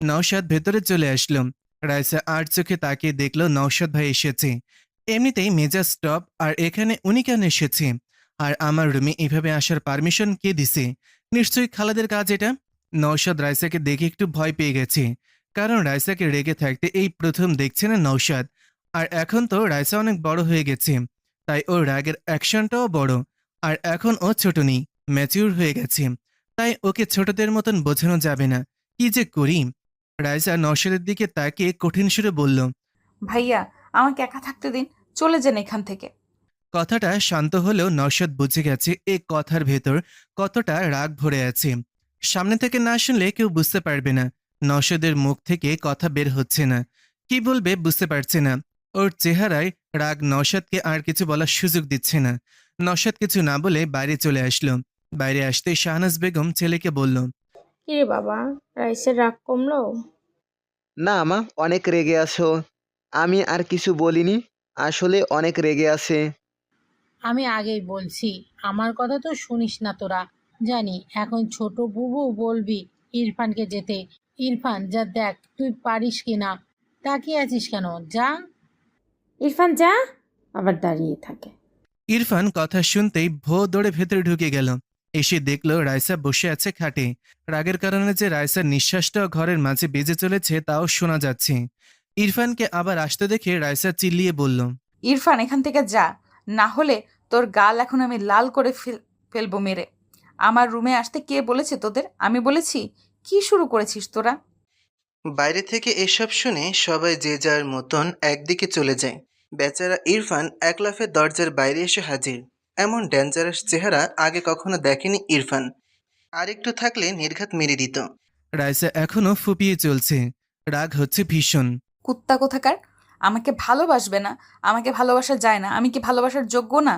নওশাদ ভেতরে চলে আসলো। রাইসা আর চোখে তাকিয়ে দেখলো নওশাদ ভাই এসেছে। এমনিতেই মেজাজ স্টপ, আর এখানে উনি কেন এসেছে? আর আমার রুমে এভাবে আসার পারমিশন কে দিছে? নিশ্চয়ই খালাদের কাজ এটা। নওশাদ রাইসাকে দেখে একটু ভয় পেয়ে গেছে, কারণ রাইসাকে রেগে থাকতে এই প্রথম দেখছে না নওশাদ। আর এখন তো রাইসা অনেক বড় হয়ে গেছে, তাই ওর রাগের অ্যাকশনটাও বড়। আর এখন ও ছোট নেই, ম্যাচিউর হয়ে গেছে, তাই ওকে ছোটদের মতন বোঝানো যাবে না। কি যে করি? রাইসা নওশাদের দিকে তাকিয়ে কঠিন সুরে বলল, ভাইয়া, আমাকে একা থাকতে দিন, চলে যান এখান থেকে। কথাটা শান্ত হলেও নওশাদ বুঝে গেছে এ কথার ভেতর কতটা রাগ ভরে আছে। সামনে থেকে না শুনলে কেউ বুঝতে পারবে না। নওশাদের মুখ থেকে কথা বের হচ্ছে না, কি বলবে বুঝতে পারছে না। ওর চেহারায় রাগ নওশাদকে আর কিছু বলার সুযোগ দিচ্ছে না। নওশাদ কিছু না বলে বাইরে চলে আসলো। বাইরে আসতে শাহনাজ বেগম ছেলেকে বলল, কিরে বাবা, রাইসের রাগ কমলো? না মা, অনেক রেগে আছো। আমি আর কিছু বলিনি, আসলে অনেক রেগে আছে। আমি আগেই বলছি, আমার কথা তো শুনিস না তোরা। জানি এখন ছোট বুবু বলবি ইরফানকে যেতে। ইরফান, যা দেখ তুই পারিস কি না। তাকিয়ে আছিস কেন, যা। ইরফান যা, আবার দাঁড়িয়ে থাকে। ইরফান কথা শুনতেই ভো দৌড়ে ভেতরে ঢুকে গেল। এসে দেখলো রাইসা বসে আছে খাটে। রাগের কারণে যে রাইসার নিঃশ্বাসটাও ঘরের মাঝে বেজে চলেছে তাও শোনা যাচ্ছে। ইরফানকে আবার আসতে দেখে রাইসা চিল্লিয়ে বলল, ইরফান, এখান থেকে যা, না হলে তোর গাল এখন আমি লাল করে ফেলবো মেরে। আমার রুমে আসতে কে বলেছে তোদের? আমি বলেছি? কি শুরু করেছিস তোরা? বাইরে থেকে এসব শুনে সবাই যে যার মতন একদিকে চলে যায়। বেচারা ইরফান এক লাফে দরজার বাইরে এসে হাজির। এমন ডেঞ্জারাস চেহারা আগে কখনো দেখেনি ইরফান। আর একটু থাকলে নির্ঘাত মেরে দিত। রাইসা এখনো ফুপিয়ে চলছে, রাগ হচ্ছে ভীষণ। কুত্তা কোথাকার! আমাকে ভালোবাসবে না, আমাকে ভালোবাসা যায় না, আমি কি ভালোবাসার যোগ্য না?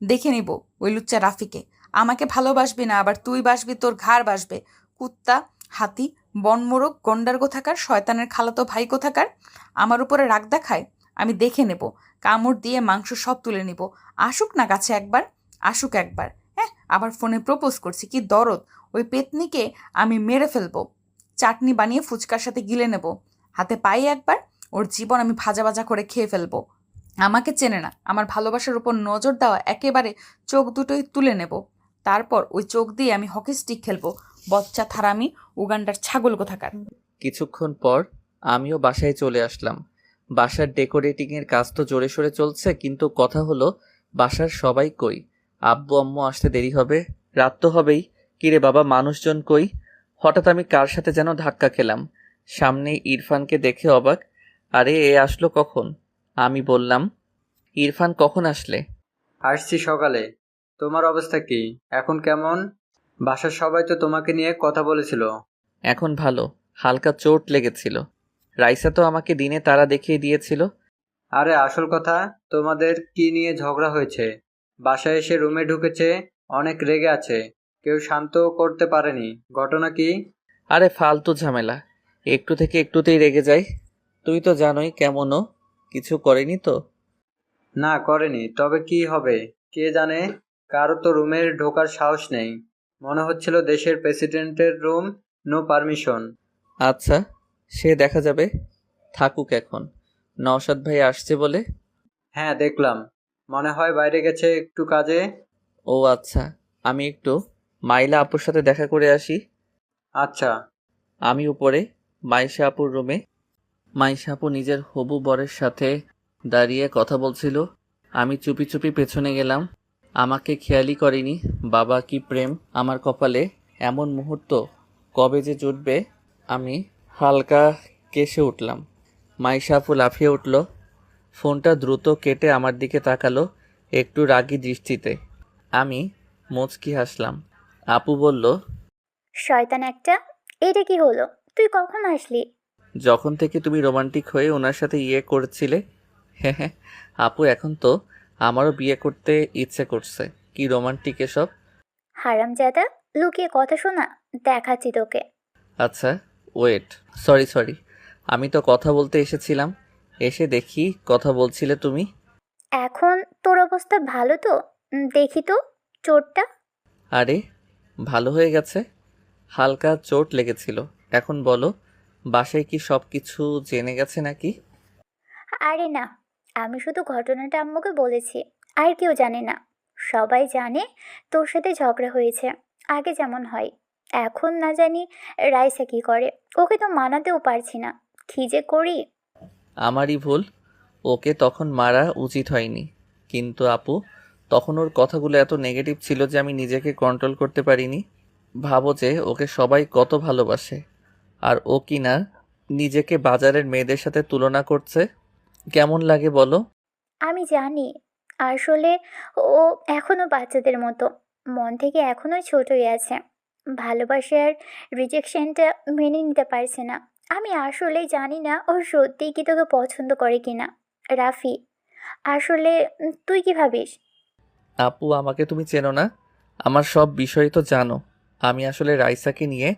দেখে নিব ওই লুচ্চা রাফিকে। আমাকে ভালোবাসবি না, আবার তুই বাসবি, তোর ঘাড় বাসবে। কুত্তা, হাতি, বনমোরগ, গন্ডার কোথাকার, শয়তানের খালাতো ভাই কোথাকার! আমার উপরে রাগ দেখায়, আমি দেখে নেব, কামড় দিয়ে মাংস সব তুলে নিব। আসুক না কাছে একবার, আসুক একবার। হ্যাঁ, আবার ফোনে প্রপোজ করছি, কি দরদ! ওই পেতনিকে আমি মেরে ফেলবো, চাটনি বানিয়ে ফুচকার সাথে গিলে নেব। হাতে পাই একবার, ওর জীবন আমি ভাজা ভাজা করে খেয়ে ফেলবো। আমাকে চেনে না, আমার ভালোবাসার উপর নজর দেওয়া একেবারে চোখ দুটোই তুলে নেব। তারপর ওই চোখ দিয়ে আমি হকি স্টিক খেলবো। বচ্চা থারামি, উগান্ডার ছাগল কোথাকার! কিছুক্ষণ পর আমিও বাসায় চলে আসলাম। বাসার ডেকোরেটিংয়ের কাজ তো জোরে সোরে চলছে, কিন্তু কথা হলো বাসার সবাই কই? আব্বু আম্মু আসতে দেরি হবে, রাত তো হবেই। কিরে বাবা, মানুষজন কই? হঠাৎ আমি কার সাথে যেন ধাক্কা খেলাম। সামনে ইরফানকে দেখে অবাক, আরে এ আসলো কখন? আমি বললাম, ইরফান কখন আসলে? আসছি সকালে। তোমার অবস্থা কি এখন, কেমন? বাসার সবাই তো তোমাকে নিয়ে কথা বলেছিল। এখন ভালো, হালকা চোট লেগেছিল। রাইসা তো আমাকে দিনে তারা দেখিয়ে দিয়েছিল। আরে আসল কথা, তোমাদের কি নিয়ে ঝগড়া হয়েছে? বাসায় এসে রুমে ঢুকেছে, অনেক রেগে আছে, কেউ শান্ত করতে পারেনি। ঘটনা কি? আরে ফালতু ঝামেলা, একটু থেকে একটুতেই রেগে যাই। তুই তো জানোই কেমনও, কিছু করেনি তো? না করেনি, তবে কি হবে কে জানে। কারো তো রুমে ঢোকার সাহস নেই। মনে হচ্ছিল দেশের প্রেসিডেন্টের রুম, নো পারমিশন। আচ্ছা, সে দেখা যাবে, থাকুক এখন। নওশাদ ভাই আসছে বলে? হ্যাঁ দেখলাম, মনে হয় বাইরে গেছে একটু কাজে। ও আচ্ছা, আমি একটু মাইলা আপুর সাথে দেখা করে আসি। আচ্ছা। আমি উপরে মাইশা আপুর রুমে। মাইশা আপু নিজের হবু বরের সাথে দাঁড়িয়ে কথা বলছিল। আমি চুপি চুপি পেছনে গেলাম। আমাকে খেয়ালই করেনি। বাবা কি প্রেম আমার কপালে! এমন মুহূর্ত কবে যে জুটবে। আমি হালকা কেসে উঠলাম। মাইশা আপু লাফিয়ে উঠল, ফোনটা দ্রুত কেটে আমার দিকে তাকালো একটু রাগী দৃষ্টিতে। আমি মুচকি হাসলাম। আপু বলল, শয়তান একটা, এটা কি হলো? তুই কখন আসলি? যখন থেকে তুমি রোমান্টিক হয়ে ওনার সাথে ইয়ে করছিলে। হ্যাঁ হ্যাঁ আপু, এখন তো আমারও বিয়ে করতে ইচ্ছে করছে। কি রোমান্টিক এসব! হারামজাদা, লুকিয়ে কথা শোনা, দেখাচ্ছি তোকে। আচ্ছা ওয়েট, সরি সরি, আমি তো কথা বলতে এসেছিলাম। এসে দেখি কথা বলছিলে তুমি। এখন তোর অবস্থা ভালো তো? দেখি তো চোরটা। আরে ভালো হয়ে গেছে, হালকা চোট লেগেছিল। এখন বলো, বাসায় কি সব কিছু জেনে গেছে নাকি? আরে না, আমি শুধু ঘটনাটা আম্মুকে বলেছি, আর কেউ জানে না। সবাই জানে তোর সাথে ঝগড়া হয়েছে, আগে যেমন হয়। এখন না জানি রাইসা কি করে, ওকে তো মানাতেও পারছি না। কি যে করি! আমারই ভুল, ওকে তখন মারা উচিত হয়নি। কিন্তু আপু, তখন ওর কথাগুলো এত নেগেটিভ ছিল যে আমি নিজেকে কন্ট্রোল করতে পারিনি। ভাবো যে ওকে সবাই কত ভালোবাসে, আর ও কি না নিজেকে বাজারের মেয়েদের সাথে তুলনা করছে। কেমন লাগে বলো? আমি জানি, আসলে ও এখনো বাচ্চাদের মতো, মন থেকে এখনো ছোটই আছে। ভালোবাসা আর রিজেকশনটা মেনে নিতে পারছে না। আমি আসলেই জানি না ও সত্যিই কি তোকে পছন্দ করে কিনা। রাফি, আসলে তুই কি ভাবিস? আপু, আমাকে তুমি চেনো না, আমার সব বিষয় তো জানো। আমি আসলে রাইসাকে নিয়ে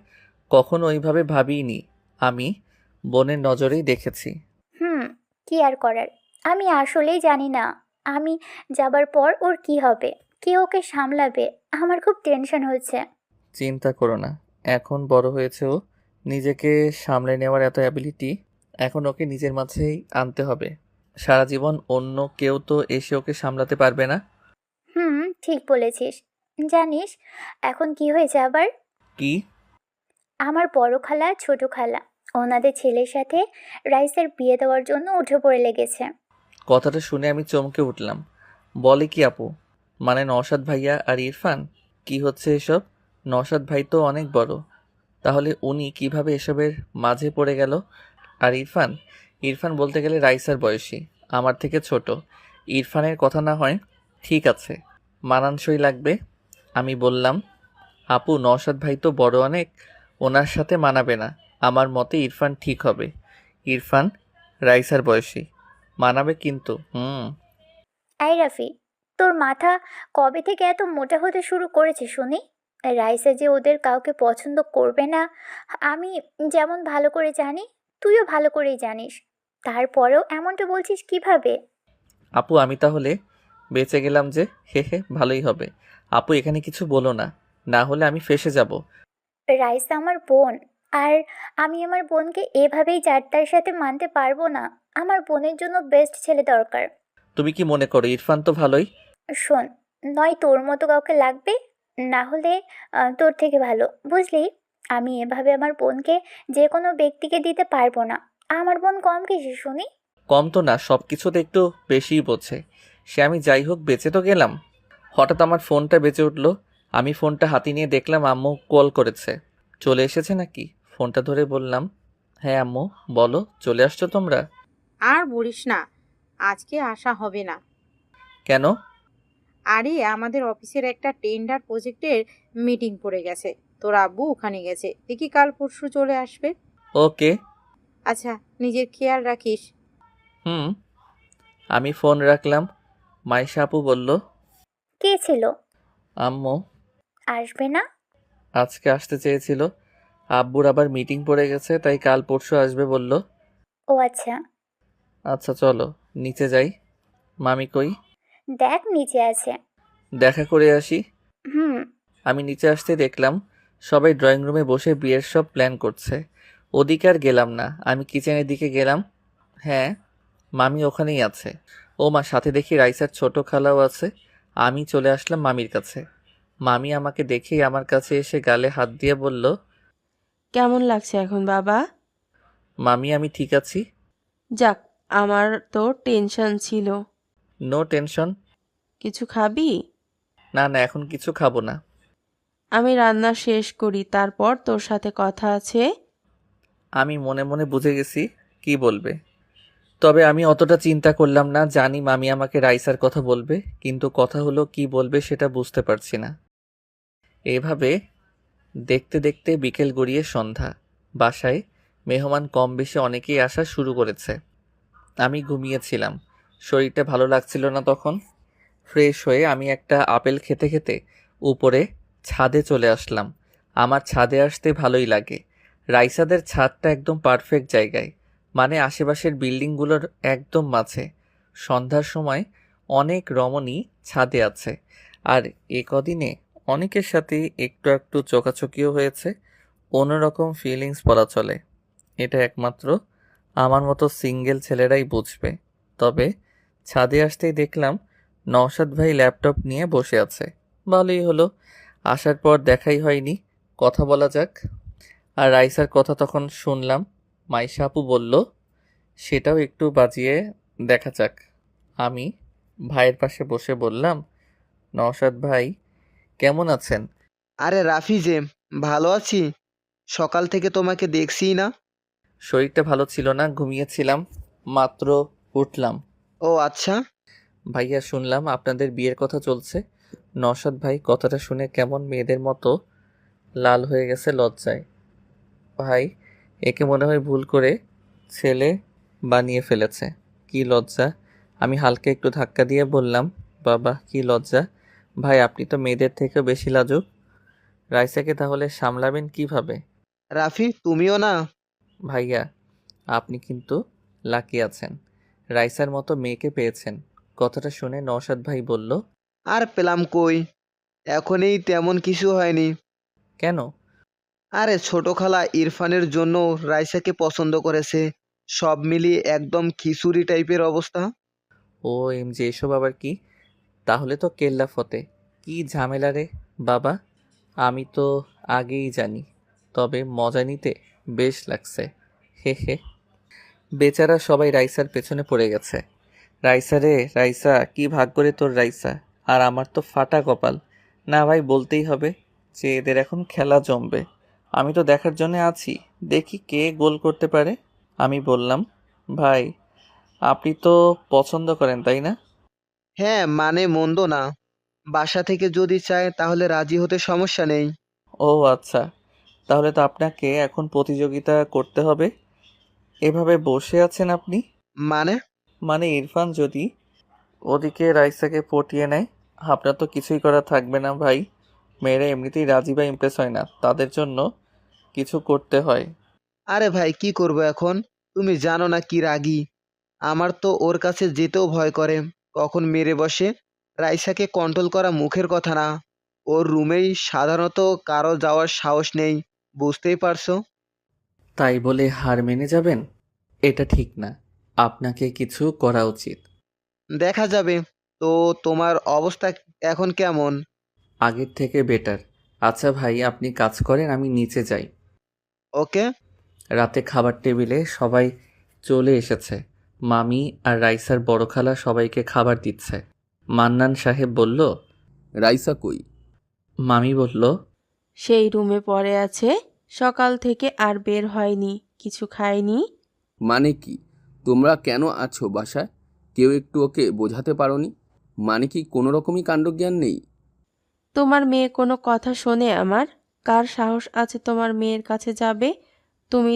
কখনো ওইভাবে ভাবিনি। আমি বোনের নজরেই দেখেছি। কি আর করার। আমি আসলেই জানি না আমি যাবার পর ওর কি হবে, কে ওকে সামলাবে। আমার খুব টেনশন হচ্ছে। চিন্তা করো না, এখন বড় হয়েছে ও, নিজেকে সামলে নেওয়ার এত অ্যাবিলিটি এখন ওকে নিজের মাঝেই আনতে হবে। সারা জীবন অন্য কেউ তো এসে ওকে সামলাতে পারবে না। ঠিক বলেছিস। জানিস এখন কি হয়েছে আবার? কি? আমার বড় খালা ছোট খালা ওনাদের ছেলের সাথে রাইসের বিয়ে দেওয়ার জন্য উঠে পড়ে লেগেছে। কথাটা শুনে আমি চমকে উঠলাম। বলে কি আপু? মানে নওশাদ ভাইয়া আর ইরফান? কি হচ্ছে এসব? নওশাদ ভাই তো অনেক বড়, তাহলে উনি কিভাবে এসবের মাঝে পড়ে গেল? আর ইরফান? ইরফান বলতে গেলে রাইসার বয়সী, আমার থেকে ছোট। ইরফানের কথা না হয় ঠিক আছে, মানানসই লাগবে। আমি বললাম, আপু নওশাদ ভাই তো বড় অনেক, ওনার সাথে মানাবে না। আমার মতে ইরফান ঠিক হবে। ইরফান রাইসার বয়সী, মানাবে কিন্তু। এই রাফি, তোর মাথা কবে থেকে এত মোটা হতে শুরু করেছে শুনি? রাইসা যে ওদের কাউকে পছন্দ করবে না আমি যেমন ভালো করে জানি, তুইও ভালো করেই জানিস। তারপরেও এমনটা বলছিস কিভাবে? আপু আমি তাহলে বেঁচে গেলাম যে, হে হে, ভালোই হবে। আপু এখানে কিছু বলো না, না হলে আমি ফেঁসে যাব। রাইসা আমার বোন, আর আমি আমার বোনকে এভাবেই যার তার সাথে মানতে পারবো না। আমার বোনের জন্য বেস্ট ছেলে দরকার। তুমি কি মনে করো ইরফান তো ভালোই? শোন, নয় তোর মতো কাউকে লাগবে, না হলে তোর থেকে ভালো, বুঝলি? আমি এভাবে আমার বোনকে যে কোনো ব্যক্তিকে দিতে পারবো না। আমার বোন কম কিসে শুনি? কম তো না, সব কিছুতে একটু বেশিই বোঝে। সে আমি যাই হোক বেঁচে তো গেলাম। হঠাৎ আমার ফোনটা বেজে উঠলো। আমি ফোনটা হাতে নিয়ে দেখলাম আম্মু কল করেছে। চলে এসেছে নাকি? ফোনটা ধরে বললাম, হ্যাঁ আম্মু বলো, চলে আসছো তোমরা? আর বলিস না, আজকে আসা হবে না। কেন? আরে আমাদের অফিসের একটা টেন্ডার প্রজেক্টের মিটিং পড়ে গেছে, তোর আব্বু ওখানে গেছে, দেখি কাল পরশু চলে আসবে। ওকে। আচ্ছা, নিজের খেয়াল রাখিস। হুম। আমি ফোন রাখলাম। মাইশা আপু বলল, কে ছিল? আম্মু আসবে না? আজকে আসতে চেয়েছিল, আব্বুর আবার মিটিং পড়ে গেছে, তাই কাল পরশু আসবে বলল। ও আচ্ছা। আচ্ছা চলো নিচে যাই। মামি কই? দেখ নিচে আছে। দেখা করে আসি। হুম। আমি নিচে আসতে দেখলাম সবাই ড্রয়িং রুমে বসে বিয়ের সব প্ল্যান করছে। ওদিকে আর গেলাম না, আমি কিচেনের দিকে গেলাম। হ্যাঁ, মামি ওখানেই আছে। ও মা, সাথে দেখি রাইসার ছোট খালাও আছে। আমি চলে আসলাম মামির কাছে। মামি আমাকে দেখেই আমার কাছে এসে গালে হাত দিয়ে বলল, কেমন লাগছে এখন বাবা? মামি আমি ঠিক আছি। যাক, আমার তো টেনশন ছিল। No tension. কিছু খাবি? না না, এখন কিছু খাবো না। আমি রান্না শেষ করি, তারপর তোর সাথে কথা আছে। আমি মনে মনে বুঝে গেছি কি বলবে, তবে আমি অতটা চিন্তা করলাম না। জানি মামি আমাকে রাইসার কথা বলবে, কিন্তু কথা হলো কি বলবে সেটা বুঝতে পারছি না। এভাবে দেখতে দেখতে বিকেল গড়িয়ে সন্ধ্যা। বাসায় মেহমান কম বেশি অনেকেই আসা শুরু করেছে। আমি ঘুমিয়েছিলাম, শরীরটা ভালো লাগছিল না তখন। ফ্রেশ হয়ে আমি একটা আপেল খেতে খেতে উপরে ছাদে চলে আসলাম। আমার ছাদে আসতে ভালোই লাগে। রাইসাদের ছাদটা একদম পারফেক্ট জায়গায়, মানে আশেপাশের বিল্ডিংগুলোর একদম মাঝে। সন্ধ্যার সময় অনেক রমণী ছাদে আছে, আর এ কদিনে অনেকের সাথে একটু একটু চোখাচোখিও হয়েছে। অন্যরকম ফিলিংস বলা চলে। এটা একমাত্র আমার মতো সিঙ্গেল ছেলেরাই বুঝবে। তবে ছাদে আসতেই দেখলাম নওশাদ ভাই ল্যাপটপ নিয়ে বসে আছে। ভালোই হলো, আসার পর দেখাই হয়নি, কথা বলা যাক। আর রাইসার কথা তখন শুনলাম। মাইশা আপু বলল, সেটাও একটু বাজিয়ে দেখা যাক। আমি ভাইয়ের পাশে বসে বললাম, নওশাদ ভাই কেমন আছেন? আরে রাফি যে, ভালো আছি। সকাল থেকে তোমাকে দেখছি না। শরীরটা ভালো ছিল না, ঘুমিয়েছিলাম, মাত্র উঠলাম। ও আচ্ছা। ভাইয়া শুনলাম আপনাদের বিয়ের কথা চলছে। নওশাদ ভাই কথাটা শুনে কেমন মেয়েদের মতো লাল হয়ে গেছে লজ্জায়। ভাই, একে মনে হয় ভুল করে ছেলে বানিয়ে ফেলেছে। কি লজ্জা! আমি হালকা একটু ধাক্কা দিয়ে বললাম, বাবা কি লজ্জা! ভাই আপনি তো মেয়েদের থেকেও বেশি লাজুক। রাইসাকে তাহলে সামলাবেন কিভাবে? রাফি তুমিও না। ভাইয়া আপনি কিন্তু লাকি আছেন, রাইসার মতো মেয়েকে পেয়েছেন। কথাটা শুনে নওশাদ ভাই বলল, আর পেলাম কই, এখনই তেমন কিছু হয়নি। কেন? আরে ছোট খালা ইরফানের জন্য রাইসাকে পছন্দ করেছে, সব মিলিয়ে একদম খিচুড়ি টাইপের অবস্থা। ও এম যে এসব আবার কি? তাহলে তো কেল্লা ফতে। কি ঝামেলা রে বাবা, আমি তো আগেই জানি, তবে মজা নিতে বেশ লাগছে। হে হে। বেচারা সবাই রাইসার পেছনে পড়ে গেছে। রাইসা রে রাইসা, কি ভাগ করে তোর রাইসা, আর আমার তো ফাটা কপাল। না ভাই, বলতেই হবে যে এদের এখন খেলা জমবে। আমি তো দেখার জন্য আছি, দেখি কে গোল করতে পারে। আমি বললাম, ভাই আপনি তো পছন্দ করেন তাই না? হ্যাঁ, মানে মন্দ না। বাসা থেকে যদি চায় তাহলে রাজি হতে সমস্যা নেই। ও আচ্ছা, তাহলে তো আপনাকে এখন প্রতিযোগিতা করতে হবে। এভাবে বসে আছেন আপনি? মানে? মানে ইরফান যদি ওদিকে রাইসাকে পটিয়ে নেয়, আপনার তো কিছুই করা থাকবে না ভাই। মেয়েরা এমনিতেই রাজি বা ইমপ্রেস হয় না, তাদের জন্য কিছু করতে হয়। আরে ভাই, কি করব এখন? তুমি জানো না কি রাগী। আমার তো ওর কাছে যেতেও ভয় করে, কখন মেরে বসে। রাইসাকে কন্ট্রোল করা মুখের কথা না। ওর রুমেই সাধারণত কারো যাওয়ার সাহস নেই, বুঝতেই পারছো। তাই বলে হার মেনে যাবেন? এটা ঠিক না, আপনাকে কিছু করা উচিত। দেখা যাবে। তো তোমার অবস্থা এখন কেমন? আগের থেকে বেটার। আচ্ছা ভাই, আপনি কাজ করেন, আমি নিচে যাই। ওকে। রাতে খাবার টেবিলে সবাই চলে এসেছে। মামি আর রাইসার বড় খালা সবাইকে খাবার দিচ্ছে। মান্নান সাহেব বলল, রাইসা কই? মামি বলল, সেই রুমে পড়ে আছে, সকাল থেকে আর বের হয়নি, কিছু খায়নি। মানে কি? তোমরা কেন আছো বাসায়? কেউ একটু ওকে বোঝাতে পারোনি? মানে কি কোনো রকমই কাণ্ডজ্ঞান নেই? তোমার মেয়ে কোনো কথা শোনে আমার? কার সাহস আছে তোমার মেয়ের কাছে যাবে? তুমি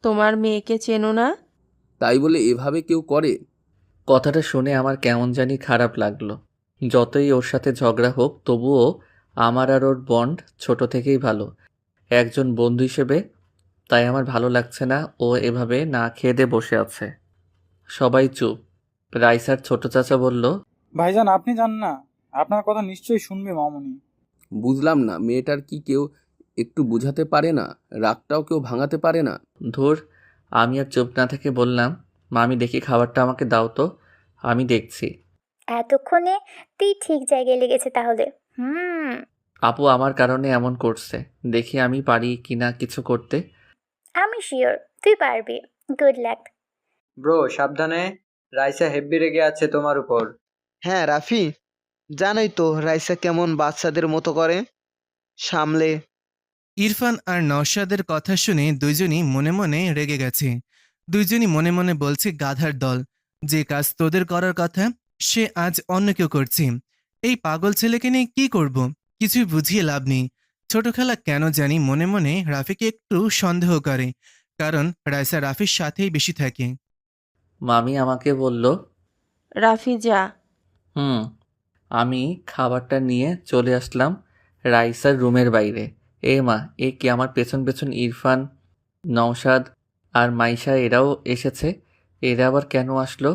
তোমার মেয়েকে চেনো না? তাই বলে এভাবে কেউ করে? কথাটা শুনে আমার কেমন জানি খারাপ লাগলো। যতই ওর সাথে ঝগড়া হোক, তবুও আমার আর ওর বন্ড ছোট থেকেই ভালো, একজন বন্ধু হিসেবে। তাই আমার ভালো লাগছে না ও এভাবে না খেয়ে দিয়ে বসে আছে। সবাই চুপ। রাইসার ছোট চাচা বলল, ভাইজান আপনি জান না, আপনার কথা নিশ্চয়ই শুনবে মামুনি। বুঝলাম না, মেয়েটার কি কেউ একটু বুঝাতে পারে না? রাগটাও কেউ ভাঙাতে পারে না? ধুর। আমি আর চুপ না থেকে বললাম, মামি দেখি খাবারটা আমাকে দাও তো, আমি দেখছি। এতক্ষণে তুই ঠিক জায়গায় লেগেছে তাহলে। আপু আমার কারণে এমন করছে, দেখি আমি পারি কিনা কিছু করতে। আমি শিওর তুই পারবি। Good luck. ব্রো সাবধানে, রাইসা হেব্বি রেগে আছে তোমার উপর। হ্যাঁ রাফি, জানোই তো রাইসা কেমন বাচ্চাদের মতো করে, সামলে। ইরফান আর নওশাদের কথা শুনে দুইজনই মনে মনে রেগে গেছে। দুইজনই মনে মনে বলছে, গাধার দল, যে কাজ তোদের করার কথা সে আজ অন্য কেউ করছে। এই পাগল ছেলেকে নিয়ে কি করব? কিছুই বুঝিয়ে লাভ নেই। ছোট খেলা কেন জানি মনে মনে রাফিকে একটু সন্দেহ করে, কারণ রাইসা রাফির সাথেই বেশি থাকে। মামি আমাকে বলল, রাফি যা। হুম। আমি খাবারটা নিয়ে চলে আসলাম রাইসার রুমের বাইরে। এ মা, এ কি আমার পেছন পেছন ইরফান, নওশাদ আর মাইশা এরাও এসেছে। এরা আবার কেন আসলো?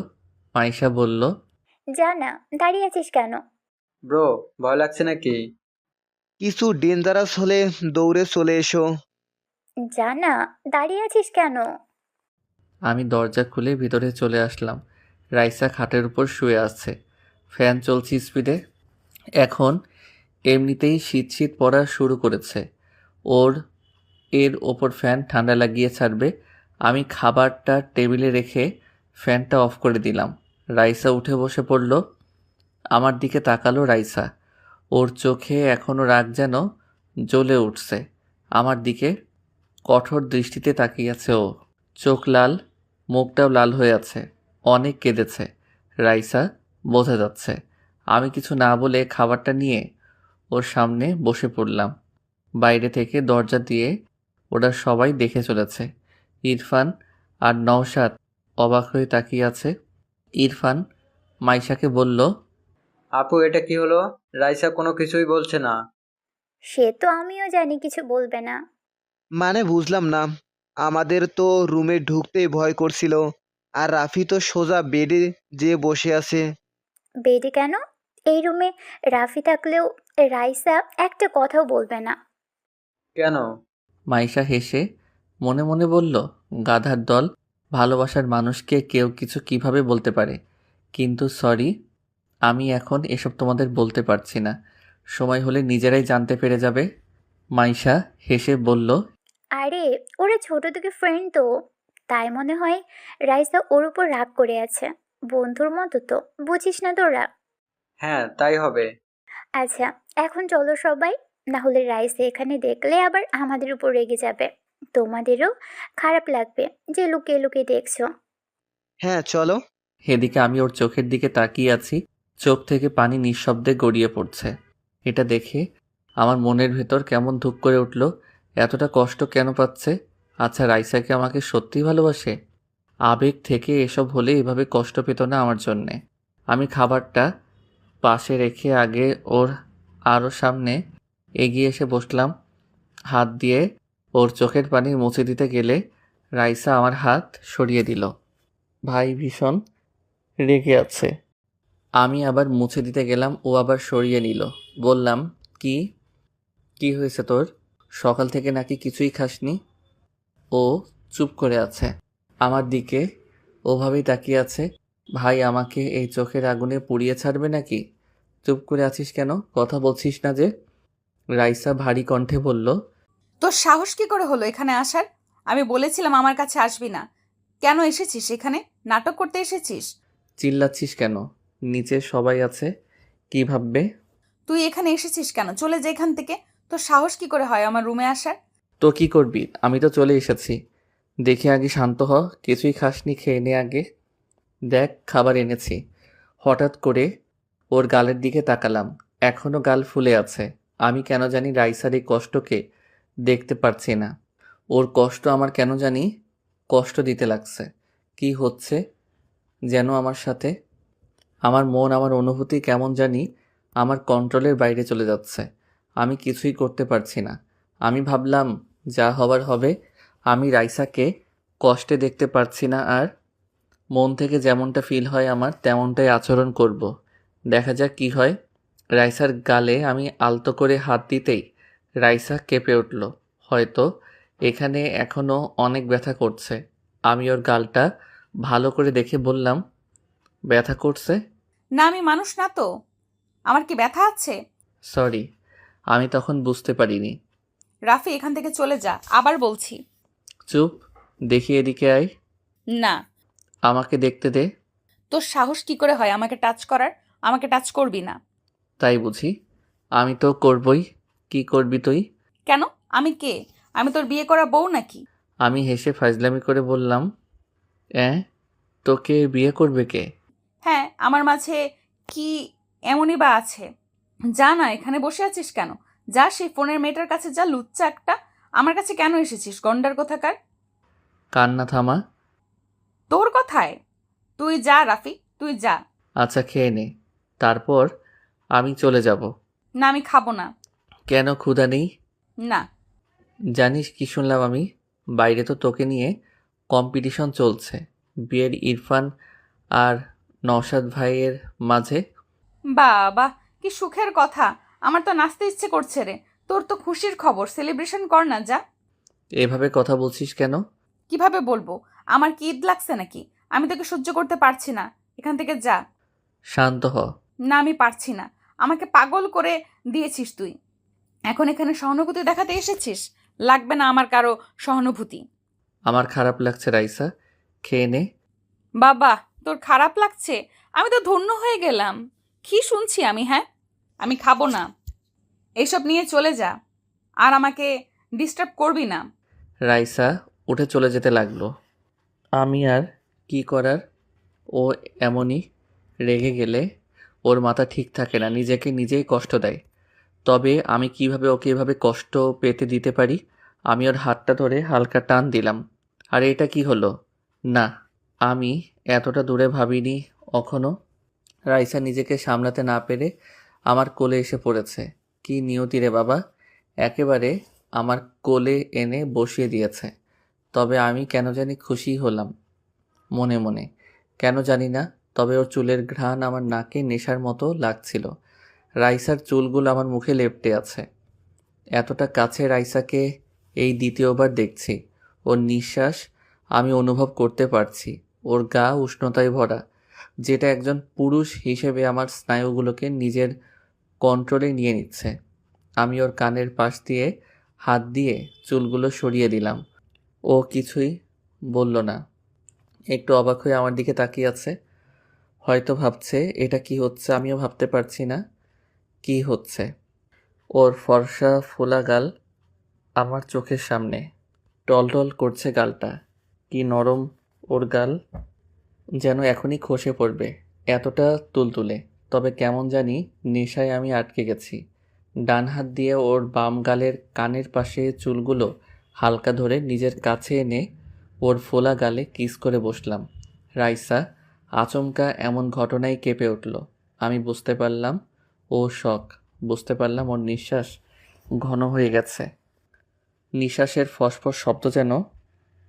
মাইশা বলল, যা না, দাঁড়িয়ে আছিস কেন? ব্রো ভয় লাগছে নাকি? কিছু ডেঞ্জারাস হলে দৌড়ে চলে এসো। যা না, দাঁড়িয়ে আছিস কেন? আমি দরজা খুলে ভিতরে চলে আসলাম। রাইসা খাটের উপর শুয়ে আছে, ফ্যান চলছে স্পিডে। এখন এমনিতেই শীত শীত পড়া শুরু করেছে। ওর এর ওপর ফ্যান ঠান্ডা লাগিয়ে ছাড়বে। আমি খাবারটা টেবিলে রেখে ফ্যানটা অফ করে দিলাম। রাইসা উঠে বসে পড়ল। আমার দিকে তাকালো রাইসা। ওর চোখে এখনো রাগ যেন জ্বলে উঠছে। আমার দিকে কঠোর দৃষ্টিতে তাকিয়ে আছে ও। চোখ লাল, মুখটাও লাল হয়ে আছে। অনেক কেঁদেছে রাইসা, বোঝা যাচ্ছে। আমি কিছু না বলে খাবারটা নিয়ে ওর সামনে বসে পড়লাম। বাইরে থেকে দরজা দিয়ে ওরা সবাই দেখে চলেছে। ইরফান আর নওশাদ অবাক হয়ে তাকিয়ে আছে। ইরফান মাইশাকে বলল, আপু এটা কি হলো? রাইসা কোনো কিছুই বলছে না। সে তো আমিও জানি কিছু বলবে না। মানে বুঝলাম না, আমাদের তো রুমে ঢুকতেই ভয় করছিল। আর রাফি তো সোজা বেডে যেয়ে বসে আছে। বেডে কেন? এই রুমে রাফি থাকলেও রাইসা একটা কথাও বলবে না। কেন? মাইশা হেসে মনে মনে বলল, গাধার দল, ভালোবাসার মানুষকে কেউ কিছু কিভাবে বলতে পারে। কিন্তু সরি, আমি এখন এসব তোমাদের বলতে পারছি না। সময় হলে নিজেরাই জানতে পেরে যাবে। মাইশা হেসে বলল, আরে ওরা ছোট থেকে ফ্রেন্ড তো, তাই মনে হয় রাইসা ওর উপর রাগ করে আছে। বন্ধুর মতো তো, বুঝিস না তোরা? হ্যাঁ, তাই হবে। আচ্ছা, এখন চলো সবাই, না হলে রাইসা এখানে দেখলে আবার আমাদের উপর রেগে যাবে। তোমাদেরও খারাপ লাগবে যে লুকিয়ে লুকিয়ে দেখছো। হ্যাঁ চলো। এদিকে আমি ওর চোখের দিকে তাকিয়ে আছি, চোখ থেকে পানি নিঃশব্দে গড়িয়ে পড়ছে। এটা দেখে আমার মনের ভেতর কেমন ধুক করে উঠল। এতটা কষ্ট কেন পাচ্ছে? আচ্ছা, রাইসাকে আমাকে সত্যিই ভালোবাসে? আবেগ থেকে এসব হলে এভাবে কষ্ট পেত না আমার জন্যে। আমি খাবারটা পাশে রেখে আগে ওর আরও সামনে এগিয়ে এসে বসলাম। হাত দিয়ে ওর চোখের পানি মুছে দিতে গেলে রাইসা আমার হাত সরিয়ে দিল। ভাই ভীষণ রেগে আছে। আমি আবার মুছে দিতে গেলাম, ও আবার সরিয়ে নিল। বললাম, কি কি হয়েছে তোর? সকাল থেকে নাকি কিছুই খাসনি? ও চুপ করে আছে, আমার দিকে ওভাবেই তাকিয়ে আছে। ভাই আমাকে এই চোখের আগুনে পুড়িয়ে ছাড়বে নাকি? চুপ করে আছিস কেন? কথা বলছিস না যে? রাইসা ভারী কণ্ঠে বলল, তোর সাহস কি করে হলো এখানে আসার? আমি বলেছিলাম আমার কাছে আসবি না। কেন এসেছিস এখানে? নাটক করতে এসেছিস? চিল্লাচ্ছিস কেন? নিচে সবাই আছে, কি ভাববে? তুই এখানে এসেছিস কেন? চলে যা এখান থেকে। তোর সাহস কি করে হয় আমার রুমে আসার? তো কি করবি? আমি তো চলে এসেছি। দেখে আগে শান্ত হ, কিছুই খাসনি, খেয়ে নে আগে। দেখ খাবার এনেছি। হঠাৎ করে ওর গালের দিকে তাকালাম, এখনো গাল ফুলে আছে। আমি কেন জানি রাইসার এই কষ্টকে দেখতে পারছি না। ওর কষ্ট আমার কেন জানি কষ্ট দিতে লাগছে। কি হচ্ছে যেন আমার সাথে? আমার মন, আমার অনুভূতি কেমন জানি আমার কন্ট্রোলের বাইরে চলে যাচ্ছে। আমি কিছুই করতে পারছি না। আমি ভাবলাম যা হবার হবে। আমি রাইসাকে কষ্টে দেখতে পারছি না আর। মন থেকে যেমনটা ফিল হয় আমার তেমনটাই আচরণ করব। দেখা যাক কি হয়। রাইসার গালে আমি আলতো করে হাত দিতেই রাইসা কেঁপে উঠল। হয়তো এখানে এখনো অনেক ব্যথা করছে। আমি ওর গালটা ভালো করে দেখে বললাম, ব্যথা করছে? না, আমি মানুষ না তো, আমার কি ব্যথা আছে? সরি, আমি তখন বুঝতে পারিনি। রাফি এখান থেকে চলে যা, আবার বলছি। চুপ, দেখি এদিকে আয়। না। আমাকে দেখতে দে। তোর সাহস কি করে হয় আমাকে টাচ করার? আমাকে টাচ করবি না। তাই বুঝি? আমি তো করবই। কি করবি তুই? কেন? আমি কে? আমি তোর বিয়ে করা বউ নাকি? আমি হেসে ফাজলামি করে বললাম, তোকে বিয়ে করবে কে? হ্যাঁ, আমার মাঝে কি এমনই বা আছে? যা না, এখানে বসে আছিস কেন? যা সেই ফোনের মেয়েটার কাছে যা, লুচ্চা একটা। আমার কাছে কেন এসেছিস গন্ডার কোথাকার? কান্না থামা। তোর কথায়? তুই যা রাফি, তুই যা। আচ্ছা খেয়ে নে, তারপর আমি চলে যাব। না, আমি খাবো না। কেন, ক্ষুধা নেই? না। জানিস কি শুনলাম আমি? বাইরে তো তোকে নিয়ে কম্পিটিশন চলছে, বিয়ের ইরফান আর নওশাদ ভাইয়ের মাঝে। বাবা, কি সুখের কথা! আমার তো নাচতে ইচ্ছে করছে রে। তোর তো খুশির খবর, সেলিব্রেশন কর না, যা। এভাবে কথা বলছিস কেন? কিভাবে বলবো? আমার কি ঈদ লাগছে নাকি? আমি তোকে সহ্য করতে পারছি না, এখান থেকে যা। শান্ত হ। না, আমি পারছি না। আমাকে পাগল করে দিয়েছিস তুই। এখন এখানে সহানুভূতি দেখাতে এসেছিস? লাগবে না আমার কারো সহানুভূতি। আমার খারাপ লাগছে রাইসা, খেয়ে নে। বাবা, তোর খারাপ লাগছে? আমি তো ধন্য হয়ে গেলাম। কি শুনছি আমি? হ্যাঁ, আমি খাবো না। এইসব নিয়ে চলে যা, আর আমাকে ডিস্টার্ব করবি না। রাইসা উঠে চলে যেতে লাগলো। আমি আর কি করার? ও এমনই, রেগে গেলে ওর মাথা ঠিক থাকে না, নিজেকে নিজেই কষ্ট দেয়। তবে আমি কিভাবে ওকে এভাবে কষ্ট পেতে দিতে পারি? আমি ওর হাতটা ধরে হালকা টান দিলাম। আর এটা কি হলো? না, আমি এতটা দূরে ভাবিনি কখনো। রাইসা নিজেকে সামলাতে না পেরে আমার কোলে এসে পড়েছে। কি নিয়তি রে বাবা, একেবারে আমার কোলে এনে বসিয়ে দিয়েছে। তবে আমি কেন জানি খুশি হলাম মনে মনে, কেন জানি না। তবে ওর চুলের ঘ্রাণ আমার নাকে নেশার মতো লাগছিল। রাইসার চুলগুলো আমার মুখে লেপ্টে আছে। এতটা কাছে রাইসাকে এই দ্বিতীয়বার দেখছি। ওর নিঃশ্বাস আমি অনুভব করতে পারছি। ওর গা উষ্ণতায় ভরা, যেটা একজন পুরুষ হিসেবে আমার স্নায়ুগুলোকে নিজের কন্ট্রোলে নিয়ে নিচ্ছে। আমি ওর কানের পাশ দিয়ে হাত দিয়ে চুলগুলো সরিয়ে দিলাম। ও কিছুই বলল না, একটু অবাক হয়ে আমার দিকে তাকিয়ে আছে। হয়তো ভাবছে এটা কি হচ্ছে, আমিও ভাবতে পারছি না কি হচ্ছে। ওর ফর্সা ফোলা গাল আমার চোখের সামনে, টলটল করছে গালটা। কি নরম ওর গাল, যেন এখনই খসে পড়বে, এতটা তুলতুলে। তবে কেমন জানি নেশায় আমি আটকে গেছি। ডান হাত দিয়ে ওর বাম গালের কানের পাশে চুলগুলো হালকা ধরে নিজের কাছে এনে ওর ফোলা গালে কিস করে বসলাম। রাইসা আচমকা এমন ঘটনায় কেঁপে উঠল। আমি বুঝতে পারলাম ও শখ, বুঝতে পারলাম ওর নিঃশ্বাস ঘন হয়ে গেছে। নিঃশ্বাসের ফসফস শব্দ যেন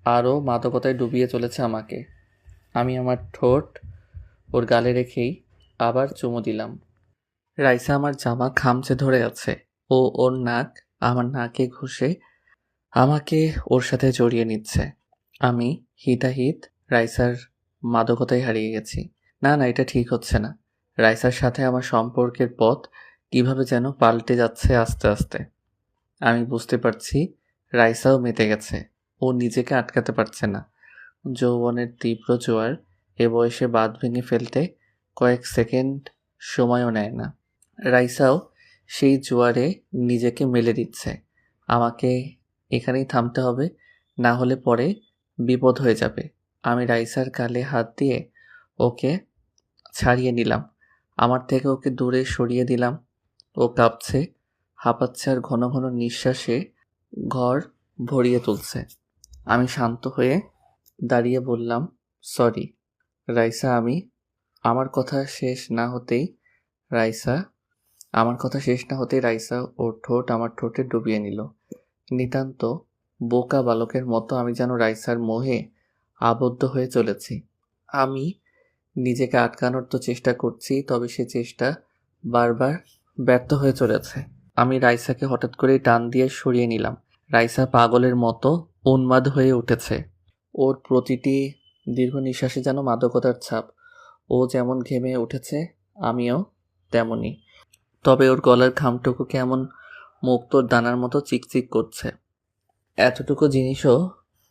আরও মাদকতায় ডুবিয়ে চলেছে আমাকে। আমি আমার ঠোঁট ওর গালে রেখেই আবার চুমু দিলাম। রাইসা আমার জামা খামচে ধরে আছে। ও ওর নাক আমার নাকে ঘষে আমাকে ওর সাথে জড়িয়ে নিচ্ছে। আমি হিতাহিত রাইসার মাদকতায় হারিয়ে গেছি। না না, এটা ঠিক হচ্ছে না। রাইসার সাথে আমার সম্পর্কের পথ কিভাবে যেন পাল্টে যাচ্ছে আস্তে আস্তে। আমি বুঝতে পারছি রাইসাও মেতে গেছে। ও নিজেকে আটকাতে পারছে না। যৌবনের তীব্র জোয়ার এ বয়সে বাঁধ ভেঙে ফেলতে কয়েক সেকেন্ড সময়ও নেয় না। রাইসাও সেই জোয়ারে নিজেকে মেলে দিচ্ছে। আমাকে এখানেই থামতে হবে, না হলে পরে বিপদ হয়ে যাবে। আমি রাইসার গালে হাত দিয়ে ওকে ছাড়িয়ে নিলাম। আমার থেকে ওকে দূরে সরিয়ে দিলাম। ও কাঁপছে, হাঁপাচ্ছে আর ঘন ঘন নিঃশ্বাসে ঘর ভরিয়ে তুলছে। আমি শান্ত হয়ে দাঁড়িয়ে বললাম, সরি রাইসা। আমার কথা শেষ না হতেই রাইসা ওর ঠোঁট আমার ঠোঁটে ডুবিয়ে নিল। নিতান্ত বোকা বালকের মতো আমি যেন রাইসার মোহে আবদ্ধ হয়ে চলেছি। আমি নিজেকে আটকানোর তো চেষ্টা করছি, তবে সে চেষ্টা বারবার ব্যর্থ হয়ে চলেছে। আমি রাইসাকে হঠাৎ করেই টান দিয়ে সরিয়ে নিলাম। রাইসা পাগলের মতো উন্মাদ হয়ে উঠেছে। ওর প্রতিটি দীর্ঘ নিঃশ্বাসে যেন মাদকতার ছাপ। ও যেমন ঘেমে উঠেছে আমিও তেমনই। তবে ওর গলার ঘামটুকু কেমন মুক্তোর দানার মতো চিকচিক করছে। এতটুকু জিনিসও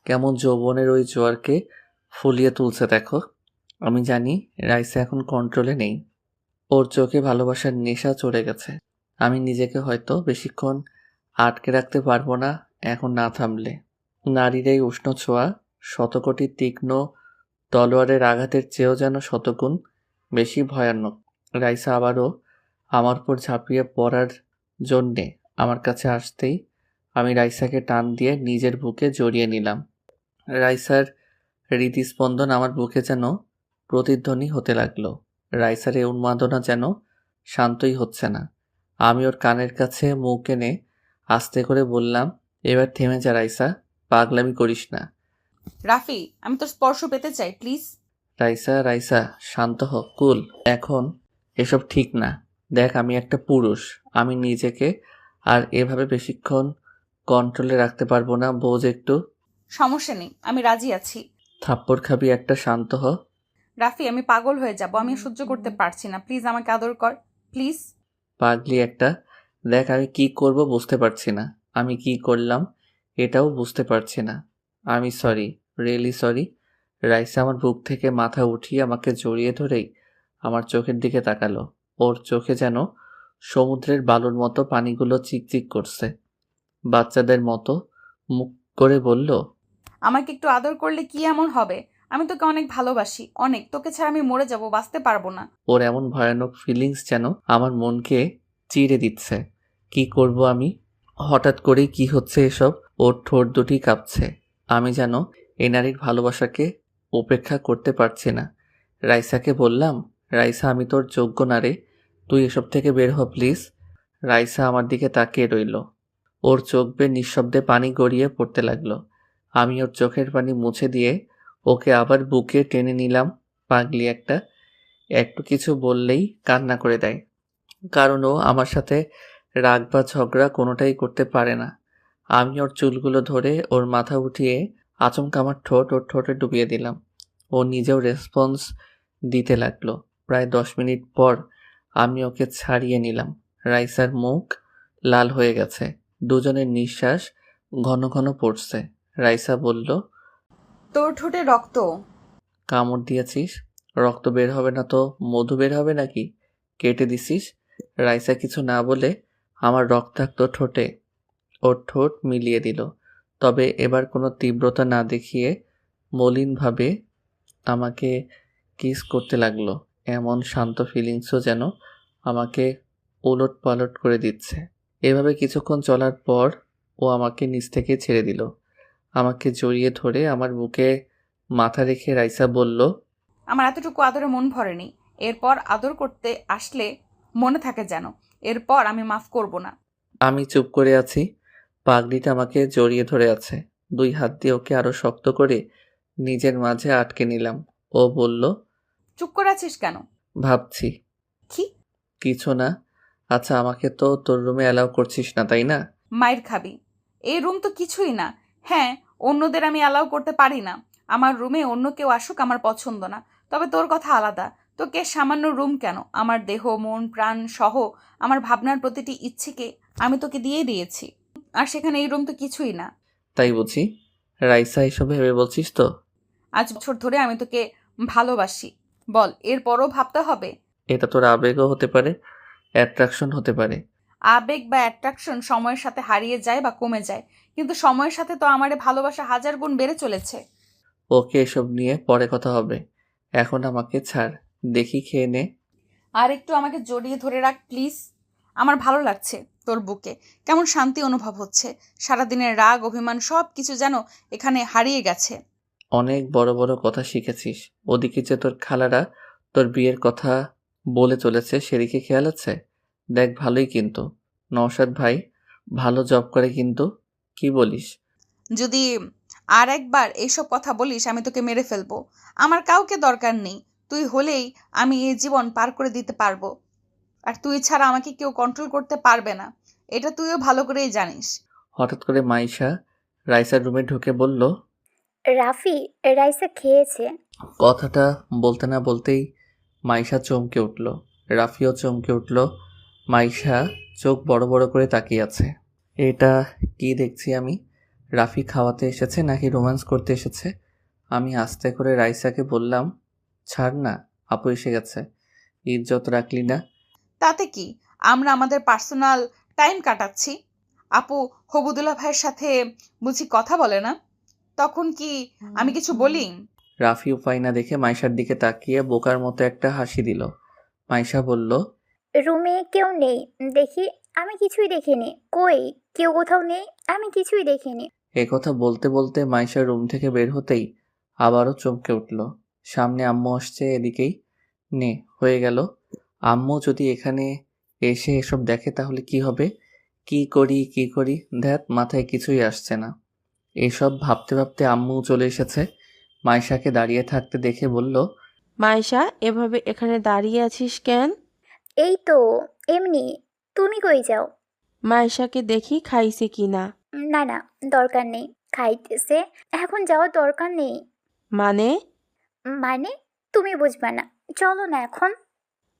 কেমন যৌবনের ওই জোয়ারকে ফুলিয়ে তুলছে দেখো। আমি জানি রাইসা এখন কন্ট্রোলে নেই। ওর চোখে ভালোবাসার নেশা চড়ে গেছে। আমি নিজেকে হয়তো বেশিক্ষণ আটকে রাখতে পারবো না এখন না থামলে। নারীর এই উষ্ণ ছোঁয়া শতকোটি তীক্ষ্ণ তলোয়ারের আঘাতের চেয়েও যেন শতগুণ বেশি ভয়ানক। রাইসা আবারও আমার উপর ঝাঁপিয়ে পড়ার জন্যে আমার কাছে আসতেই আমি রাইসাকে টান দিয়ে নিজের বুকে জড়িয়ে নিলাম। রাইসার হৃদস্পন্দন আমার বুকে যেন প্রতিধ্বনি হতে লাগলো। রাইসার এই উন্মাদনা যেন শান্তই হচ্ছে না। আমি ওর কানের কাছে মুখ এনে আস্তে করে বললাম, এবার থেমে যা রাইসা, পাগলামি করিস না। রাফি, আমি তোর স্পর্শ পেতে চাই, প্লিজ। রাইসা শান্ত হ, কুল। এখন এসব ঠিক না। দেখ আমি একটা পুরুষ, আমি নিজেকে আর এভাবে বেশিক্ষণ কন্ট্রোলে রাখতে পারবো না। বোঝ একটু। সমস্যা নেই, আমি রাজি আছি। থাপ্পড় খাবি একটা, শান্ত হ। রাফি, আমি পাগল হয়ে যাব, আমি সহ্য করতে পারছি না, প্লিজ আমাকে আদর কর, প্লিজ। পাগলি একটা। দেখ আমি কি করব বুঝতে পারছি না। আমি কি করলাম এটাও বুঝতে পারছি না। আমি সরি, রিয়েলি সরি। রাইসা আমার বুক থেকে মাথা উঠিয়ে আমাকে জড়িয়ে ধরেই আমার চোখের দিকে তাকালো। ওর চোখে যেন সমুদ্রের বালুর মতো পানিগুলো চিকচিক করছে। বাচ্চাদের মতো মুখ করে বলল, আমাকে একটু আদর করলে কি এমন হবে? আমি তোকে অনেক ভালোবাসি, অনেক। তোকে ছাড়া আমি মরে যাব, বাঁচতে পারবো না। ওর এমন ভয়ানক ফিলিংস যেন আমার মনকে চিড়ে দিচ্ছে। কি করব আমি? হঠাৎ করেই কি হচ্ছে এসব? ওর ঠোঁট দুটি কাঁপছে। আমি যেন এ নারীর ভালোবাসাকে উপেক্ষা করতে পারছি না। রাইসাকে বললাম, রাইসা আমি তোর যোগ্য না রে, তুই এসব থেকে বের হ প্লিজ। রাইসা আমার দিকে তাকিয়ে রইল। ওর চোখ বেয়ে নিঃশব্দে পানি গড়িয়ে পড়তে লাগলো। আমি ওর চোখের পানি মুছে দিয়ে ওকে আবার বুকে টেনে নিলাম। পাগলি একটা, একটু কিছু বললেই কান্না করে দেয়। কারণ ও আমার সাথে রাগ বা ঝগড়া কোনোটাই করতে পারে না। আমি ওর চুলগুলো ধরে ওর মাথা উঠিয়ে আচমকা আমার ঠোঁট ওর ঠোঁটে ডুবিয়ে দিলাম। ও নিজেও রেসপন্স দিতে লাগলো। প্রায় 10 মিনিট পর আমি ওকে ছাড়িয়ে নিলাম। রাইসার মুখ লাল হয়ে গেছে, দুজনের নিঃশ্বাস ঘন ঘন পড়ছে। রাইসা বলল, তোর ঠোঁটে রক্ত। কামড় দিয়েছিস? রক্ত বের হবে না তো মধু বের হবে নাকি? কেটে দিছিস? রাইসা কিছু না বলে আমার রক্তাক্ত ঠোঁটে ওর ঠোঁট মিলিয়ে দিল। তবে এবার কোনো তীব্রতা না দেখিয়ে মলিনভাবে আমাকে কিস করতে লাগলো। এমন শান্ত ফিলিংসও যেন আমাকে ওলট পালট করে দিচ্ছে। এভাবে কিছুক্ষণ চলার পর ও আমাকে নিচ থেকে ছেড়ে দিল। আমাকে জড়িয়ে ধরে আমার বুকে মাথা রেখে রাইসা বলল, আমার এতটুকু আদরে মন ভরেনি। এরপর আদর করতে আসলে মনে থাকে যেন। এরপর আমি মাফ করব না। আমি চুপ করে আছি। পাগড়িটা আমাকে জড়িয়ে ধরে আছে। 2 হাত দিয়ে ওকে আরো শক্ত করে নিজের মাঝে আটকে নিলাম। ও বলল, চুপ করে আছিস কেন? ভাবছি। কি? কিছু না। আচ্ছা, আমাকে তো তোর রুমে অ্যালাউ করছিস না, তাই না? মায়ের খাবি। এই রুম তো কিছুই না। হ্যাঁ, অন্যদের আমি অ্যালাউ করতে পারি না। আমার রুমে অন্য কেউ আসুক আমার পছন্দ না। তবে তোর কথা আলাদা। তোকে সামান্য রুম কেন, আমার দেহ, মন, প্রাণ সহ আমার ভাবনার প্রতিটি ইচ্ছেকে আমি তোকে দিয়ে দিয়েছি। আর সেখানে এই রুম তো কিছুই না। তাই বুঝি? রাইসা, এসব ভেবে বলছিস তো? আজ বছর ধরে আমি তোকে ভালোবাসি। বল, এরপরও ভাবতে হবে? এটা তোর আবেগও হতে পারে, অ্যাট্রাকশন হতে পারে। আবেগ বা অ্যাট্রাকশন সময়ের সাথে হারিয়ে যায় বা কমে যায়, কিন্তু সময়ের সাথে তো আমারে ভালোবাসা 1000 গুণ বেড়ে চলেছে। ওকে, এসব নিয়ে পরে কথা হবে। এখন আমাকে ছাড়, দেখি খেয়ে নে। আর একটু আমাকে জড়িয়ে ধরে রাখ প্লিজ। আমার ভালো লাগছে তোর বুকে, কেমন শান্তি অনুভব হচ্ছে। সারাদিনের রাগ অভিমান সব কিছু যেন এখানে হারিয়ে গেছে। অনেক বড় বড় কথা শিখেছিস। ওদিকে যে তোর খালারা তোর বিয়ের কথা বলে চলেছে, সেদিকে খেয়াল আছে? দেখ, ভালোই কিন্তু। নওশাদ ভাই ভালো জব করে কিন্তু। কি বলিস? যদি আর একবার এইসব কথা বলিস আমি তোকে মেরে ফেলবো। আমার কাউকে দরকার নেই। তুই হলেই আমি এই জীবন পার করে দিতে পারবো। আর তুই ছাড়া আমাকে কেউ কন্ট্রোল করতে পারবে না, এটা তুইও ভালো করেই জানিস। হঠাৎ করে মাইশা রাইসার রুমে ঢুকে বলল, রাফি, রাইসা খেয়েছে। কথাটা বলতে না বলতেই মাইশা চমকে উঠল। রাফিও চমকে উঠল। মাইশা চোখ বড় বড় করে তাকিয়ে আছে। এটা কি দেখছি আমি? রাফি খাওয়াতে এসেছে নাকি রোম্যান্স করতে এসেছে? আমি আস্তে করে রাইসাকে বললাম, ছাড় না, আপু এসে গেছে। ইজ্জত রাখলি না? তাতে কি, আমরা আমাদের পার্সোনাল টাইম কাটাচ্ছি। আপু হবুদুল্লাহ ভাইয়ের সাথে বুঝি কথা বলে না? তখন কি আমি কিছু বলি? রাফি উপায় না দেখে মাইশার দিকে তাকিয়ে বোকার মতো একটা হাসি দিল। মাইশা বলল, রুমে কেউ নেই দেখি। আমি কিছুই দেখিনি। কই, কেউ কোথাও নেই, আমি কিছুই দেখিনি। এ কথা বলতে বলতে মাইশা রুম থেকে বের হতেই আবারও চমকে উঠল। সামনে আম্মু আসছে, এদিকেই নে হয়ে গেল। আম্মু যদি এখানে এসে এসব দেখে তাহলে কি হবে? কি করি কি করি, ধ্যাত, মাথায় কিছুই আসছে না। এসব ভাবতে ভাবতে আম্মু চলে এসেছে। মাইশাকে দাঁড়িয়ে থাকতে দেখে বলল, মাইশা, এভাবে এখানে দাঁড়িয়ে আছিস কেন? এই তো এমনি। তুমি কই যাও? মাইশাকে দেখি খাইছে কিনা। না না, দরকার নেই। খাইতেছে, এখন যাওয়ার দরকার নেই। মানে? মানে তুমি বুঝবা না। চলো না এখন।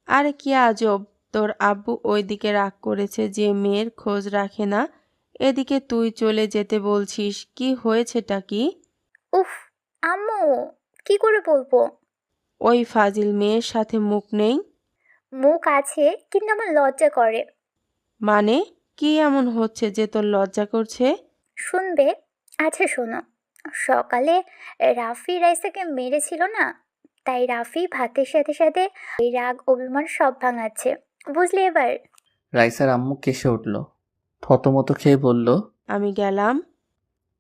আরে কি আজব, তোর আব্বু ওইদিকে রাগ করেছে যে মেয়ের খোঁজ রাখে না, এদিকে তুই চলে যেতে বলছিস। কি হয়েছেটা কি? উফ, আম্মু, কি করে বলবো? ওই ফাজিল মেয়ের সাথে মুখ নেই? মুখ আছে, কিন্তু আমার লজ্জা করে। মানে কি এমন হচ্ছে যে তোর লজ্জা করছে? শুনবে? আচ্ছা শোনো। সকালে রাফি রাইসাকে মেরেছিল না, তাই রাফি ভাতের সাথে সাথে এই রাগ অভিমান সব ভাঙাচ্ছে। বুঝলি এবার? রাইসার আম্মু কেসে উঠল। থতমত খেয়ে বলল, আমি গেলাম।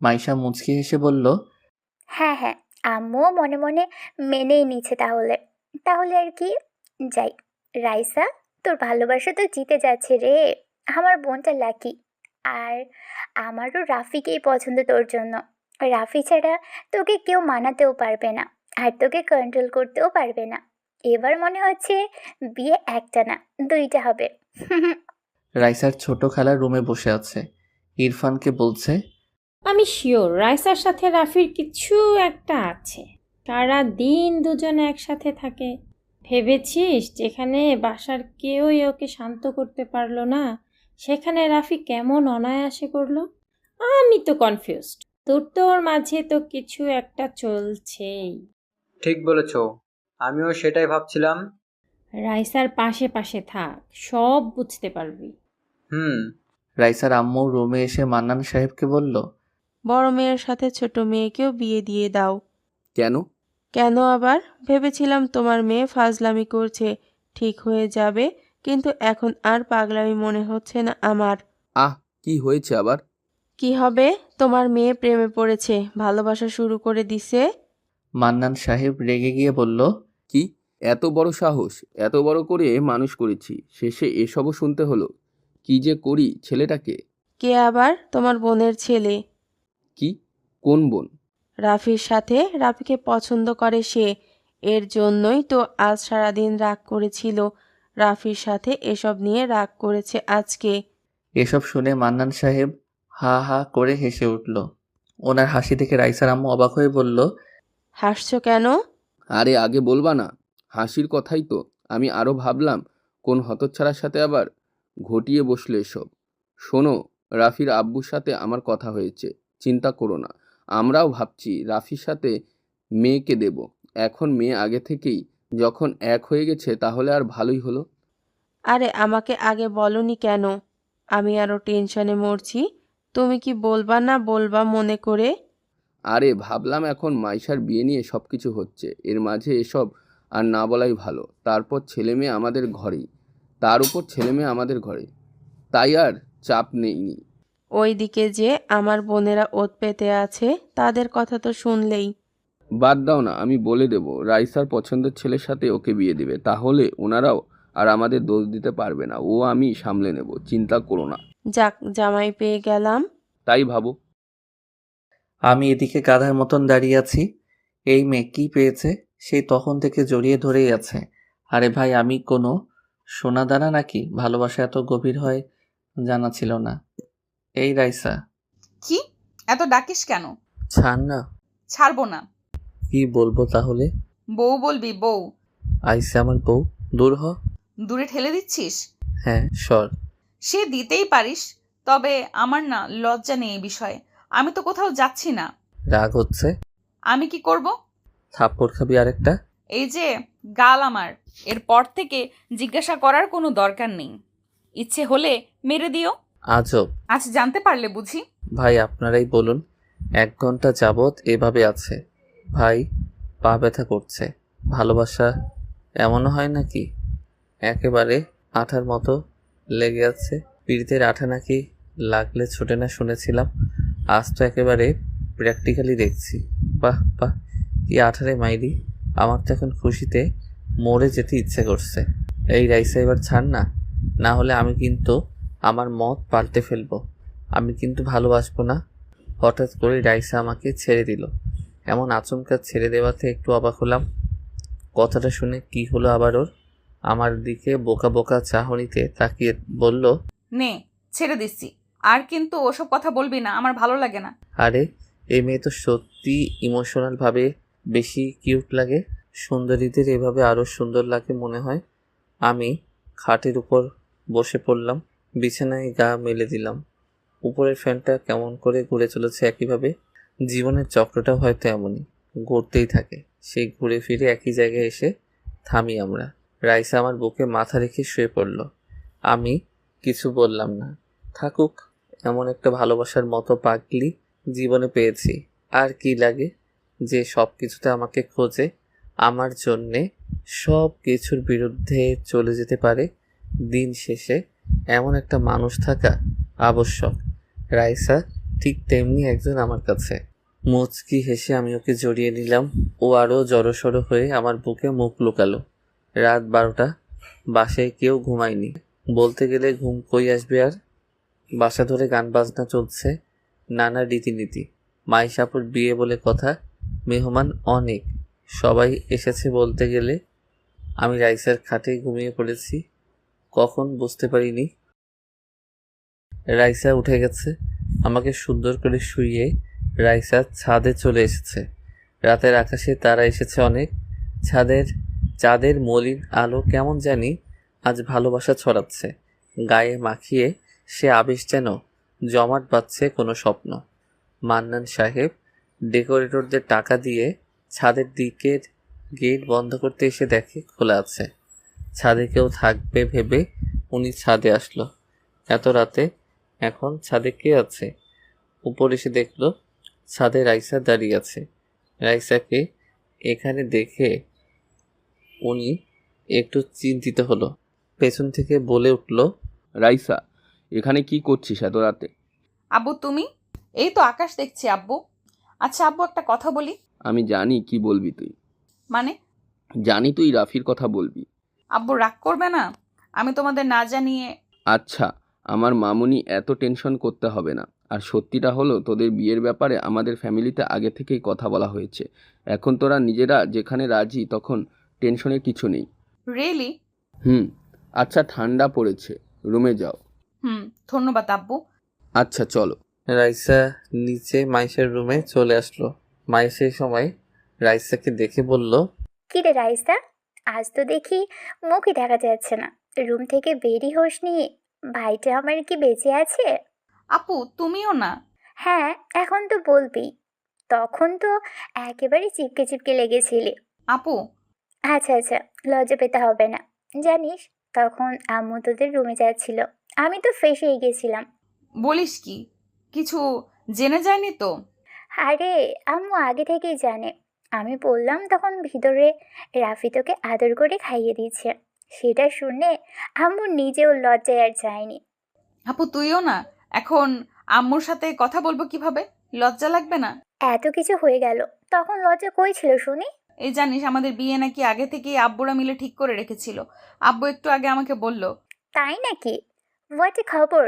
মাইশা মুচকি হেসে বলল, হ্যাঁ হ্যাঁ, আম্মুও মনে মনে মেনেই নিচ্ছে তাহলে। তাহলে আর কি, যাই। রাইসা, তোর ভালোবাসা তো জিতে যাচ্ছে রে। আমার বোনটা লাকি। আর আমারও রাফিকেই পছন্দ তোর জন্য। রাফি ছাড়া তোকে কেউ মানাতেও পারবে না, আর তোকে কন্ট্রোল করতেও পারবে না। এবার মনে হচ্ছে বিয়ে একটা না, দুইটা হবে। রাইসার ছোট খালা রুমে বসে আছে, ইরফানকে বলছে, আমি শিওর রাইসার সাথে রাফির কিছু একটা আছে। সারা দিন দুজনে একসাথে থাকে। ভেবেছিস যেখানে বাসার কেউই ওকে শান্ত করতে পারলো না, সেখানে রাফি কেমন অনায়াসে করলো? আমি তো কনফিউজড। তোর মাঝে তো কিছু একটা চলছেই। ঠিক বলেছ, আমিও সেটাই ভাবছিলাম। রাইসার পাশে পাশে থাক, সব বুঝতে পারবি। হুম। রাইসার আম্মু রুমে এসে মান্নান সাহেবকে বলল, বড় মেয়ের সাথে ছোট মেয়েকেও বিয়ে দিয়ে দাও। কেন? কেন আবার? ভেবেছিলাম তোমার মেয়ে ফাজলামি করছে, ঠিক হয়ে যাবে, কিন্তু এখন আর পাগলামি মনে হচ্ছে না আমার। আহ, কি হয়েছে আবার? কি হবে? তোমার মেয়ে প্রেমে পড়েছে, ভালোবাসা শুরু করে দিছে। মান্নান সাহেব রেগে গিয়ে বলল, কি? এত বড় সাহস! এত বড় করে মানুষ করেছি, শেষে এসবও শুনতে হলো। কি যে করি ছেলেটাকে। কে আবার? তোমার বোনের ছেলে। কি? কোন বোন? রাফির সাথে। রাফিকে পছন্দ করে সে, এর জন্যই তো আজ সারাদিন রাগ করেছিল। রাফির সাথে এসব নিয়ে রাগ করেছে আজকে। এসব শুনে মান্নান সাহেব হা হা করে হেসে উঠল। ওনার হাসি দেখে রাইসার আম্মু অবাক হয়ে বলল, হাসছো কেন? আরে আগে বলবা না? হাসির কথাই তো। আমি আরো ভাবলাম কোন হতচ্ছাড়ার সাথে আবার ঘটিয়ে বসলে এসব। শোনো, রাফির আব্বুর সাথে আমার কথা হয়েছে, চিন্তা করো না। আমরাও ভাবছি রাফির সাথে মেয়েকে দেব। এখন মেয়ে আগে থেকেই যখন এক হয়ে গেছে তাহলে আর ভালোই হলো। আরে আমাকে আগে বলনি কেন? আমি আরো টেনশনে মরছি। তুমি কি বলবা না বলবা মনে করে? আরে ভাবলাম এখন মাইশার বিয়ে নিয়ে সবকিছু হচ্ছে, এর মাঝে এসব আর না বলাই ভালো। তারপর ছেলে মেয়ে আমাদের ঘরেই, তার উপর ছেলে মেয়ে আমাদের ঘরে, তাই আর চাপ নেইনি। ওইদিকে যে আমার বোনেরা ওত পেতে আছে, তাদের কথা তো শুনলেই। বাদ দাও না, আমি বলে দেব রাইসার পছন্দের ছেলের সাথে ওকে বিয়ে দিবে, তাহলে ওনারাও আর আমাদের দোষ দিতে পারবে না। ও আমি সামলে নেব, চিন্তা করো না। যাক, জামাই পেয়ে গেলাম। তাই ভাবো। আমি এদিকে গাধার মতন দাঁড়িয়ে আছি, এই মেয়ে কি পেয়েছে সেই তখন থেকে জড়িয়ে ধরেই আছে। আরে ভাই, আমি কোনো সোনাদানা নাকি? ভালোবাসা এত গভীর হয় জানা ছিল না। এই রাইসা। কি? এত ডাকিস কেন? ছাড় না। ছাড়বো না। কি বলবো তাহলে? বউ বলবি, বউ। আইসে আমার বউ, দূর হ। দূরে ঠেলে দিচ্ছিস? হ্যাঁ, সর। সে দিতেই পারিস, তবে আমার না লজ্জা নেই এই বিষয়ে। আমি তো কোথাও যাচ্ছি না। রাগ হচ্ছে? আমি কি করব? থাপ্পড় খাবি আরেকটা? এই যে গাল আমার, এরপর থেকে জিজ্ঞাসা করার কোনো দরকার নেই। ইচ্ছে হলে মেরে দিও। আজব। আজ জানতে পারলে বুঝি? ভাই আপনারাই বলুন, 1 ঘন্টা যাবৎ এভাবে আছে। ভাই, পা ব্যথা করছে। ভালোবাসা এমনও হয় নাকি? একেবারে আঠার মতো লেগে আছে। পিরিতের আঠা নাকি লাগলে ছোটে না শুনেছিলাম, আজ তো একেবারে প্র্যাকটিক্যালি দেখছি। বাহ বাহ, কি আঠারে মাইরি! আমার তো এখন খুশিতে মরে যেতে ইচ্ছে করছে। এই রাইসা, এবার ছাড় না, না হলে আমি কিন্তু আমার মত পাল্টে ফেলবো। আমি কিন্তু ভালোবাসবো না। হঠাৎ করে রাইসা আমাকে ছেড়ে দিল। এমন আচমকা ছেড়ে দেওয়াতে একটু অবাক হলাম। কথাটা শুনে কি হলো আবার ওর? আমার দিকে বোকা বোকা চাহনিতে তাকিয়ে বলল, নে, ছেড়ে দিচ্ছি। আর কিন্তু ওসব কথা বলবি না, আমার ভালো লাগে না। আরে এই মেয়ে তো সত্যি ইমোশনাল ভাবে বেশি কিউট লাগে। সুন্দরীদের এভাবে আরো সুন্দর লাগে মনে হয়। আমি খাটের উপর বসে পড়লাম, বিছানায় গা মেলে দিলাম। উপরের ফ্যানটা কেমন করে ঘুরে চলেছে একইভাবে। জীবনের চক্রটাও হয়তো এমনই ঘুরতেই থাকে। সেই ঘুরে ফিরে একই জায়গায় এসে থামি আমরা। রাইসা আমার বুকে মাথা রেখে শুয়ে পড়ল। আমি কিছু বললাম না। থাকুক, এমন একটা ভালোবাসার মতো পাগলি জীবনে পেয়েছি। আর কি লাগে যে সব কিছুতে আমাকে খোঁজে, আমার জন্যে সব কিছুর বিরুদ্ধে চলে যেতে পারে। দিন শেষে এমন একটা মানুষ থাকা আবশ্যক। রাইসা ঠিক তেমনি একজন আমার কাছে। মুচকি হেসে আমি ওকে জড়িয়ে নিলাম। ও আরও জড়সড় হয়ে আমার বুকে মুখ লুকালো। রাত 12টা, বাসায় কেউ ঘুমায়নি। বলতে গেলে ঘুম কই আসবে আর? বাসা ধরে গান বাজনা চলছে, নানা রীতিনীতি। মাইশাপুর বিয়ে বলে কথা, মেহমান অনেক, সবাই এসেছে বলতে গেলে। আমি রাইসার খাটে ঘুমিয়ে পড়েছি, কখন বুঝতে পারিনি। রাইসা উঠে গেছে, আমাকে সুন্দর করে শুইয়ে রাইসা ছাদে চলে এসেছে। রাতের আকাশে তারা এসেছে অনেক, চাঁদের মলিন আলো কেমন জানি আজ ভালোবাসা ছড়াচ্ছে, গায়ে মাখিয়ে সে আবেশ যেন জমাট বাঁধছে কোনো স্বপ্ন। মান্নান সাহেব ডেকোরেটরদের টাকা দিয়ে ছাদের দিকের গেট বন্ধ করতে এসে দেখে খোলা আছে। ছাদে কেউ থাকবে ভেবে উনি ছাদে আসলো। এত রাতে এখন ছাদে কে আছে? উপর এসে দেখলো ছাদে রাইসা দাঁড়িয়ে আছে। রাইসাকে এখানে দেখে উনি একটু চিন্তিত হলো। পেছন থেকে বলে উঠল, রাইসা, এখানে কি করছিস এত রাতে? আব্বু তুমি? এই তো আকাশ দেখছি আব্বু। আচ্ছা আব্বু, একটা কথা বলি। আমি জানি কি বলবি তুই, মানে? জানি তুই রাফির কথা বলবি। আব্বু রাগ করবে না? আমি তোমাদের না জানিয়ে। আচ্ছা, আমার মামুনি, এত টেনশন করতে হবে না। আর সত্যিটা হলো, তোদের বিয়ের ব্যাপারে আমাদের ফ্যামিলিতে আগে থেকেই কথা বলা হয়েছে। এখন তোরা নিজেরা যেখানে রাজি, তখন টেনশনের কিছু নেই। রিয়েলি? আচ্ছা, ঠান্ডা পড়েছে, রুমে যাও। ধন্যবাদ আব্বু। আচ্ছা চলো। রাইসা নিচে মাইশার রুমে চলে আসলো। মাই সেই সময় রাইসাকে দেখে বলল, কি রে রাইসা, আজ তো দেখি মুখই দেখা যাচ্ছে না, রুম থেকে বেরই হোসনি। ভাইটা আমার কি বেঁচে আছে? আপু তুমিও না। হ্যাঁ, এখন তো বলবি, তখন তো একেবারে চিপকে চিপকে লেগেছিলি। আপু। আচ্ছা আচ্ছা, লজ্জা পেতে হবে না। জানিস, তখন আম্মু তোদের রুমে যাচ্ছিল, আমি তো ফেঁসেই গেছিলাম। বলিস কি? কিছু জেনে যায়নি তো? আরে আম্মু আগে থেকেই জানে। আমি বললাম তখন ভিতরে রাফি তোকে আদর করে খাইয়ে দিচ্ছে। সেটা শুনে আম্মু নিজেও লজ্জায় আর যায়নি। আপু তুইও না। এখন আম্মুর সাথে কথা বলবো কিভাবে? লজ্জা লাগবে না? এত কিছু হয়ে গেল, তখন লজ্জা কই ছিল শুনি? এই জানিস, আমাদের বিয়ে নাকি আগে থেকেই আব্বুরা মিলে ঠিক করে রেখেছিল। আব্বু একটু আগে আমাকে বলল। তাই নাকি? হোয়াট এ খবর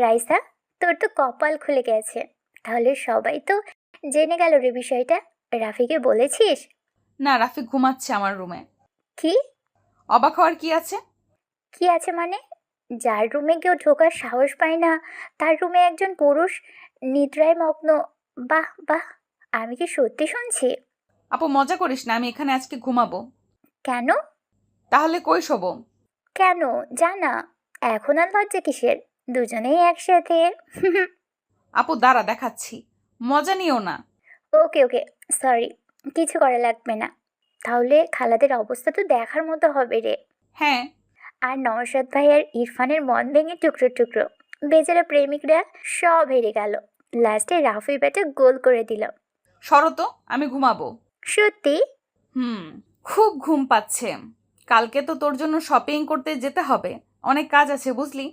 রাইসা, তোর তো কপাল খুলে গেছে। তাহলে সবাই তো জেনে গেল রে বিষয়টা। রাফিকে বলেছিস? না, রাফি ঘুমাচ্ছে আমার রুমে। কি? অবাক হওয়ার কি আছে? কি আছে মানে? যার রুমে কেউ ঢোকার সাহস পায় না, তার রুমে একজন পুরুষ নিদ্রায় মগ্ন। বাহ বাহ, আমি কি সত্যি শুনছি? আপু মজা করিস না, আমি এখানে আজকে ঘুমাবো। কেন? তাহলে কই শোবো? কেন জানা, এখন আর লজ্জা কিসের, দুজনেই একসাথে। আপু দাঁড়া, দেখাচ্ছি, মজা নিও না। ওকে ওকে, সরি, কিছু করা লাগবে না। তাহলে খালাদের অবস্থা তো দেখার মতো হবে রে। হ্যাঁ। আর নওশাদ ভাই আর ইরফানের মন ভেঙে টুকরো টুকরো, বেচারা প্রেমিকরা সব হেরে গেল। লাস্টে রাফি ব্যাটা গোল করে দিল। সরো তো, আমি ঘুমাবো। সত্যি? খুব ঘুম পাচ্ছে। কালকে তো তোর জন্য শপিং করতে যেতে হবে, অনেক কাজ আছে বুঝলি।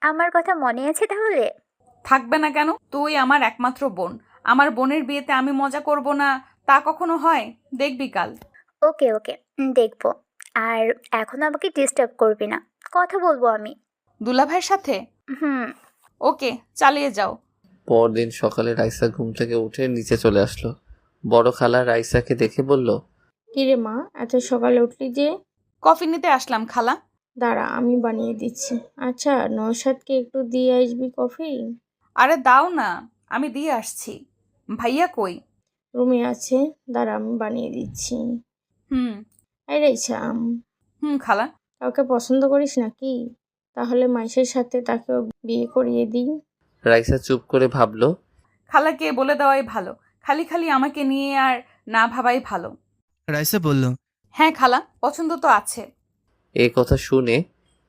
আমার কথা মনে আছে তাহলে? থাকবে না কেন? তুই আমার একমাত্র বোন। আমার বোনের বিয়েতে আমি মজা করব না তা কখনো হয়? দেখবি কাল। ওকে ওকে, দেখবো। আর এখন আমাকে ডিস্টার্ব করবি না, কথা বলবো আমি দুলাভাইয়ের সাথে। ওকে, চালিয়ে যাও। পরদিন সকালে রাইসা ঘুম থেকে উঠে নিচে চলে আসলো। বড় খালা রাইসাকে দেখে বলল, কিরে মা, এত সকালে উঠলি যে? কফি নিতে আসলাম খালা। দাঁড়া, আমি বানিয়ে দিচ্ছি। আচ্ছা, নওশাদকে একটু দিয়ে আসবি কফি। আরে দাও না, আমি দিয়ে আসছি। ভাইয়া কই? রুমে আছে, দাঁড়া আমি বানিয়ে দিচ্ছি। এই রাইসা, খালা। কাউকে পছন্দ করিস নাকি? তাহলে মাইশের সাথে তাকেও বিয়ে করিয়ে দিই। রাইসা চুপ করে ভাবলো। খালাকে বলে দেওয়াই ভালো, খালি খালি আমাকে নিয়ে আর না ভাবাই ভালো। রাইসা বলল, হ্যাঁ খালা, পছন্দ তো আছে। এই কথা শুনে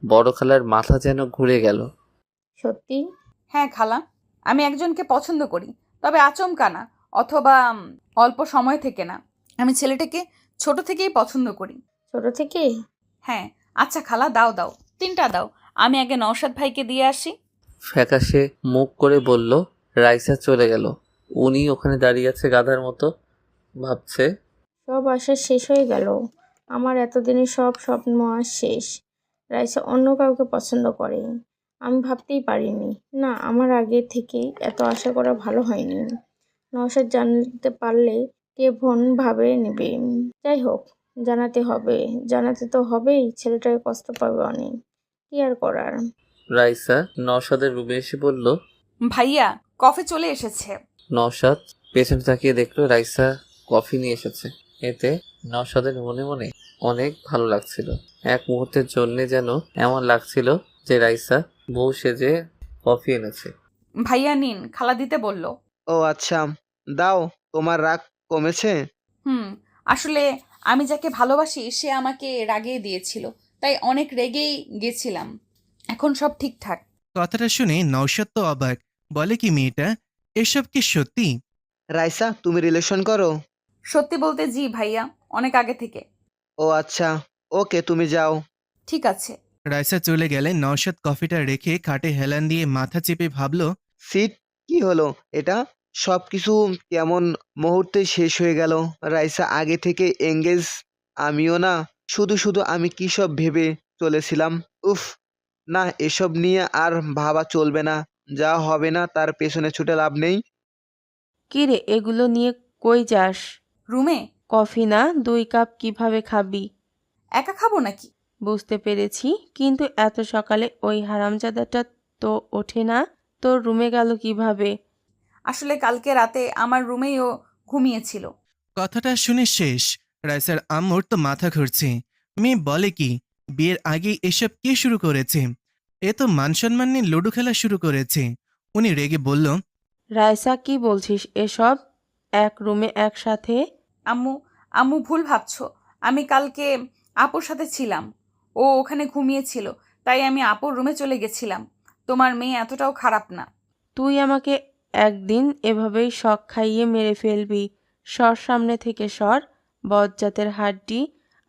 বড় খালার মাথা যেন ঘুরে গেল। সত্যি? হ্যাঁ খালা, আমি একজনকে পছন্দ করি, তবে আচমকা না, অথবা অল্প সময় থেকে না। আমি ছেলেটাকে ছোট থেকেই পছন্দ করি। ছোট থেকে? হ্যাঁ। আচ্ছা খালা, দাও দাও, 3টা দাও, আমি আগে নওশাদ ভাইকে দিয়ে আসি। ফ্যাকাশে মুখ করে বলল। রাইসা চলে গেল। উনি ওখানে দাঁড়িয়ে আছে গাধার মতো, ভাবছে সব আশা শেষ হয়ে গেল। আমার এতদিনের সব স্বপ্ন আজ শেষ। রাইসা অন্য কাউকে পছন্দ করে, আমি ভাবতেই পারিনি। না, আমার আগে থেকেই এত আশা করা ভালো হয়নি। নওশাদ জানতে পারলে কেমন ভাবে নেবে। যাই হোক, জানাতে তো হবেই, ছেলেটাকে কষ্ট পাবে অনেক, কি আর করার। রাইসা নওশাদের রুমে এসে বলল, ভাইয়া কফি চলে এসেছে। নওশাদ পেছনে তাকিয়ে দেখলো রাইসা কফি নিয়ে এসেছে। এতে নওশাদের মনে মনে অনেক ভালো লাগছিল। এক মুহূর্তের জন্য যেন এমন লাগছিল যে রাইসা বউ সেজে কফি এনেছে। ভাইয়া নিন, খালা দিতে বলল। ও আচ্ছা, দাও। তোমার রাগ কমেছে? আসলে আমি যাকে ভালোবাসি সে আমাকে রাগিয়ে দিয়েছিল, তাই অনেক রেগেই গেছিলাম। এখন সব ঠিকঠাক। কথাটা শুনে নওশাদ তো অবাক, বলে কি মেয়েটা, এসব কি সত্যি? রাইসা, তুমি রিলেশন করো? সত্যি বলতে জি ভাইয়া, অনেক আগে থেকে। ও আচ্ছা, ওকে, তুমি যাও। ঠিক আছে। রাইসা চলে গেলে নওশাদ কফিটা রেখে খাটে হেলান দিয়ে মাথা চেপে ভাবল, সিট, কি হলো এটা? সবকিছু কেমন মুহূর্তে শেষ হয়ে গেল। রাইসা আগে থেকে এঙ্গেজ, আমিও না। শুধু শুধু আমি কি সব ভেবে চলেছিলাম। উফ, না, এসব নিয়ে আর ভাবা চলবে না। যা হবে না তার পেছনে ছুটে লাভ নেই। কিরে, এগুলো নিয়ে কই যাস? রুমে। কফি না, 2 কাপ কিভাবে খাবি? একা খাবো নাকি? বুঝতে পেরেছি, কিন্তু এত সকালে ওই হারামজাদাটা তো ওঠে না, তোর রুমে গেল কিভাবে? আসলে কালকে রাতে আমার রুমেই ও ঘুমিয়েছিল। কথাটা শুনে শেষ। রাইসার আম্মুর তো মাথা ঘুরছে। মেয়ে বলে কি, বিয়ের আগেই এসব কে শুরু করেছে? এ তো মান সম্মান নিয়ে লুডো খেলা শুরু করেছে। উনি রেগে বলল, রাইসা, কি বলছিস এসব? এক রুমে একসাথে? আম্মু ভুল ভাবছো। আমি কালকে আপুর সাথে ছিলাম, ও ওখানে ঘুমিয়েছিল, তাই আমি আপুর রুমে চলে গেছিলাম। তোমার মেয়ে এতটাও খারাপ না। তুই আমাকে একদিন এভাবেই শক খাইয়ে মেরে ফেলবি। সর, সামনে থেকে সর, বজ্জাতের হাড্ডি।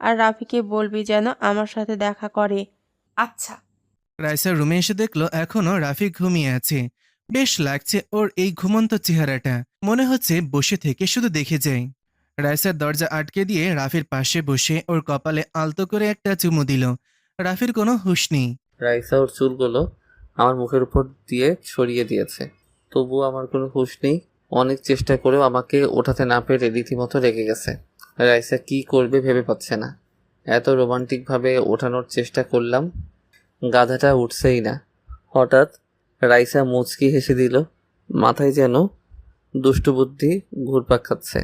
আর রাফিকে বলবি যেন আমার সাথে দেখা করে। আচ্ছা। রাইসার রুমে এসে দেখলো এখনো রাফি ঘুমিয়ে আছে। বেশ লাগছে ওর এই ঘুমন্ত চেহারাটা। মনে হচ্ছে বসে থেকে শুধু দেখে যাই। রাইসার দরজা আটকে দিয়ে রাফির পাশে বসে ওর কপালে আলতো করে একটা চুমু দিল। রাফির কোনো হুঁশ নেই। রাইসা ওর চুলগুলো আমার মুখের উপর দিয়ে সরিয়ে দিয়েছে, তবুও আমার কোনো হুঁশ নেই। অনেক চেষ্টা করেও আমাকে ওঠাতে না পেরে রীতিমতো রেগে গেছে। রাইসা কি করবে ভেবে পাচ্ছে না। এত রোমান্টিকভাবে ওঠানোর চেষ্টা করলাম, গাধাটা উঠছেই না। হঠাৎ রাইসা মুচকি হেসে দিল, মাথায় যেন দুষ্টু বুদ্ধি ঘুরপাক খাচ্ছে।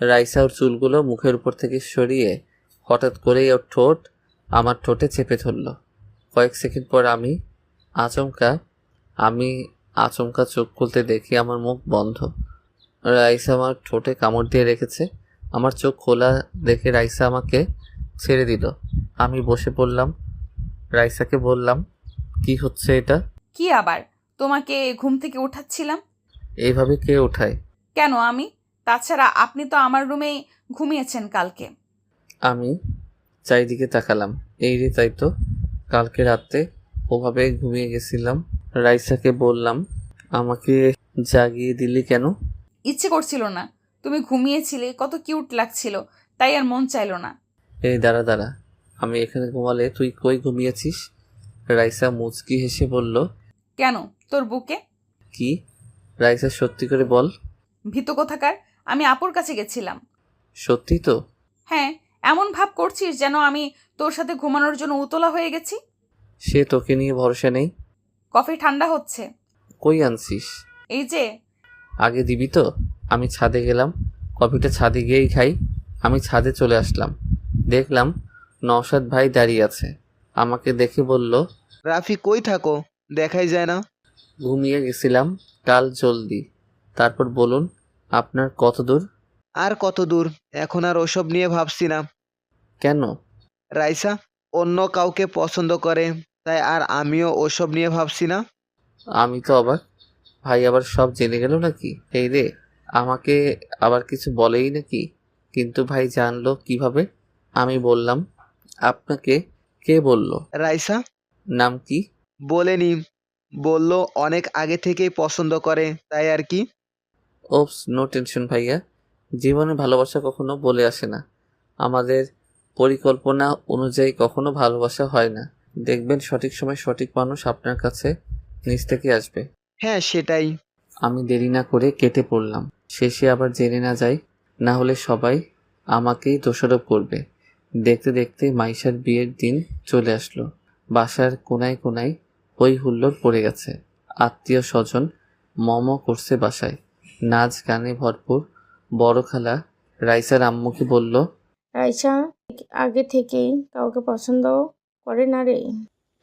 রাইসা ওর চুলগুলো মুখের উপর থেকে সরিয়ে হঠাৎ করেই ওর ঠোঁট আমার ঠোঁটে চেপে ধরল। কয়েক সেকেন্ড পর আমি আচমকা চোখ খুলতে দেখি আমার মুখ বন্ধ। রাইসা আমার ঠোঁটে কামড় দিয়ে রেখেছে। আমার চোখ খোলা দেখে রাইসা আমাকে ছেড়ে দিল। আমি বসে পড়লাম। রাইসাকে বললাম, কি হচ্ছে এটা? কি আবার? তোমাকে ঘুম থেকে উঠাচ্ছিলাম। এইভাবে কে ওঠায়? কেন আমি? তাছাড়া আপনি তো আমার রুমেই ঘুমিয়েছেন কালকে। আমি চারিদিকে তাকালাম। এই রে, তাই তো, কালকে রাতে ওভাবে ঘুমিয়ে গেছিলাম। রাইসাকে বললাম, আমাকে জাগিয়ে দিলি কেন? ইচ্ছে করছিল না, তুমি ঘুমিয়েছিলে, কত কিউট লাগছিল, তাই আর মন চাইলো না। এই দাঁড়া দাঁড়া, আমি এখানে ঘুমালে তুই কই ঘুমিয়েছিস? রাইসা মুচকি হেসে বলল, কেন, তোর বুকে। কি? রাইসা, সত্যি করে বল। ভীতু কোথাকার, আমি আপুর কাছে গেছিলাম। সত্যি তো? হ্যাঁ, এমন ভাব করছিস যেন আমি তোর সাথে ঘুমানোর জন্য উতলা হয়ে গেছি। সে তোকে নিয়ে ভরসা নেই। কফি ঠান্ডা হচ্ছে। কই আনছিস? এই যে। আগে দিবি তো? আমি ছাদে গেলাম, কফিটা ছাদে গিয়েই খাই। আমি ছাদে চলে আসলাম, দেখলাম নওশাদ ভাই দাঁড়িয়ে আছে। আমাকে দেখে বলল, রাফি, কই থাকো? দেখাই যায় না। ঘুমিয়ে গেছিলাম, কাল জলদি। তারপর বলুন, আপনার কত দূর? আর কত দূর? এখন আর ওসব নিয়ে ভাবছি না। কেন? রাইসা অন্য কাউকে পছন্দ করে, তাই আর আমিও ওসব নিয়ে ভাবছি না। আমি তো অবাক, ভাই আবার সব জেনে গেল নাকি? এই রে, আমাকে আবার কিছু বলেই নাকি? কিন্তু ভাই জানলো কিভাবে? আমি বললাম, আপনাকে কে বলল? রাইসা। নাম কি? বলেনি, বলল অনেক আগে থেকেই পছন্দ করে, তাই আর কি। ওপস, নো টেনশন ভাইয়া। জীবনে ভালোবাসা কখনো বলে আসে না। আমাদের পরিকল্পনা অনুযায়ী কখনো ভালোবাসা হয় না। দেখবেন সঠিক সময় সঠিক মানুষ আপনার কাছে নিজ থেকে আসবে। হ্যাঁ, সেটাই। আমি দেরি না করে কেটে পড়লাম। শেষে আবার জেনে না যায়, না হলে সবাই আমাকেই দোষারোপ করবে। দেখতে দেখতে মাইশার বিয়ের দিন চলে আসলো। বাসার কোনায় কোনায় হই হুল্লোড় পড়ে গেছে। আত্মীয় স্বজন মম করছে বাসায়, নাচ গানে ভরপুর। বড় খালা রাইসার আম্মুকে বলল, রাইসা আগে থেকেই কাউকে পছন্দ করে না রে।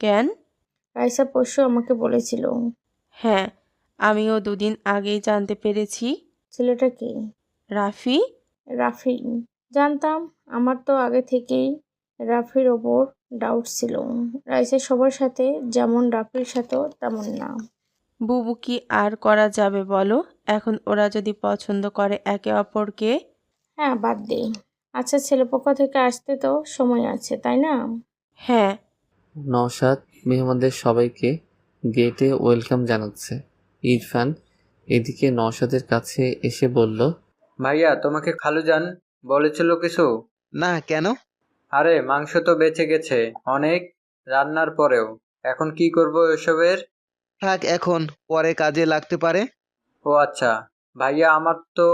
কেন? রাইসা পরশু আমাকে বলেছিল। হ্যাঁ, আমিও দুদিন আগেই জানতে পেরেছি। ছেলেটা কে? রাফি। রাফি? জানতাম। আমার তো আগে থেকেই রাফির ওপর ডাউট ছিল। রাইসা সবার সাথে যেমন, রাফির সাথেও তেমন না। বুবু কি আর করা যাবে বলো? এখন ওরা যদি পছন্দ করে একে অপরকে। হ্যাঁ, বাদ দে। আচ্ছা, ছেলেপক্ষ থেকে আসতে তো সময় আছে, তাই না? হ্যাঁ। নওশাদ মেহমানদের সবাইকে গেটে ওয়েলকাম জানাচ্ছে। ইরফান এদিকে নওশাদের কাছে এসে বলল, ভাইয়া, তোমাকে খালুজান বলেছিল কিছু? না, কেন? আরে মাংস তো বেঁচে গেছে অনেক রান্নার পরেও, এখন কি করব এসবের? থাক, এখন পরে কাজে লাগতে পারে। ও আচ্ছা ভাইয়া, আমার তো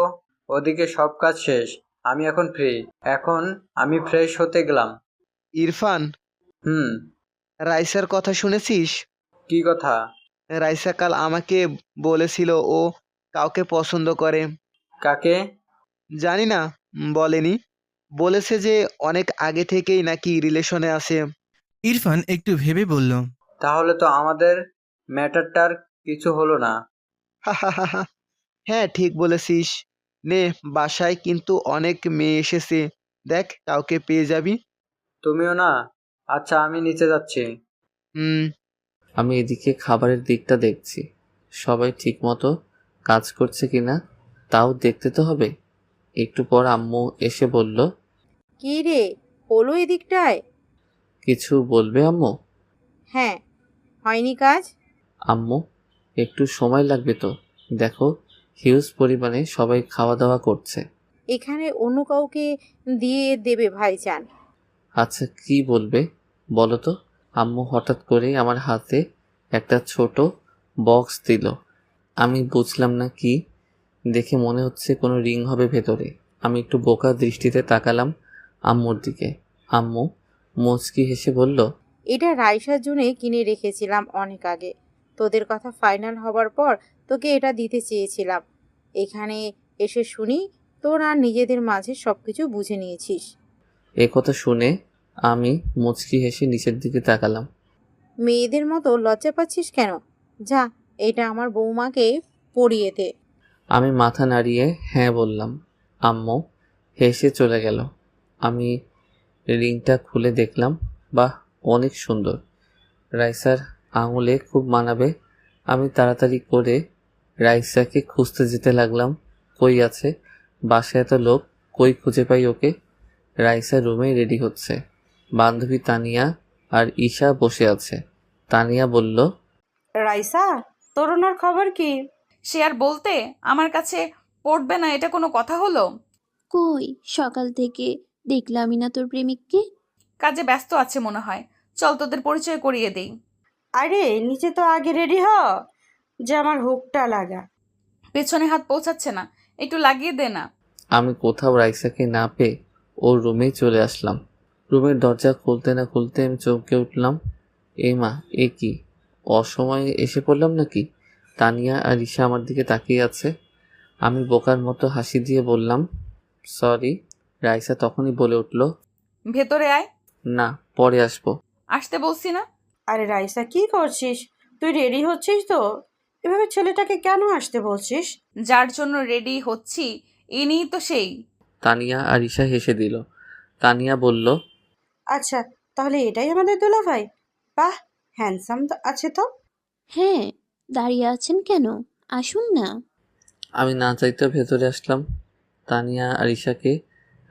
ওদিকে সব কাজ শেষ, আমি এখন ফ্রি। এখন আমি ফ্রেশ হতে গেলাম। ইরফান, হুম। রাইসার কথা শুনেছিস? কি কথা? রাইসা কাল আমাকে বলেছিল ও কাউকে পছন্দ করে। কাকে? জানি না, বলেনি। বলেছে যে অনেক আগে থেকেই নাকি রিলেশনে আছে। ইরফান একটু ভেবে বলল, তাহলে তো আমাদের ম্যাটারটার কিছু হলো না। হাহাহাহা। হ্যাঁ, ঠিক বলেছিস। নে, বাসায় কিন্তু অনেক মেয়ে এসেছে, দেখ কাউকে পেয়ে যাবি। তুমিও না? আচ্ছা, আমি নিচে যাচ্ছি। হুম। আমি এদিকে খাবারের দিকটা দেখছি, সবাই ঠিকমতো কাজ করছে কিনা তাও দেখতে তো হবে। একটু পর আম্মু এসে বলল, কি রে, হলো এদিকটায়? কিছু বলবে আম্মু? হ্যাঁ, হয়নি কাজ? আম্মু একটু সময় লাগবে তো, দেখো হিউজ পরিমাণে সবাই খাওয়া দাওয়া করছে। এখানে অন্য কাউকে দিয়ে দেবে ভাইজান। আচ্ছা কি বলবে বলো তো? আম্মু হঠাৎ করে আমার হাতে একটা ছোট বক্স দিল। আমি বুঝলাম না কি, দেখে মনে হচ্ছে কোনো রিং হবে ভেতরে। আমি একটু বোকা দৃষ্টিতে তাকালাম আম্মুর দিকে। আম্মু মুচকি হেসে বলল, এটা রাইসার জন্য কিনে রেখেছিলাম অনেক আগে। তোদের কথা ফাইনাল হবার পর তোকে এটা দিতে চেয়েছিলাম। এখানে এসে শুনি তোরা নিজেদের মাঝে সবকিছু বুঝে নিয়েছিস। এ কথা শুনে আমি মুচকি হেসে নিচের দিকে তাকালাম। মেয়েদের মতো লজ্জা পাচ্ছিস কেন? যা, এটা আমার বৌমাকে পরিয়ে দে। আমি মাথা নাড়িয়ে হ্যাঁ বললাম। আম্মু হেসে চলে গেল। আমি রিংটা খুলে দেখলাম, বাহ অনেক সুন্দর, রাইসার আঙুলে খুব মানাবে। আমি তাড়াতাড়ি করে রাইসাকে খুঁজতে যেতে লাগলাম। কই আছে? বাসায় এত লোক, কই খুঁজে পাই ওকে? রাইসা রুমে রেডি হচ্ছে। বান্ধবী তানিয়া আর ঈশা বসে আছে। তানিয়া বলল, রাইসা, তরুণার খবর কি? সে আর বলতে আমার কাছে পড়বে না, এটা কোনো কথা হলো? কই, সকাল থেকে দেখলামই না তোর প্রেমিককে। কাজে ব্যস্ত আছে মনে হয়, চল তোদের পরিচয় করিয়ে দেই। আরে নিচে তো আগে রেডি হ, যে আমার হুকটা লাগা। পেছনে হাত পৌঁছাচ্ছে না, একটু লাগিয়ে দে না। আমি কোথাও রাইসাকে না পেয়ে ওর রুমেই চলে আসলাম। রুমের দরজা খুলতে না খুলতে আমি চমকে উঠলাম। এ মা, এ কি, অসময়ে এসে পড়লাম নাকি? তানিয়া আর ঈশা আমার দিকে তাকিয়ে আছে। আমি বোকার মতো হাসি দিয়ে বললাম, সরি। রাইসা তখনই বলে উঠল, ভেতরে আয়। না, পরে আসবো। আসতে বলছি না? আরে রাইসা, কি করছিস? তুই রেডি হচ্ছিস তো? এভাবে ছেলেটাকে কেন আসতে বলছিস? যার জন্য রেডি হচ্ছি ইনি তো সেই। তানিয়া আর ঈশা হেসে দিল। তানিয়া বলল, আচ্ছা, তাহলে এটাই আমাদের দুলাভাই? বাহ, হ্যান্ডসাম তো আছে তো। হ্যাঁ, দাঁড়িয়ে আছেন কেন? আসুন না। আমি না চাইতেও ভেতরে আসলাম। তানিয়া আর ঈশাকে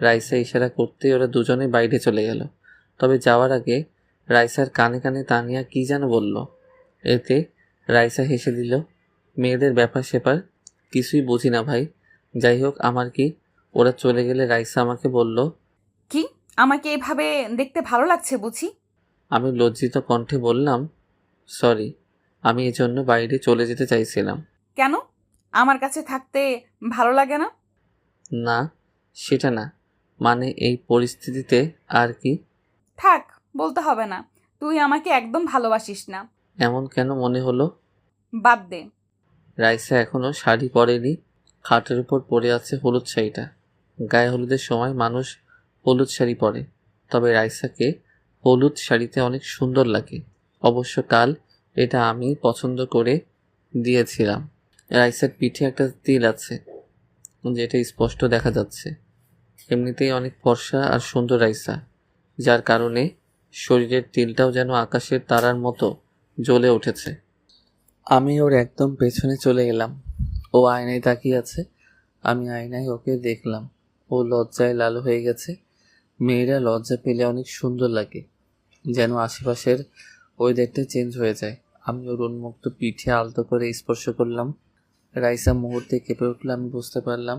রাইসা ইশারা করতে ওরা দুজনে বাইরে চলে গেল। তবে যাওয়ার আগে রাইসার কানে কানে তানিয়া কি যেন বলল। এতে রাইসা হেসে দিল। মেয়েদের ব্যাপার স্যাপার কিছুই বুঝি না ভাই। যাই হোক, আমার কি। ওরা চলে গেলে রাইসা আমাকে বলল, কি, আমাকে এভাবে দেখতে ভালো লাগছে বুঝি? আমি লজ্জিত কণ্ঠে বললাম, সরি, আমি এজন্য বাইরে চলে যেতে চাইছিলাম। কেন? আমার কাছে থাকতে ভালো লাগে না? না, সেটা না, মানে এই পরিস্থিতিতে আর কি। থাক, বলতে হবে না। তুই আমাকে একদম ভালোবাসিস না। এমন কেন মনে হলো? বাদ দে। রাইসা এখনো শাড়ি পরেনি, খাটের উপর পরে আছে হলুদ শাড়িটা। গায়ে হলুদের সময় মানুষ হলুদ শাড়ি পরে, তবে রাইসাকে হলুদ শাড়িতে অনেক সুন্দর লাগে। অবশ্য কাল এটা আমি পছন্দ করে দিয়েছিলাম। রাইসার পিঠে একটা তিল আছে, যেটা স্পষ্ট দেখা যাচ্ছে। এমনিতেই অনেক ফর্সা আর সুন্দর রাইসা, যার কারণে শরীরের তিলটাও যেন আকাশের তারার মতো জ্বলে উঠেছে। আমি ওর একদম পেছনে চলে গেলাম। ও আয়নায় তাকিয়ে আছে, আমি আয়নায় ওকে দেখলাম। ও লজ্জায় লাল হয়ে গেছে। মেয়েরা লজ্জা পেলে অনেক সুন্দর লাগে, যেন আশেপাশের ওয়েদারটা চেঞ্জ হয়ে যায়। আমি ওর উন্মুক্ত পিঠে আলতো করে স্পর্শ করলাম। রাইসা মুহূর্তে কেঁপে উঠল। আমি বুঝতে পারলাম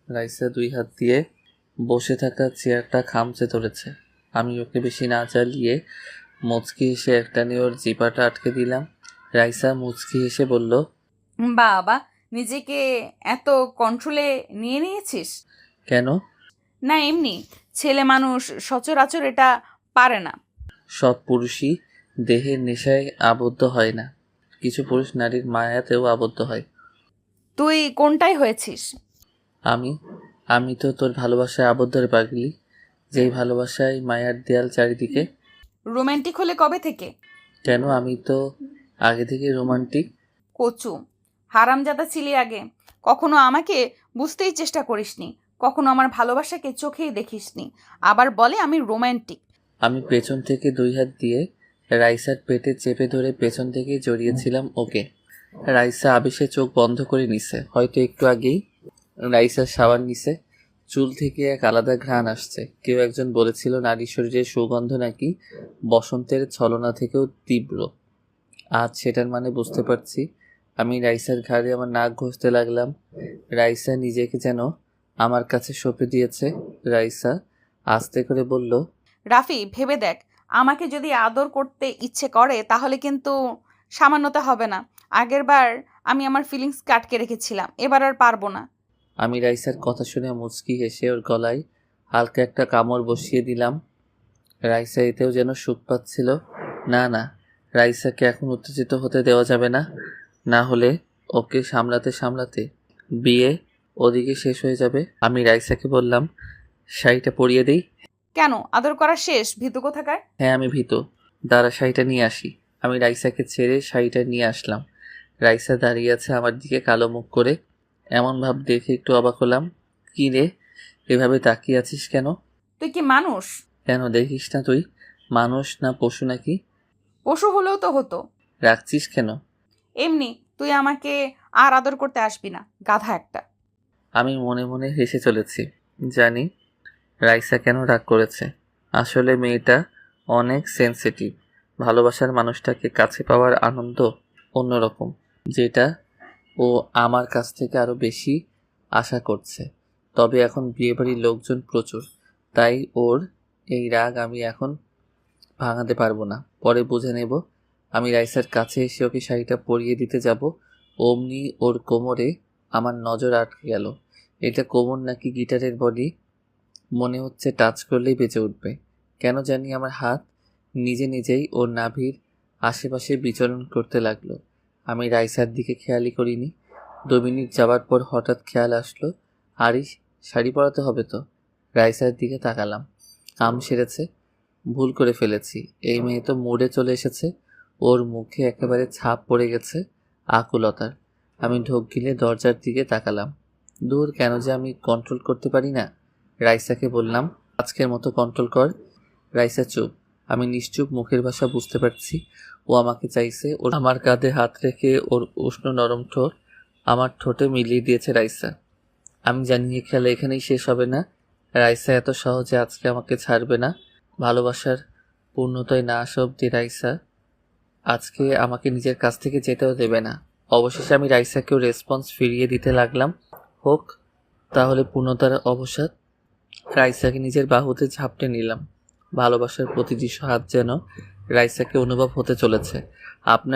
রাইসা 2 হাত দিয়ে বসে থাকা চেয়ারটা খামচে ধরেছে। আমি ওকে বেশি না চালিয়ে মুচকি হেসে একটানে ওর জিপাটা আটকে দিলাম। রাইসা মুচকি হেসে বলল, বাবা, নিজেকে এত কন্ট্রোলে নিয়ে নিয়েছিস? কেন? না, এমনি। ছেলে মানুষ সচরাচর এটা পারে না। সব পুরুষই দেহের নেশায় আবদ্ধ হয় না, কিছু পুরুষ নারীর মায়াতেও আবদ্ধ হয়। তুই কোনটাই হয়েছিস? আমি তো তোর ভালোবাসায় আবদ্ধ রে পাগলি। যেই ভালোবাসায় মায়ার দেয়াল চারিদিকে। রোমান্টিক হলে কবে থেকে? কেন, আমি তো আগে থেকে রোমান্টিক। কচু হারামজাদা ছিলি আগে। কখনো আমাকে বুঝতেই চেষ্টা করিসনি, কখনো আমার ভালোবাসাকে চোখেই দেখিসনি, আবার বলে আমি রোমান্টিক। আমি পেছন থেকে 2 হাত দিয়ে রাইসার পেটে চেপে ধরে পেছন থেকে জড়িয়েছিলাম ওকে। রাইসা আবেশে চোখ বন্ধ করে নিছে। হয়তো একটু আগেই রাইসার শাওয়ার নিছে। চুল থেকে এক আলাদা ঘ্রাণ আসছে। কেউ একজন বলেছিল নারী শরীরের সুগন্ধ নাকি বসন্তের ছলনা থেকেও তীব্র। আজ সেটার মানে বুঝতে পারছি। আমি রাইসার ঘাড়ে আমার নাক ঘষতে লাগলাম। রাইসা নিজেকে যেন আমার কাছে সঁপে দিয়েছে। রাইসা আস্তে করে বলল, রাফি, ভেবে দেখ, আমাকে যদি আদর করতে ইচ্ছে করে তাহলে কিন্তু সামান্যতা হবে না। আগের বার আমি আমার ফিলিংসকে আটকে রেখেছিলাম, এবার আর পারবো না। আমি রাইসার কথা শুনে মুচকি হেসে ওর গলায় হালকা একটা কামড় বসিয়ে দিলাম। রাইসা এতেও যেন সুখ পাচ্ছিল। না, রাইসাকে এখন উত্তেজিত হতে দেওয়া যাবে না, না হলে ওকে সামলাতে সামলাতে বিয়ে ওদিকে শেষ হয়ে যাবে। আমি রাইসাকে বললাম, শাড়িটা পরিয়ে দিই। কেন, আদর করা শেষ, ভীতু কোথাকার? হ্যাঁ, আমি ভীতু। দাঁড়া, শাড়িটা নিয়ে আসি। আমি রাইসাকে ছেড়ে শাড়িটা নিয়ে আসলাম। রাইসা দাঁড়িয়ে আছে আমার দিকে কালো মুখ করে। এমন ভাব দেখে একটু অবাক হলাম। কী রে, এভাবে তাকিয়ে আছিস কেন? তুই কি মানুষ? কেন, দেখিস না তুই মানুষ না পশু নাকি? পশু হলেও তো হতো। রাখছিস কেন? এমনি, তুই আমাকে আর আদর করতে আসবি না, গাধা একটা। আমি মনে মনে হেসে চলেছি। জানি রাইসা কেন রাগ করেছে। আসলে মেয়েটা অনেক সেনসিটিভ। ভালোবাসার মানুষটাকে কাছে পাওয়ার আনন্দ অন্যরকম, যেটা ও আমার কাছ থেকে আরও বেশি আশা করছে। তবে এখন বিয়েবাড়ির লোকজন প্রচুর, তাই ওর এই রাগ আমি এখন ভাঙাতে পারবো না, পরে বুঝে নেব। আমি রাইসার কাছে এসে ওকে শাড়িটা পরিয়ে দিতে যাব, অমনি ওর কোমরে আমার নজর আটকে গেল। এটা কোমর নাকি গিটারের বডি, মনে হচ্ছে টাচ করলেই বেজে উঠবে। কেন জানি আমার হাত নিজে নিজেই ওর নাভির আশেপাশে বিচরণ করতে লাগলো। আমি রাইসার দিকে খেয়ালই করিনি। 2 মিনিট যাওয়ার পর হঠাৎ খেয়াল আসলো, আরে শাড়ি পরাতে হবে তো। রাইসার দিকে তাকালাম। কাম সেরেছে, ভুল করে ফেলেছি। এই মেয়ে তো মুডে চলে এসেছে। ওর মুখে একেবারে ছাপ পড়ে গেছে আকুলতার। আমি ঢোক গিলে দরজার দিকে তাকালাম। দূর, কেন যে আমি কন্ট্রোল করতে পারি না। রাইসাকে বললাম, আজকের মতো কন্ট্রোল কর। রাইসা চুপ। আমি নিশ্চুপ, মুখের ভাষা বুঝতে পারছি ও আমাকে চাইছে। ওর আমার কাঁধে হাত রেখে ওর উষ্ণ নরম ঠোঁট আমার ঠোঁটে মিলিয়ে দিয়েছে রাইসা। আমি জানি এই খেলা এখানেই শেষ হবে না। রাইসা এত সহজে আজকে আমাকে ছাড়বে না। ভালোবাসার পূর্ণতায় না আসা অব্দি রাইসা আজকে আমাকে নিজের কাছ থেকে যেতেও দেবে না। অবশেষে আমি রাইসাকেও রেসপন্স ফিরিয়ে দিতে লাগলাম। হোক তাহলে পূর্ণতার অবসাদ। রাইসাকে নিজের বাহুতে ঝাপটে নিলাম। ভালোবাসার প্রতিটি হাত যেন রাইসাকে অনুভব হতে চলেছে। আপনার